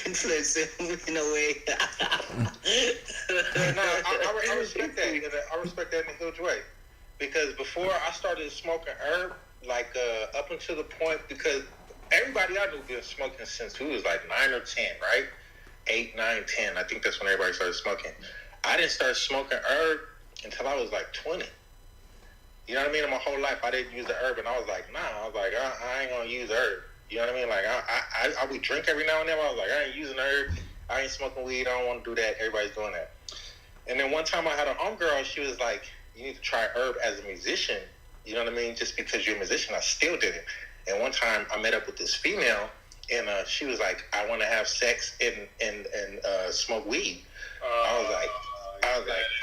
Speaker 7: influence him in a way.
Speaker 6: I respect that. I respect that in a huge way. Because before I started smoking herb, like up until the point, because everybody I knew been smoking since we was like 9 or 10, right? 8, 9, 10. I think that's when everybody started smoking. I didn't start smoking herb until I was like 20. You know what I mean? In my whole life, I didn't use the herb, and I was like, nah. I was like, I ain't gonna use herb. You know what I mean? Like, I would drink every now and then. But I was like, I ain't using herb. I ain't smoking weed. I don't want to do that. Everybody's doing that. And then one time I had a homegirl. She was like, you need to try herb as a musician. You know what I mean? Just because you're a musician, I still did it. And one time I met up with this female, and she was like, I want to have sex and smoke weed. I was like,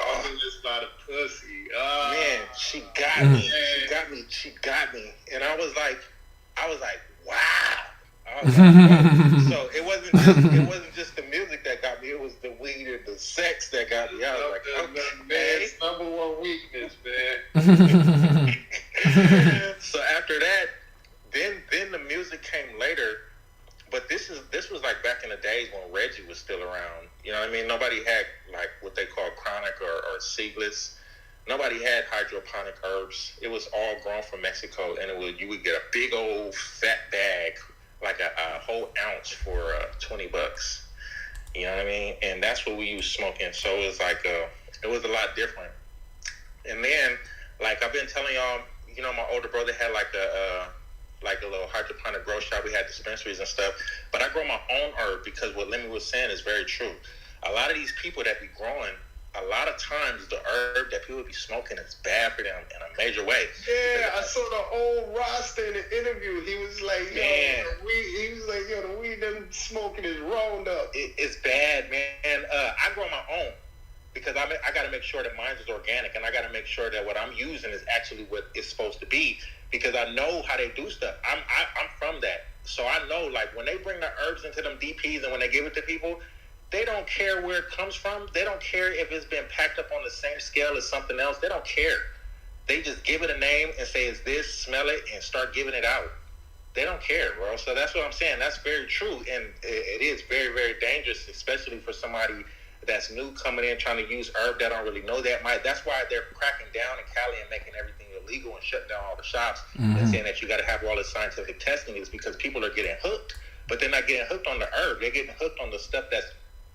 Speaker 6: oh,
Speaker 10: it's not a pussy.
Speaker 6: Man, she got me. She got me. And I was like, wow. I was like, so it wasn't just the music that got me. It was the weed and the sex that got me. I was like,
Speaker 10: man's number one weakness, man.
Speaker 6: So after that, then the music came later. But this was like back in the days when Reggie was still around. You know what I mean? Nobody had like what they call chronic or seedless. Nobody had hydroponic herbs. It was all grown from Mexico, and you would get a big old fat bag, like a whole ounce for $20. You know what I mean? And that's what we used smoking. So it was like it was a lot different. And then, like I've been telling y'all, my older brother had like a little hydroponic grow shop. We had dispensaries and stuff. But I grow my own herb because what Lemmy was saying is very true. A lot of these people that be growing, a lot of times the herb that people be smoking is bad for them in a major way.
Speaker 10: Yeah, I saw the old Rasta in the interview. He was like, the weed them smoking is rolled up.
Speaker 6: It's bad, man. I grow my own because I got to make sure that mine is organic, and I got to make sure that what I'm using is actually what it's supposed to be, because I know how they do stuff. I'm from that. So I know, like, when they bring the herbs into them DPs and when they give it to people, they don't care where it comes from. They don't care if it's been packed up on the same scale as something else. They don't care. They just give it a name and say, it's this, smell it, and start giving it out. They don't care, bro. So that's what I'm saying. That's very true. And it is very, very dangerous, especially for somebody that's new coming in trying to use herb that don't really know that. That's why they're cracking down in Cali and making everything illegal and shutting down all the shops and saying that you got to have all this scientific testing, is because people are getting hooked. But they're not getting hooked on the herb. They're getting hooked on the stuff that's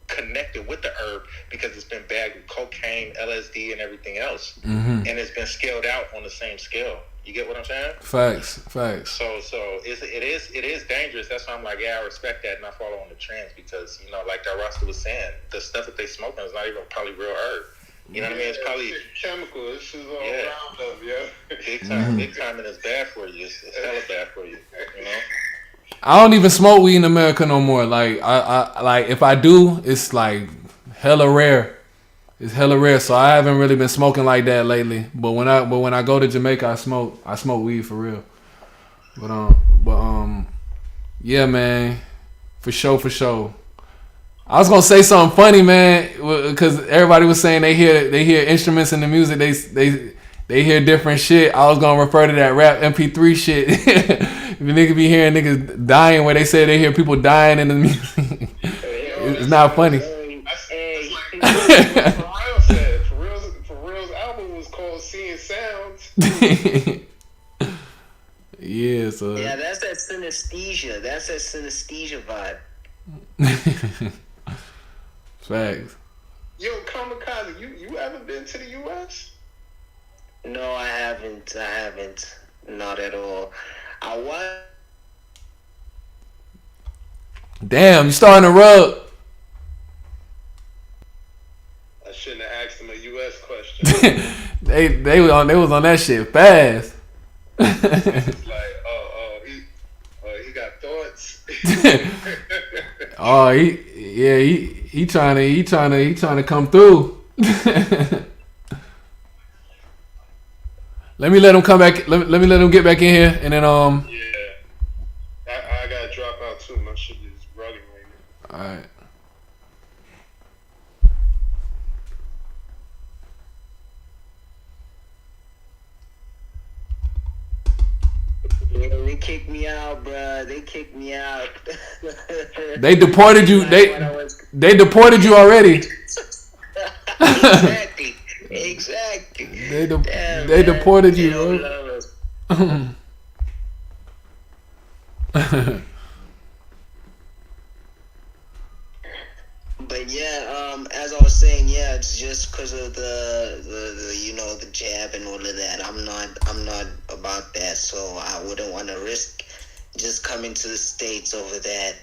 Speaker 6: connected with the herb because it's been bagged with cocaine, LSD, and everything else. And it's been scaled out on the same scale. You get what I'm saying?
Speaker 5: Facts.
Speaker 6: So it is dangerous. That's why I'm like, yeah, I respect that and I follow on the trends, because, like that Rasta was saying, the stuff that they smoking is not even probably real herb. You know what I mean? It's probably
Speaker 10: chemical. This is all around them, yeah.
Speaker 6: Big time, and it's bad for you. It's hella bad for you.
Speaker 5: I don't even smoke weed in America no more. Like I like, if I do, it's like hella rare. It's hella rare. So I haven't really been smoking like that lately. But when I go to Jamaica, I smoke weed for real. But yeah, man, for sure. I was gonna say something funny, man, because everybody was saying they hear instruments in the music. They hear different shit. I was gonna refer to that rap MP3 shit. If a nigga be hearing niggas dying where they say they hear people dying in the music, it's not funny.
Speaker 10: Pharrell's album was called Seeing Sounds.
Speaker 5: Yeah, so.
Speaker 7: Yeah, that's that synesthesia. That's that synesthesia vibe.
Speaker 5: Facts.
Speaker 10: Yo, Kamikaze, you ever been to the U.S.?
Speaker 7: No, I haven't. Not at all. I was.
Speaker 5: Damn, you starting to rub.
Speaker 10: I shouldn't have asked him a U.S. question.
Speaker 5: they was on that shit fast.
Speaker 10: It's like, he got thoughts.
Speaker 5: Oh, he trying to come through. Let me let him come back. Let me let him get back in here, and then
Speaker 10: Yeah, I gotta drop out too. My shit is running right now.
Speaker 5: All right.
Speaker 7: Yeah, they kicked me out, bruh. They kicked me out.
Speaker 5: They deported you. They deported you already.
Speaker 7: Exactly.
Speaker 5: They deported you, bro.
Speaker 7: But yeah, as I was saying, yeah, it's just because of the the jab and all of that. I'm not about that, so I wouldn't want to risk just coming to the States over that.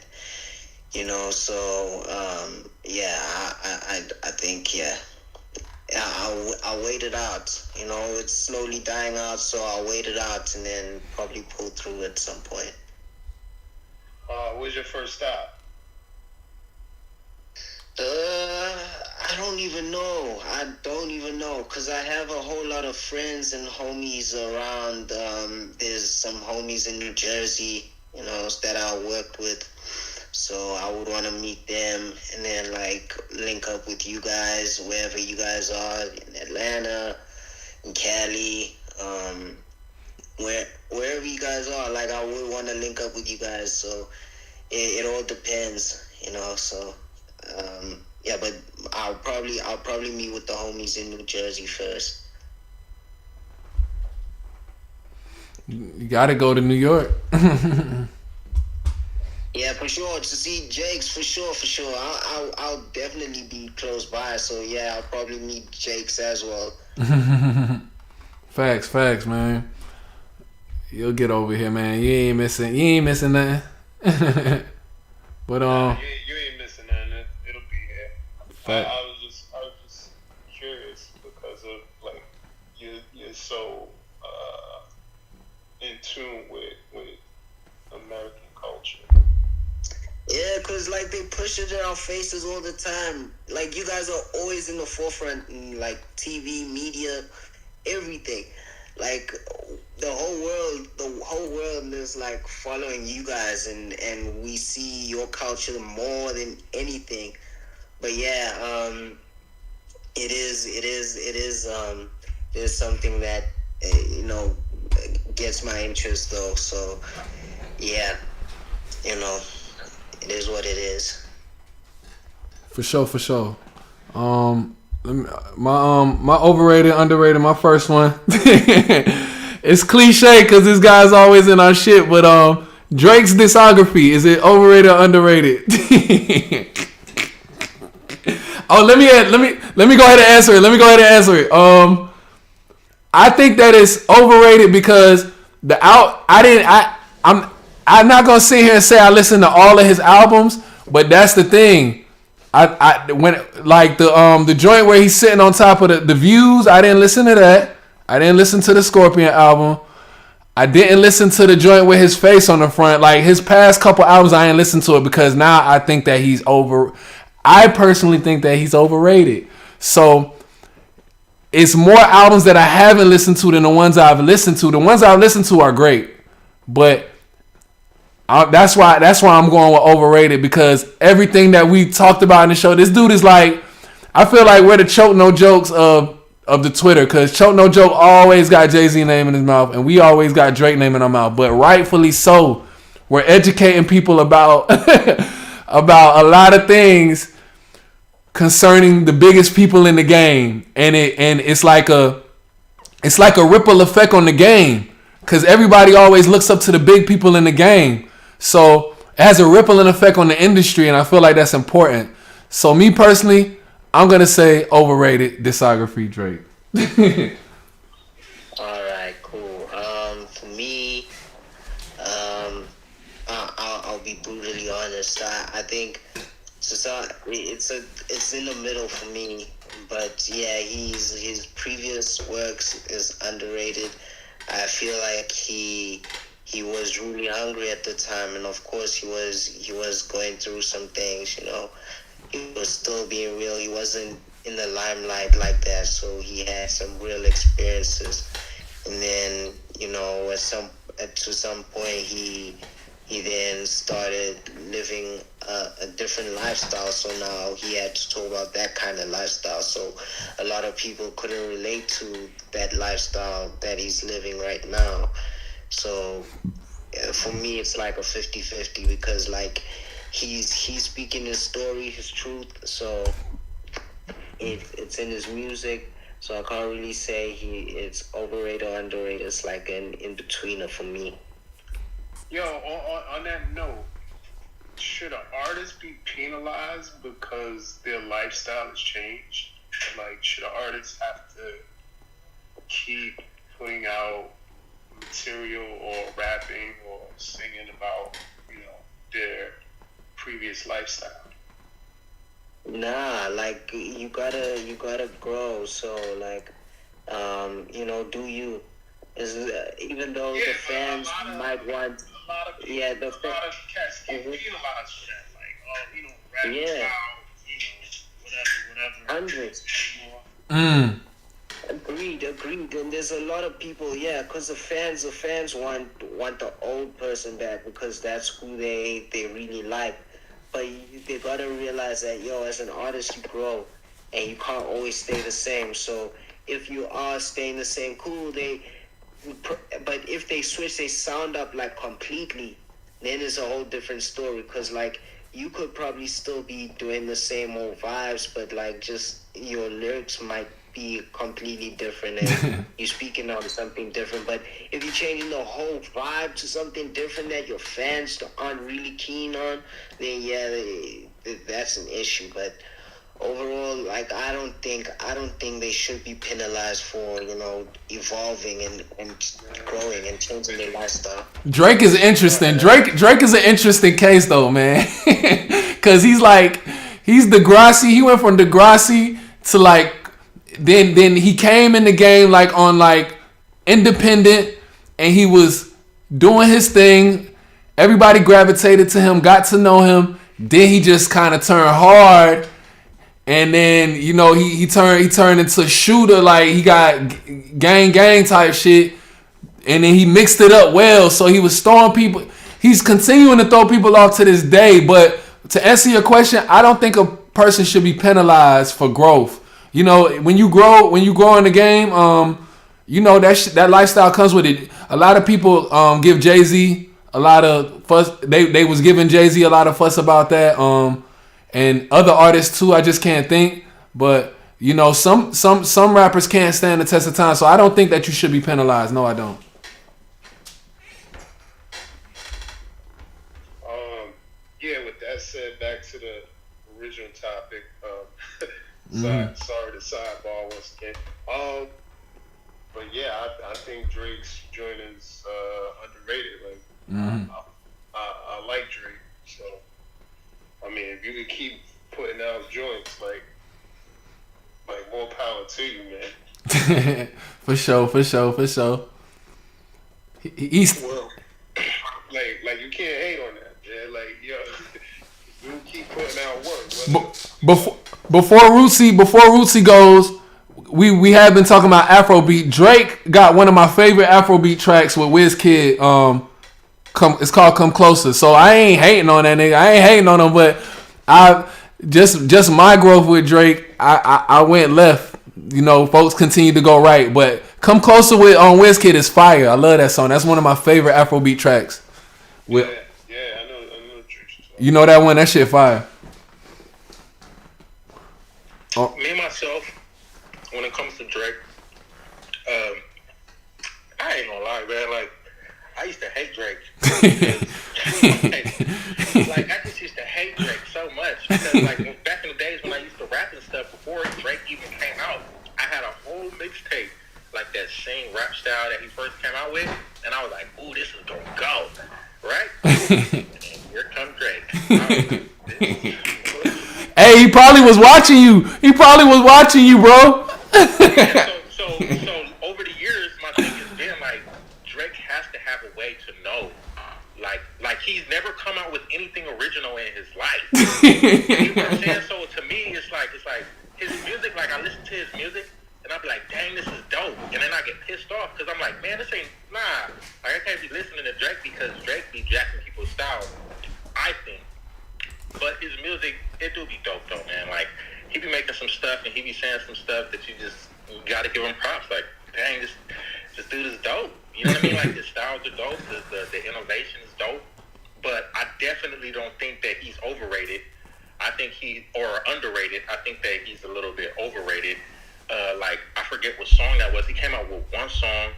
Speaker 7: So yeah, I think I'll wait it out. It's slowly dying out, so I'll wait it out and then probably pull through at some point.
Speaker 10: Where's your first stop?
Speaker 7: I don't even know, because I have a whole lot of friends and homies around. There's some homies in New Jersey, that I worked with. So I would want to meet them and then link up with you guys wherever you guys are, in Atlanta, in Cali, wherever you guys are. I would want to link up with you guys. So it all depends, So yeah, but I'll probably meet with the homies in New Jersey first.
Speaker 5: You gotta go to New York.
Speaker 7: Yeah, for sure. To see Jakes, for sure. I'll definitely be close by. So yeah, I'll probably meet Jakes as well.
Speaker 5: Facts, man. You'll get over here, man. You ain't missing nothing. But
Speaker 10: you ain't missing nothing. It'll be here. I was just curious because of you're so in tune with American culture.
Speaker 7: Yeah, because they push it in our faces all the time. You guys are always in the forefront in TV, media, everything. The whole world is following you guys, and we see your culture more than anything. But yeah, it is something that gets my interest though. So yeah, it is what it is.
Speaker 5: For sure. My overrated, underrated. My first one. It's cliche because this guy's always in our shit. But Drake's discography, is it overrated or underrated? Oh, let me go ahead and answer it. I think that it's overrated because I'm not gonna sit here and say I listen to all of his albums, but that's the thing. When the joint where he's sitting on top of the views, I didn't listen to that. I didn't listen to the Scorpion album. I didn't listen to the joint with his face on the front. His past couple albums, I didn't listen to it because now I think that he's over. I personally think that he's overrated. So it's more albums that I haven't listened to than the ones I've listened to. The ones I've listened to are great, but that's why I'm going with overrated, because everything that we talked about in the show, this dude is I feel like we're the Choke No Jokes of the Twitter, because Choke No Joke always got Jay-Z name in his mouth, and we always got Drake name in our mouth, but rightfully so. We're educating people about about a lot of things concerning the biggest people in the game, and it's like a ripple effect on the game, because everybody always looks up to the big people in the game. So it has a rippling effect on the industry, and I feel like that's important. So me personally, I'm gonna say overrated discography Drake.
Speaker 7: All right, cool. For me, I'll be brutally honest. I think it's in the middle for me. But yeah, his previous works is underrated. I feel like he was really hungry at the time, and of course he was going through some things. You know, he was still being real. He wasn't in the limelight like that, so he had some real experiences. And then, you know, to some point he then started living a different lifestyle. So now he had to talk about that kind of lifestyle. So a lot of people couldn't relate to that lifestyle that he's living right now. So for me, it's like a 50-50 because like he's speaking his story, his truth. So it's in his music. So I can't really say it's overrated or underrated. It's like an in-betweener for me.
Speaker 10: Yo, on that note, should an artist be penalized because their lifestyle has changed? Like, should an artist have to keep putting out material or rapping or singing about, you know, their previous lifestyle?
Speaker 7: Nah, like you gotta grow. So like, you know, do you? Even though the fans might want,
Speaker 10: a lot of cats get penalized for that. Like, oh, you know, rap style, you know, whatever.
Speaker 7: Hundreds. Agreed. And there's a lot of people, because the fans want the old person back because that's who they really like. But they gotta realize that, as an artist, you grow, and you can't always stay the same. So if you are staying the same, cool. But if they switch, they sound up like completely. Then it's a whole different story. Cause like you could probably still be doing the same old vibes, but like just your lyrics might be completely different, and you're speaking on something different. But if you're changing the whole vibe to something different that your fans aren't really keen on, then that's an issue. But overall, like I don't think they should be penalized for, evolving and growing and changing their lifestyle.
Speaker 5: Drake is interesting. Drake is an interesting case though, man. Cause he's Degrassi. He went from Degrassi to like then he came in the game like on like independent, and he was doing his thing. Everybody gravitated to him, got to know him. Then he just kind of turned hard. And then, he turned into a shooter, like he got gang type shit. And then he mixed it up well. So he was throwing people. He's continuing to throw people off to this day. But to answer your question, I don't think a person should be penalized for growth. When you grow in the game, that lifestyle comes with it. A lot of people give Jay-Z a lot of fuss. They was giving Jay-Z a lot of fuss about that. And other artists too, I just can't think. But some rappers can't stand the test of time, so I don't think that you should be penalized. No, I don't.
Speaker 10: With that said, back to the original topic. Sorry to sidebar once again. But I think Drake's joint is underrated. Like I like Drake, so. I mean, if you can keep putting out joints, like more power to you, man.
Speaker 5: For sure. He's
Speaker 10: like you can't hate on that, man. Like you keep putting out work.
Speaker 5: Before Rootsy goes, we have been talking about Afrobeat. Drake got one of my favorite Afrobeat tracks with Wizkid. It's called "Come Closer." So I ain't hating on that nigga. I ain't hating on him, but I just my growth with Drake. I went left. Folks continue to go right, but "Come Closer" with on Wizkid is fire. I love that song. That's one of my favorite Afrobeat tracks.
Speaker 10: I know Drake.
Speaker 5: You know that one? That shit fire.
Speaker 6: Me myself, when it comes to Drake, I ain't gonna lie, man. Like, I used to hate Drake. I just used to hate Drake so much because, like, back in the days when I used to rap and stuff before that sing rap style that he first came out with, and I was like, ooh, this is gonna go, right? And here comes Drake.
Speaker 5: Hey, he probably was watching you. Bro.
Speaker 6: So over the years, my thing has been like, Drake has to have a way to know. Like he's never come out with anything original in his life. You know what I'm saying? So to me, it's like his music. Like I listen to his music, and I be like, dang, this is dope. And then I get pissed off because I'm like, man, this ain't nah. Like I can't be listening to Drake because Drake be jacking people's style. I think. But his music, it do be dope though, man. Like he be making some stuff and he be saying some stuff that you gotta give him props. Like, dang, this dude is dope. You know what I mean? Like his styles are dope. The innovation is dope. But I definitely don't think that he's overrated. I think or underrated. I think that he's a little bit overrated. Like I forget what song that was. He came out with one song,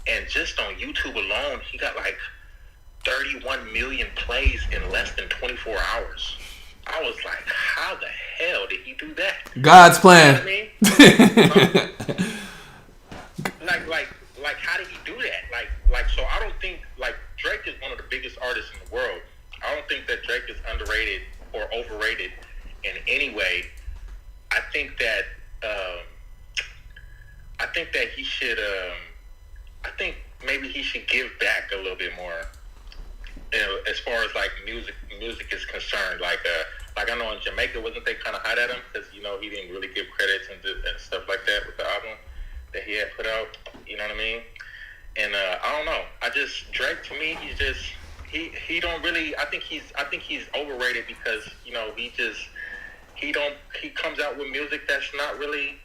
Speaker 6: and just on YouTube alone, he got like 31 million plays in less than 24 hours. I was like, how the hell did he do that?
Speaker 5: God's plan.
Speaker 6: You know what I mean? Like, how did he do that? Like, so I don't think, like, Drake is one of the biggest artists in the world. I don't think that Drake is underrated or overrated in any way. I think that he should, I think maybe he should give back a little bit more. You know, as far as like music is concerned, like I know in Jamaica, wasn't they kind of hot at him because you know he didn't really give credits and stuff like that with the album that he had put out. You know what I mean? And I don't know. Drake to me, he's just he don't really. I think he's overrated because you know he comes out with music that's not really.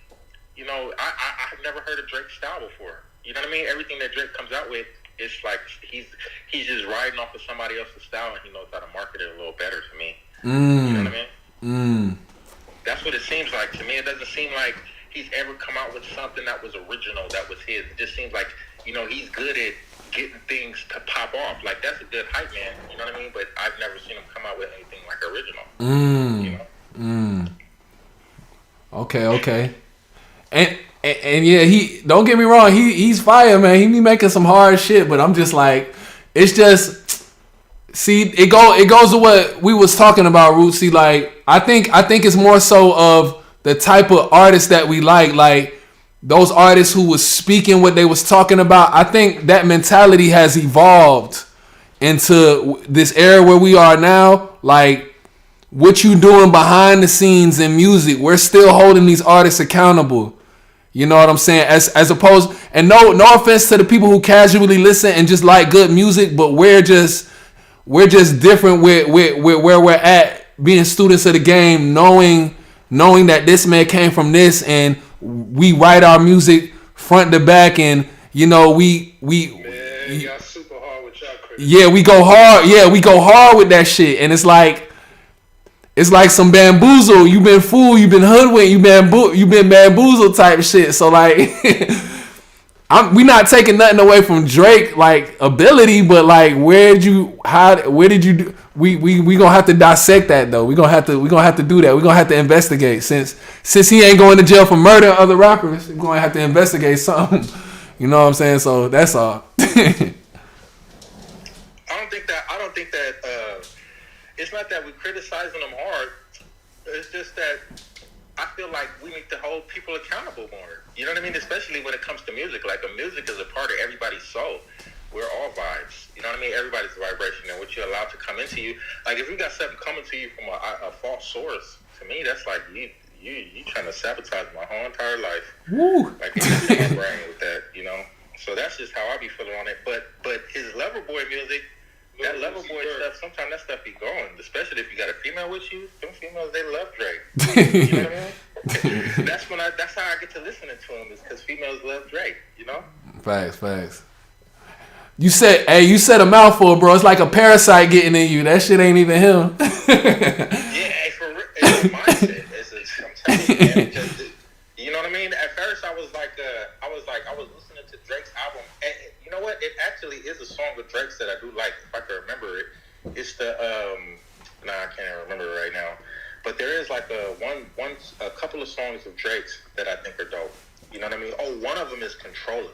Speaker 6: You know, I've never heard of Drake's style before. You know what I mean? Everything that Drake comes out with. It's like he's just riding off of somebody else's style and he knows how to market it a little better to me. You know what I mean? That's what it seems like to me. It doesn't seem like he's ever come out with something that was original, that was his. It just seems like, you know, he's good at getting things to pop off. Like that's a good hype man, you know what I mean? But I've never seen him come out with anything like original. You know?
Speaker 5: Okay. And yeah, he don't get me wrong, he's fire, man. He be making some hard shit, but I'm just like, it's just see, it goes to what we was talking about, Rootsy. Like I think it's more so of the type of artists that we like those artists who was speaking what they was talking about. I think that mentality has evolved into this era where we are now. Like what you doing behind the scenes in music, we're still holding these artists accountable. You know what I'm saying? As opposed, and no offense to the people who casually listen and just like good music, but we're just different with where we're at, being students of the game, knowing that this man came from this, and we write our music front to back, and you know we
Speaker 10: y'all super hard with y'all critics.
Speaker 5: Yeah, we go hard. Yeah, we go hard with that shit, and it's like some bamboozle. You been fooled. You been hoodwinked. You been bamboozled type shit. So like, we not taking nothing away from Drake like ability, but like where did you do? We gonna have to dissect that though. We gonna have to do that. We gonna have to investigate since he ain't going to jail for murdering other rappers. We gonna have to investigate something. You know what I'm saying? So that's all.
Speaker 6: I don't think that. It's not that we're criticizing them hard. It's just that I feel like we need to hold people accountable more. You know what I mean? Especially when it comes to music. Like, music is a part of everybody's soul. We're all vibes. You know what I mean? Everybody's a vibration, and what you allow to come into you. Like, if you got something coming to you from a false source, to me, that's like you trying to sabotage my whole entire life.
Speaker 5: Woo.
Speaker 6: Like, it's in my brain with that, you know? So that's just how I be feeling on it. But his Loverboy music, that Loverboy stuff, sometimes that stuff be going, especially if you got a female with you. Them females, they love Drake. You know what I mean? That's how I get to listening to him, is because females love Drake. You know?
Speaker 5: Facts. You said a mouthful, bro. It's like a parasite getting in you. That shit ain't even him.
Speaker 6: Yeah, for real. It's a mindset. I'm telling you, man. Just, you know what I mean? At first, I was listening to Drake's album. And you know what? It actually is a song with Drake's that I do like, if I can remember it. It's the I can't remember it right now. But there is like a couple of songs of Drake's that I think are dope. You know what I mean? Oh, one of them is Controller.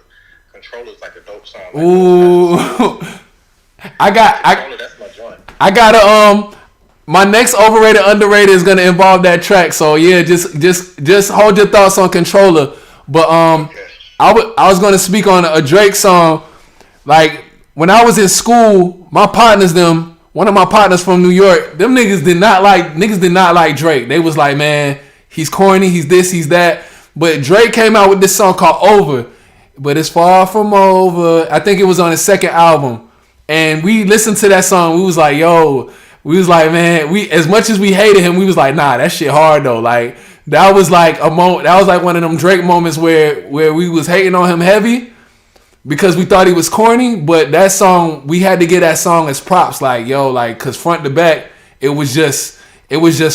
Speaker 6: Controller's like a dope song. Like,
Speaker 5: Ooh.
Speaker 6: Controller, that's my joint.
Speaker 5: I gotta my next overrated underrated is gonna involve that track. So yeah, just hold your thoughts on Controller. But
Speaker 6: Okay.
Speaker 5: I was gonna speak on a Drake song. Like when I was in school, one of my partners from New York, them niggas did not like Drake. They was like, man, he's corny, he's this, he's that. But Drake came out with this song called Over. But it's far from over. I think it was on his second album. And we listened to that song. We was like, man, as much as we hated him, we was like, nah, that shit hard though. Like that was like one of them Drake moments where we was hating on him heavy because we thought he was corny. But that song, we had to get that song as props. Like, yo, like, cause front to back, it was just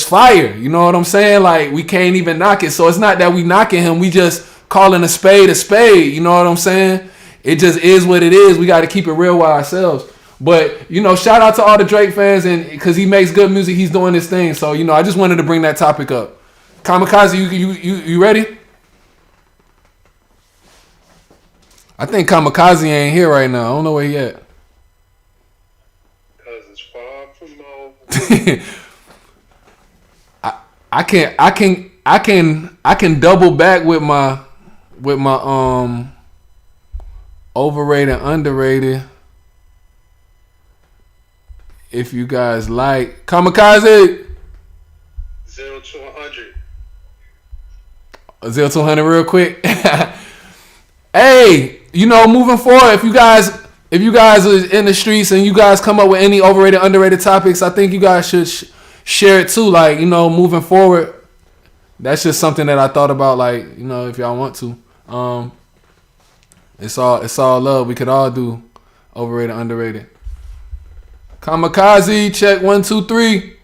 Speaker 5: fire. You know what I'm saying? Like, we can't even knock it. So it's not that we knocking him. We just calling a spade a spade. You know what I'm saying? It just is what it is. We got to keep it real with ourselves. But, you know, shout out to all the Drake fans, and because he makes good music, he's doing this thing. So, you know, I just wanted to bring that topic up. Kamikaze, you ready? I think Kamikaze ain't here right now. I don't know where he at.
Speaker 10: Because it's far from over.
Speaker 5: I can double back with my overrated, underrated. If you guys like Kamikaze,
Speaker 10: 0 to 100.
Speaker 5: 0 to 100 real quick. Hey, you know, moving forward, if you guys are in the streets and you guys come up with any overrated, underrated topics, I think you guys should share it too. Like, you know, moving forward, that's just something that I thought about. Like, you know, if y'all want to, it's all love. We could all do overrated, underrated. Kamikaze, check 1, 2, 3.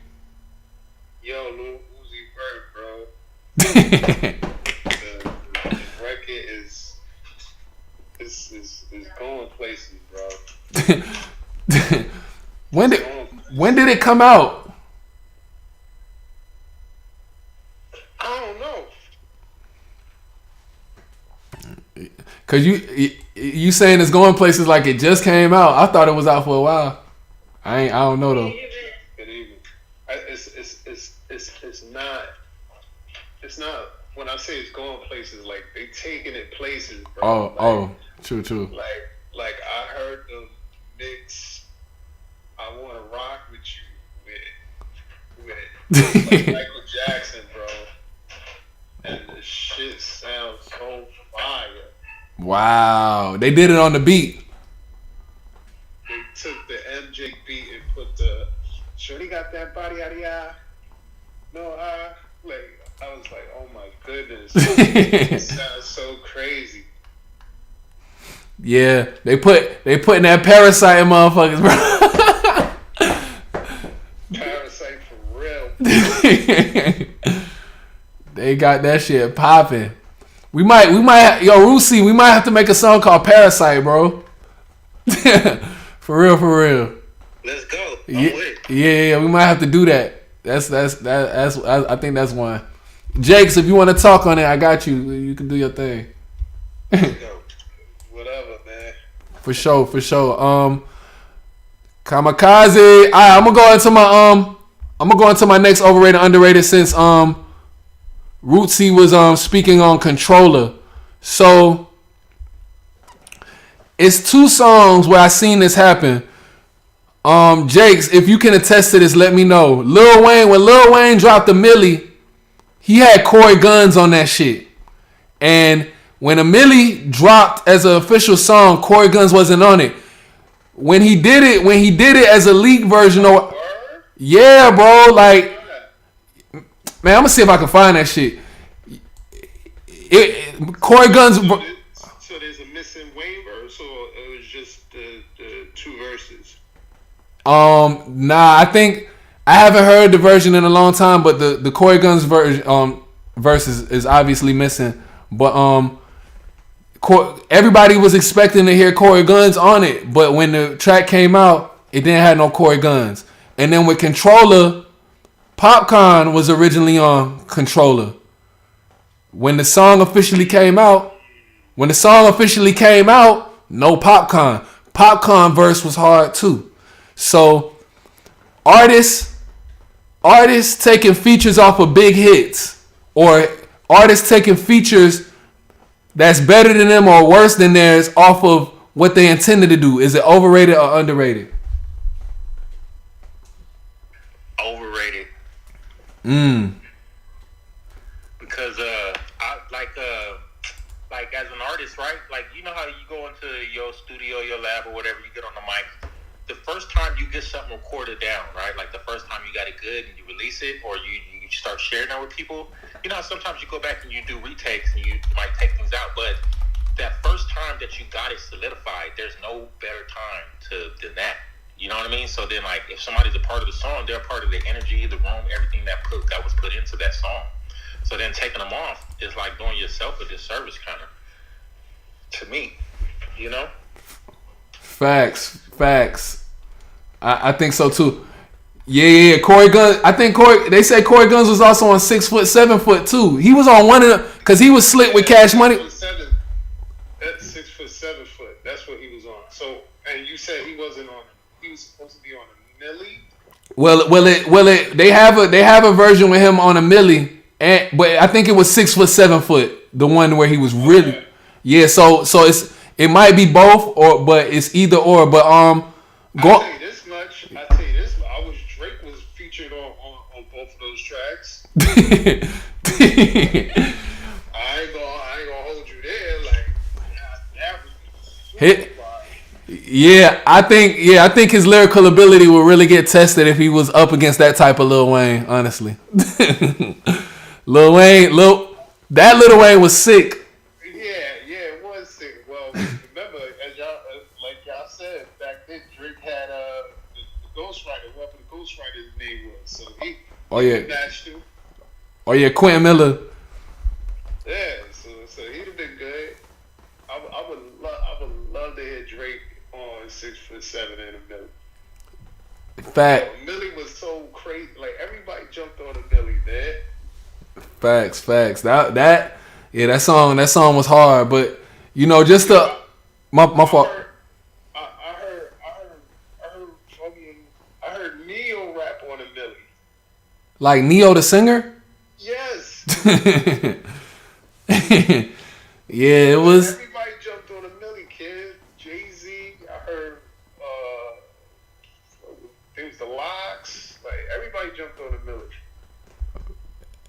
Speaker 10: Yo, Lil Uzi Vert, bro. the record is going places, bro.
Speaker 5: When did it come out?
Speaker 10: I don't know.
Speaker 5: Cause you saying it's going places like it just came out. I thought it was out for a while. I don't know though.
Speaker 10: Good evening. It's not. When I say it's going places, like they taking it places, bro.
Speaker 5: True.
Speaker 10: Like I heard the mix. I want to rock with you with like Michael Jackson, bro. And the shit sounds so fire.
Speaker 5: Wow, they did it on the beat.
Speaker 10: They took the MJ beat and put the Shorty got that body out of ya. No, like I was like, oh my goodness, it sounds so crazy.
Speaker 5: Yeah, they putting that Parasite in motherfuckers, bro.
Speaker 10: Parasite for real.
Speaker 5: They got that shit popping. We might, Rusi, we might have to make a song called Parasite, bro. For real.
Speaker 6: Let's go. I'm with it.
Speaker 5: Yeah, we might have to do that. That's I think that's one. Jakes, if you want to talk on it, I got you. You can do your thing.
Speaker 10: Let's go. Whatever, man.
Speaker 5: For sure. Kamikaze. I'm gonna go into my next overrated, underrated since Rootsy was speaking on Controller. So it's 2 songs where I seen this happen. Jakes, if you can attest to this, let me know. When Lil Wayne dropped the Millie, he had Corey Guns on that shit. And when a Millie dropped as an official song, Corey Guns wasn't on it. When he did it as a leak version, yeah, bro, like, man, I'm gonna see if I can find that shit. Corey Guns.
Speaker 10: So there's a missing Wayne verse, or it was just the 2 verses?
Speaker 5: Nah, I think I haven't heard the version in a long time, but the Corey Guns verse is obviously missing. But everybody was expecting to hear Corey Guns on it, but when the track came out, it didn't have no Corey Guns. And then with Controller, Popcorn was originally on Controller. when the song officially came out, no Popcorn. Popcorn verse was hard too. So artists taking features off of big hits, or artists taking features that's better than them or worse than theirs off of what they intended to do. Is it overrated or underrated?
Speaker 6: Overrated. Because like as an artist, right? Like, you know how you go into your studio, your lab, or whatever, you get on the mic. The first time you get something recorded down, right? Like the first time you got it good and you release it, or you start sharing that with people. You know how sometimes you go back and you do retakes and you might take things out, but that first time that you got it solidified, there's no better time than that. You know what I mean? So then, like, if somebody's a part of the song, they're part of the energy, the room, everything that was put into that song. So then taking them off is like doing yourself a disservice, kind of, to me, you know?
Speaker 5: Facts. I think so too. Yeah. Corey Guns. I think they say Corey Guns was also on 6 foot, 7 foot too. He was on one of them because he was slick with Cash Money.
Speaker 10: That's 6 foot, 7 foot. That's what he was on. So, and you said he wasn't on. He was supposed to be on a milli.
Speaker 5: They have a version with him on a milli. But I think it was 6 foot, 7 foot, the one where he was really, yeah. So it might be both, but it's either or. But
Speaker 10: I'll tell you this much. I wish Drake was featured on both of those tracks. I ain't gonna hold you there. Like, that would be
Speaker 5: yeah, I think his lyrical ability would really get tested if he was up against that type of Lil Wayne. Honestly. Lil Wayne was sick.
Speaker 10: Yeah, it was sick. Well, remember, as y'all said, back then Drake had the ghostwriter, whoever the ghostwriter's name was. So he matched him.
Speaker 5: Oh yeah, Quentin Miller.
Speaker 10: Yeah, so he'd have been good. I would love to hear Drake on 6 foot 7 in a Millie.
Speaker 5: Fact.
Speaker 10: Millie was so crazy. Like, everybody jumped on a Millie, man.
Speaker 5: Facts. That song was hard, but you know, just my fault.
Speaker 10: I heard Neo rap on a Millie.
Speaker 5: Like Neo the singer?
Speaker 10: Yes.
Speaker 5: Yeah, it was.
Speaker 10: Everybody jumped on a Millie, kid. Jay-Z. I heard. It was the Locks. Like, everybody jumped on a Millie.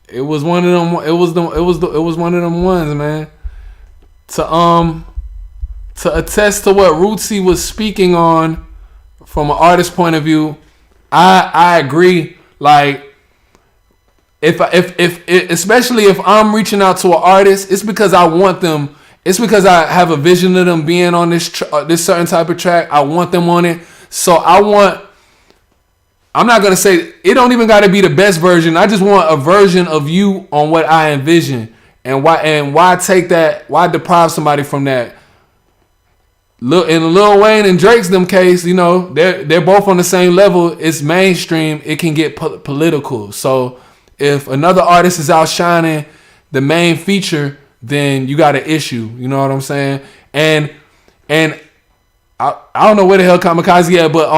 Speaker 5: It was one of them. It was one of them ones, man. To attest to what Rootsy was speaking on from an artist point of view, I agree. Like, if especially if I'm reaching out to an artist, it's because I want them. It's because I have a vision of them being on this certain type of track. I want them on it. So I'm not gonna say it don't even gotta be the best version. I just want a version of you on what I envision. And why take that? Why deprive somebody from that? In Lil Wayne and Drake's case, you know, they're both on the same level. It's mainstream. It can get political. So if another artist is outshining the main feature, then you got an issue. You know what I'm saying? And I don't know where the hell Kamikaze at, but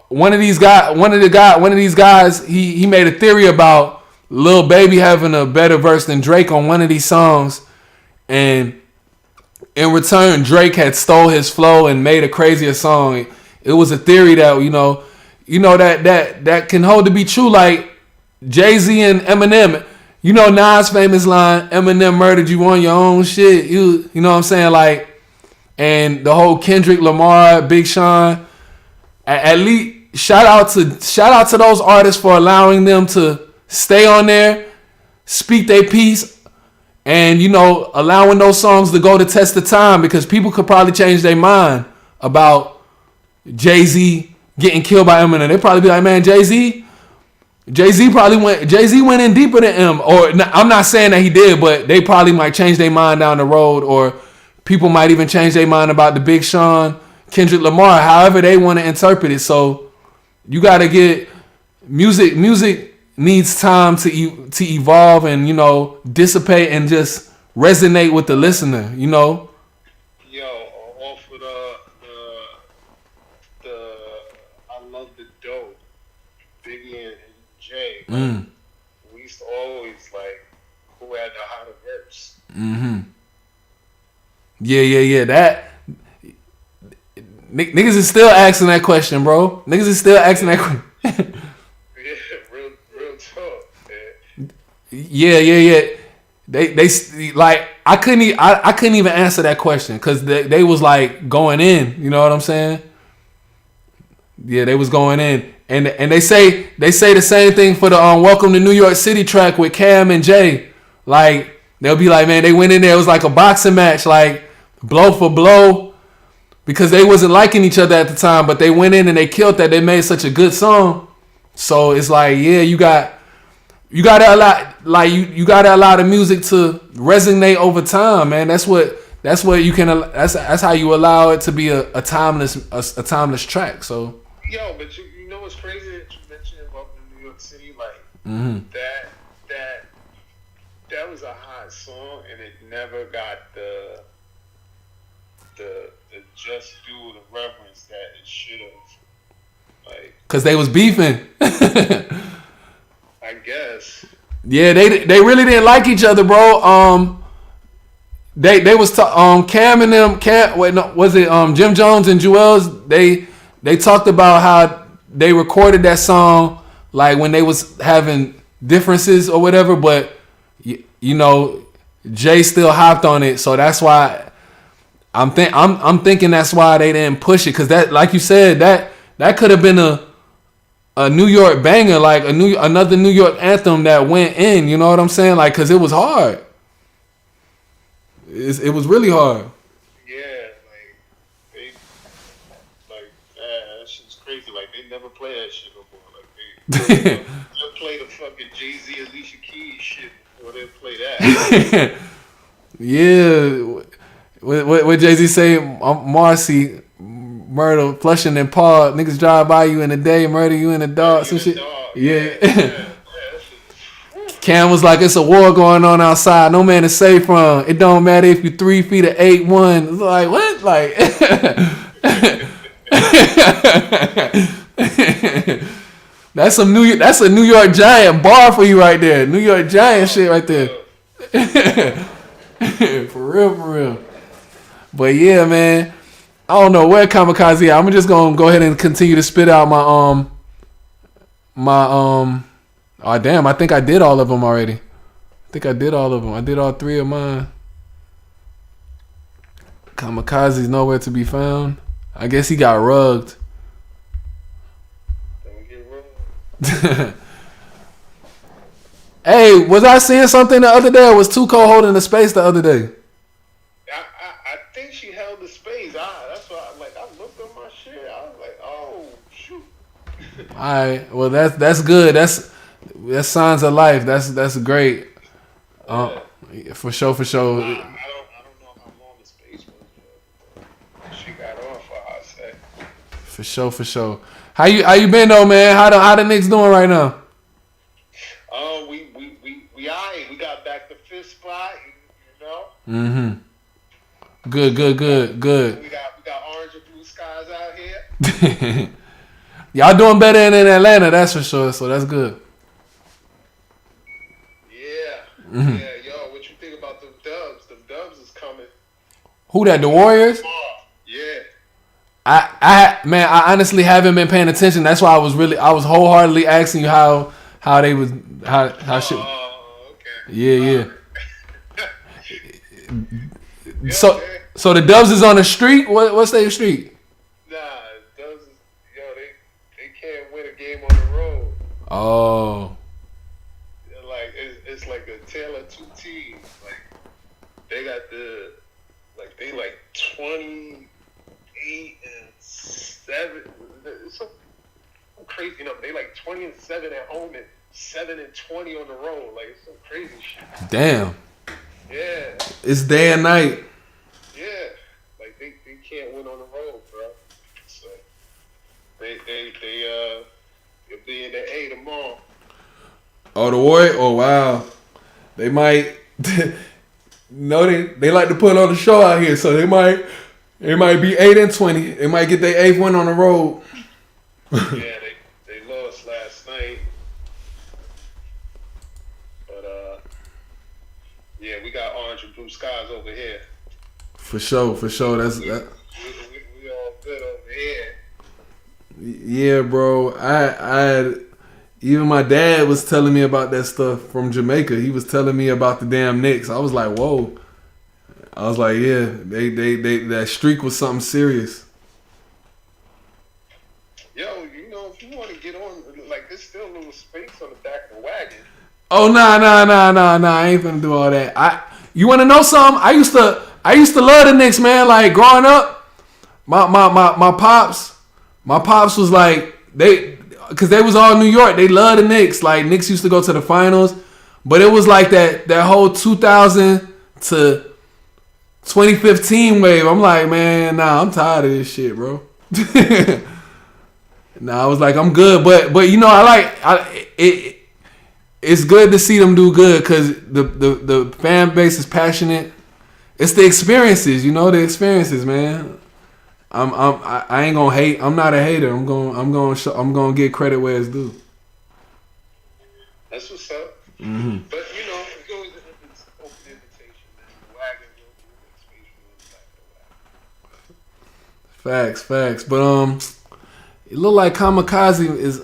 Speaker 5: one of these guys, he made a theory about Lil Baby having a better verse than Drake on one of these songs, and in return, Drake had stole his flow and made a crazier song. It was a theory that that can hold to be true. Like Jay-Z and Eminem, you know Nas' famous line, "Eminem murdered you on your own shit." You know what I'm saying? Like, and the whole Kendrick Lamar, Big Sean. At least shout out to those artists for allowing them to stay on there, speak their piece, and allowing those songs to go to test of time, because people could probably change their mind about Jay-Z getting killed by Eminem. They'd probably be like, man, Jay-Z went in deeper than M. Or I'm not saying that he did, but they probably might change their mind down the road, or people might even change their mind about the Big Sean, Kendrick Lamar, however they want to interpret it. So you got to get music needs time to evolve and, you know, dissipate and just resonate with the listener, you know.
Speaker 10: Yo, off of the I love the dope, Biggie and Jay. Like, we used to always like who had the hotter verse.
Speaker 5: Yeah. That niggas is still asking that question, bro. Niggas is still asking that question.
Speaker 10: Yeah, real talk, man.
Speaker 5: Yeah. They like I couldn't even answer that question because they was like going in. You know what I'm saying? Yeah, they was going in, and they say the same thing for the Welcome to New York City track with Cam and Jay. Like they'll be like, man, they went in there. It was like a boxing match, like blow for blow, because they wasn't liking each other at the time, but they went in and they killed that. They made such a good song. So it's like, yeah, you gotta allow the music to resonate over time, man. That's what you can. That's how you allow it to be a timeless track. So.
Speaker 10: Yo, but you know what's crazy that you mentioned Welcome to New York City, like that was a hot song and it never got the just due, the reverence that it should have. Like, cause
Speaker 5: they was beefing.
Speaker 10: I guess.
Speaker 5: Yeah, they really didn't like each other, bro. They was Cam and them. Was it Jim Jones and Jewels? They talked about how they recorded that song like when they was having differences or whatever, but you know, Jay still hopped on it, so that's why I'm thinking that's why they didn't push it, because that, like you said, that could have been a New York banger, like another New York anthem that went in. You know what I'm saying? Like, because it was hard. It was really hard.
Speaker 10: Yeah, that shit's crazy. Like, they never play that shit no more. Like, they'll play the fucking Jay-Z, Alicia Keys shit before they play that.
Speaker 5: Yeah. What Jay-Z say? Marcy, murder, Flushing and Paul. Niggas drive by you in the day, murder you in the dark. Some shit. Yeah. Cam was like, it's a war going on outside. No man is safe from. It don't matter if you 3 feet or 8'1". It's like, what? Like, that's a New York Giant bar for you right there. New York Giant shit right there. For real. But yeah, man. I don't know where Kamikaze at. I'm just gonna go ahead and continue to spit out my oh damn, I think I did all of them already. I did all 3 of mine. Kamikaze's nowhere to be found. I guess he got rugged.
Speaker 10: Don't get rugged.
Speaker 5: Hey, was I seeing something the other day, or was Tuco holding the space the other day?
Speaker 10: I think she held the space. That's why I looked at my shit. I was like, oh shoot.
Speaker 5: Alright, well that's good. That's signs of life. That's great. For sure.
Speaker 10: I don't know how long the space was. She got on for our sec.
Speaker 5: For sure. How you been though, man? How the Knicks doing right now?
Speaker 10: We alright. We got back to 5th spot, you know.
Speaker 5: Mm-hmm. Good.
Speaker 10: We got orange and blue skies out here.
Speaker 5: Y'all doing better than in Atlanta, that's for sure. So that's good.
Speaker 10: Yeah.
Speaker 5: Mm-hmm.
Speaker 10: Yeah, yo, what you think about them Dubs? Them Dubs is coming.
Speaker 5: Who that? The Warriors?
Speaker 10: Yeah.
Speaker 5: I honestly haven't been paying attention. That's why I was wholeheartedly asking you how they was how shit.
Speaker 10: Oh, okay.
Speaker 5: Yeah. So the Dubs is on the street. What's their street?
Speaker 10: Nah, Dubs is, they can't win a game on the road.
Speaker 5: Oh.
Speaker 10: Like it's like a tale of two teams. Like they got they 28 and 7. It's so crazy number. They 20 and 7 at home and 7 and 20 on the road. Like, it's some crazy shit.
Speaker 5: Damn.
Speaker 10: Yeah.
Speaker 5: It's day and night.
Speaker 10: Yeah. Like they can't win on the road, bro. So they'll be in the A tomorrow.
Speaker 5: Oh, the Warriors. Oh, wow. They might. No, they like to put on the show out here, so they might be 8-20. They might get their 8th win on the road.
Speaker 10: Yeah, they lost last night, but yeah, we got orange and blue skies over here.
Speaker 5: For sure. That's that.
Speaker 10: We all good over here.
Speaker 5: Yeah, bro. I even my dad was telling me about that stuff from Jamaica. He was telling me about the damn Knicks. I was like, whoa. I was like, yeah, they that streak was something serious.
Speaker 10: Yo, you know, if you want to get on, like, there's still a little space on the back of the wagon.
Speaker 5: Oh nah. I ain't finna do all that. You wanna know something? I used to love the Knicks, man. Like growing up, my pops was like because they was all New York. They loved the Knicks. Like Knicks used to go to the finals, but it was like that whole 2000 to 2015 wave. I'm like, man, nah, I'm tired of this shit, bro. Nah, I was like, I'm good, but you know, it's good to see them do good because the fan base is passionate. It's the experiences, you know, the experiences, man. I ain't gonna hate. I'm not a hater. I'm gonna get credit where it's due.
Speaker 10: That's what's up.
Speaker 5: Mm-hmm.
Speaker 10: But you know, it goes it's open invitation, man. The wagon will make space for the back of the wagon.
Speaker 5: Facts. But it look like Kamikaze is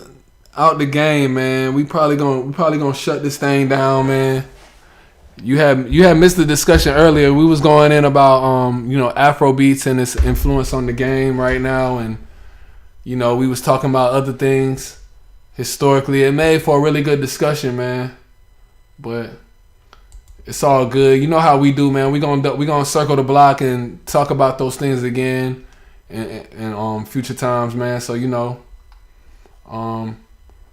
Speaker 5: out the game, man. We probably gonna shut this thing down, man. You had missed the discussion earlier. We was going in about you know, Afrobeats and its influence on the game right now, and you know, we was talking about other things historically. It made for a really good discussion, man. But it's all good. You know how we do, man. We gonna circle the block and talk about those things again in future times, man. So you know,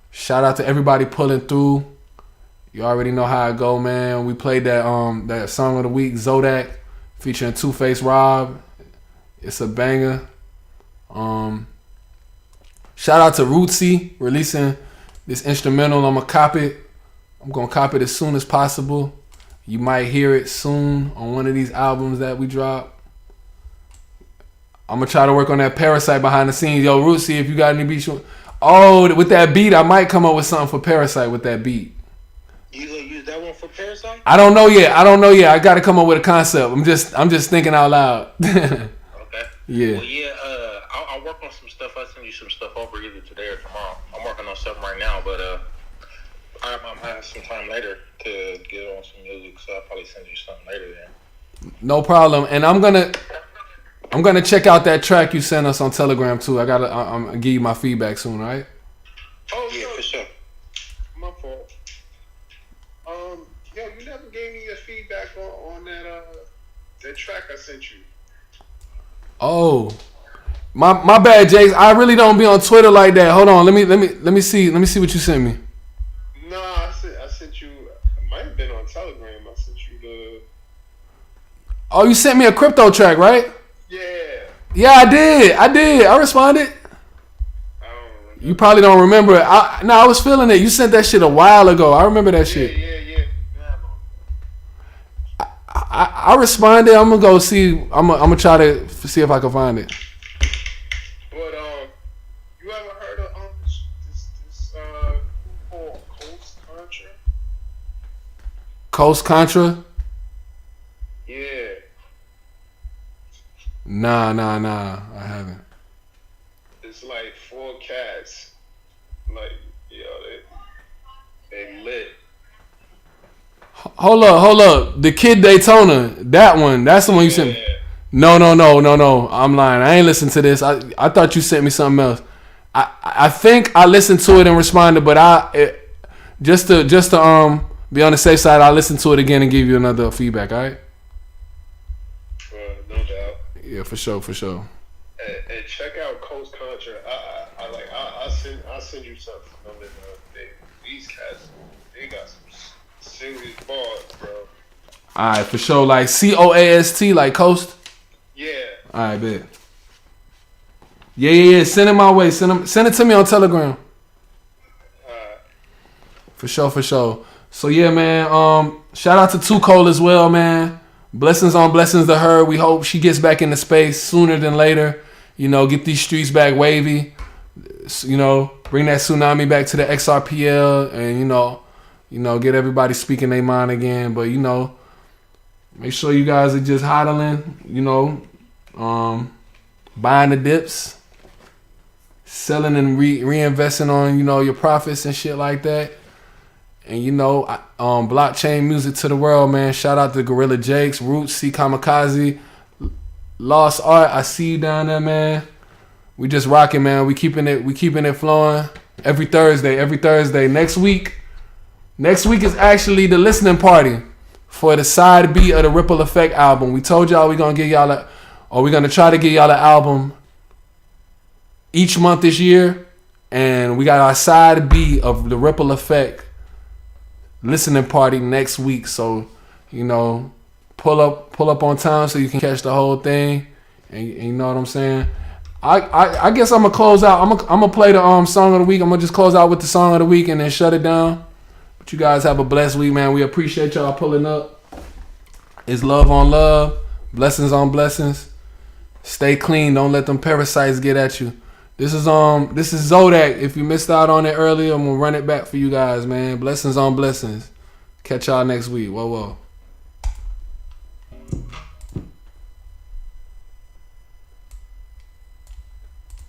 Speaker 5: shout out to everybody pulling through. You already know how it go, man. We played that song of the week, Zodak, featuring Two-Face Rob. It's a banger. Shout out to Rootsy releasing this instrumental. I'm gonna cop it as soon as possible. You might hear it soon on one of these albums that we drop. I'm gonna try to work on that Parasite behind the scenes. Yo, Rootsy, if you got any beats, with that beat, I might come up with something for Parasite with that beat.
Speaker 6: You gonna use that one for Parasite?
Speaker 5: I don't know yet. I gotta come up with a concept. I'm just thinking out loud.
Speaker 6: Okay.
Speaker 5: Yeah.
Speaker 6: Well, yeah. I'll work on some stuff. I'll send you some stuff over either today or tomorrow. I'm working on something right now, but I might have some time later to get on some music, so I'll probably send you something later then.
Speaker 5: No problem. And I'm gonna check out that track you sent us on Telegram too. I'm gonna give you my feedback soon, all right?
Speaker 10: Oh
Speaker 6: Yeah, for sure.
Speaker 10: My fault. Yo, you never gave me your feedback on that track I sent you.
Speaker 5: Oh, my bad, Jace. I really don't be on Twitter like that. Hold on, let me see what you sent me.
Speaker 10: No, I sent you. It might have been on Telegram. I sent you the.
Speaker 5: Oh, you sent me a crypto track, right?
Speaker 10: Yeah.
Speaker 5: Yeah, I did. I responded.
Speaker 10: I don't remember.
Speaker 5: You probably don't remember it. I was feeling it. You sent that shit a while ago. I remember that shit.
Speaker 10: Yeah.
Speaker 5: I responded. I'm gonna go see. I'm gonna try to see if I can find it.
Speaker 10: But you ever heard of this group called Coast Contra?
Speaker 5: Coast Contra?
Speaker 10: Yeah.
Speaker 5: Nah. I haven't.
Speaker 10: It's like 4 cats. Like, they lit.
Speaker 5: Hold up. The Kid Daytona. That one. That's the one you sent me. No. I'm lying. I ain't listened to this. I thought you sent me something else. I think I listened to it and responded, but just to be on the safe side, I'll listen to it again and give you another feedback, all right?
Speaker 10: No doubt.
Speaker 5: Yeah, for sure.
Speaker 10: And check out Coast Contra. I'll send you something. These cats, they got some serious bars, bro.
Speaker 5: All right, for sure. Like COAST, like Coast.
Speaker 10: Yeah.
Speaker 5: All right, bet. Yeah. Send it my way. Send it to me on Telegram. For sure. So yeah, man. Shout out to Too Cold as well, man. Blessings on blessings to her. We hope she gets back into space sooner than later. You know, get these streets back wavy. You know, bring that tsunami back to the XRPL, and you know, get everybody speaking their mind again. But you know, make sure you guys are just hodling. You know, buying the dips, selling and reinvesting on, you know, your profits and shit like that. And you know, blockchain music to the world, man. Shout out to Gorilla Jakes, Roots, C Kamikaze, Lost Art. I see you down there, man. We just rocking, man. We keeping it flowing every Thursday. Next week is actually the listening party for the side B of the Ripple Effect album. We told y'all we're gonna try to get y'all an album each month this year, and we got our side B of the Ripple Effect listening party next week. So, you know, pull up on time so you can catch the whole thing, and you know what I'm saying. I guess I'm gonna close out. I'm gonna play the song of the week. I'm gonna just close out with the song of the week and then shut it down. But you guys have a blessed week, man. We appreciate y'all pulling up. It's love on love, blessings on blessings. Stay clean. Don't let them parasites get at you. This is Zodak. If you missed out on it earlier, I'm gonna run it back for you guys, man. Blessings on blessings. Catch y'all next week. Whoa.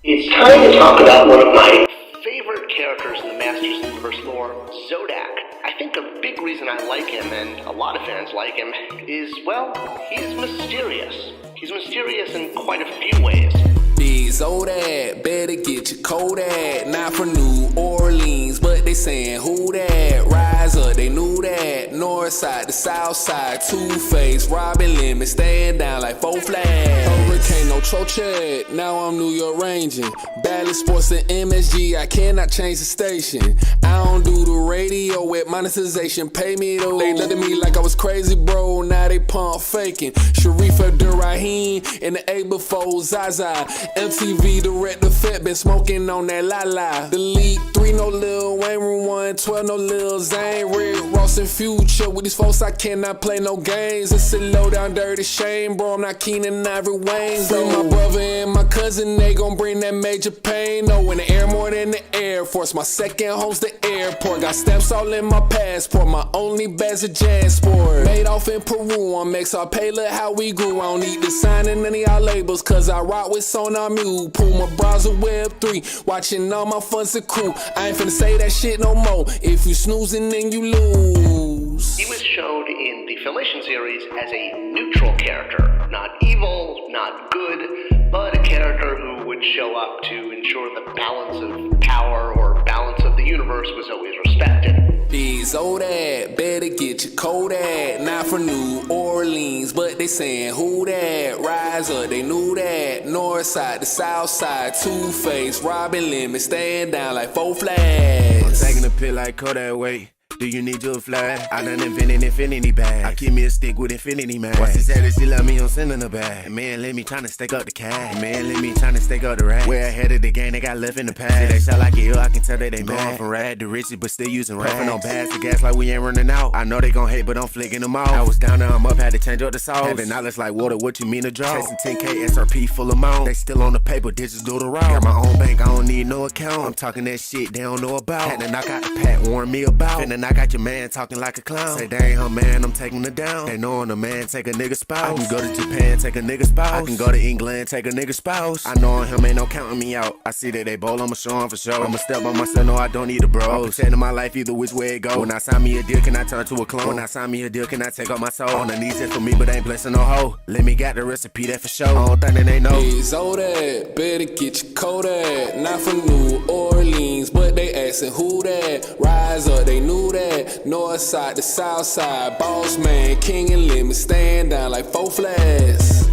Speaker 8: It's time to talk about one of my favorite characters in the Masters of the Universe lore, Zodak. I think a big reason I like him, and a lot of fans like him, is, well, he's mysterious. He's mysterious in quite a few ways.
Speaker 2: Big Zodak, better get your Kodak. Not from New Orleans, but they saying who that? Rise up, they knew that. North side to south side, Two-Face, Robin Lemon, stand down like 4 flags. Hurricane, no Trochet, now I'm New York ranging. Bally Sports and MSG, I cannot change the station. I don't do the radio with monetization, pay me though. They looked at me like I was crazy, bro, now they pump faking. Sharif Abdurrahim in the A before Zaza. MTV director Fett been smoking on that la. The League 3, no Lil Wayne, Room 112, no Lil Zane. Rick Ross and Future, with these folks I cannot play no games. It's a low down dirty shame, bro, I'm not keen in Ivory Wayne. Bring my brother and my cousin, they gon' bring that major pain. No, in the air more than the Air Force. My second home's the airport. Got stamps all in my passport. My only badge a JanSport. Made off in Peru on XRP, look how we grew. I don't need to sign in any of y'all labels, cause I rock with Sonar Mule. Puma browser Web 3, watching all my funds accrue. I ain't finna say that shit no more. If you snoozing, then you lose.
Speaker 8: He was shown in the Filmation series as a neutral character. Not evil, not good, but a character who would show up to ensure the balance of power or balance of the universe was always respected.
Speaker 2: Big Zodak, better get your Kodak. Not from New Orleans, but they saying who that? Rise up, they knew that. North side to south side, Two-Face, Robin Lemon, stand down like 4 flags.
Speaker 9: I'm taking a pill like Kodak, wait. Do you need your flag? I done invented infinity bag. I keep me a stick with infinity man. What's this at? She love me on sending a bag. Man, let me tryna stake up the cash. Man, let me tryna stake up the rack. Way ahead of the game, they got left in the past. See, they sound like it, I can tell that they mad. Going from rad to riches, but still using rags. Puffin' on bags to gas like we ain't running out. I know they gon' hate, but I'm flicking them off. I was down there, I'm up, had to change up the sauce. Having knowledge like water, what you mean to draw? Chasing 10K SRP full amount. They still on the paper, digits do the route. Got my own bank, I don't need no account. I'm talking that shit they don't know about. Had to knock out the pat, warn me about. Finna knock out your man, talking like a clown. Say they ain't her man, I'm taking her down. They knowin' a man take a nigga spouse. I can go to Japan, take a nigga spouse. I can go to England, take a nigga spouse. I know him ain't no counting me out. I see that they bowl, I'ma show him for sure. I'ma step on myself, no I don't need a bro. I'm protecting my life either which way it go. When I sign me a deal, can I turn to a clone? When I sign me a deal, can I take out my soul? On the knees just for me, but ain't blessing no hoe. Let me got the recipe, that for sure. I don't think that they know.
Speaker 2: Big Zodak, better get your Kodak. Not from New Orleans, but they asking who that? Rise up, they knew that. North side to south side, boss man, king and lemon, stand down like 4 flags.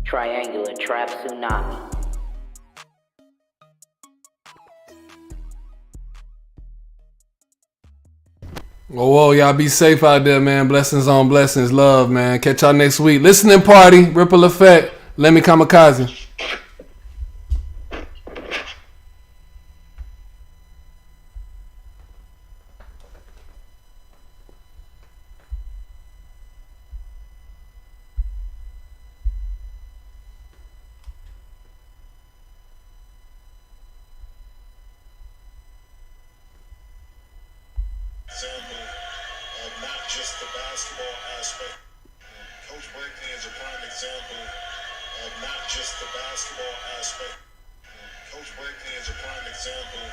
Speaker 1: Triangular trap tsunami.
Speaker 5: Whoa, y'all be safe out there, man. Blessings on blessings, love, man. Catch y'all next week. Listening party, Ripple Effect, Lemmy Kamikaze.
Speaker 11: basketball aspect. Coach Blakeney is a prime example of not just the basketball aspect. Coach Blakeney is a prime example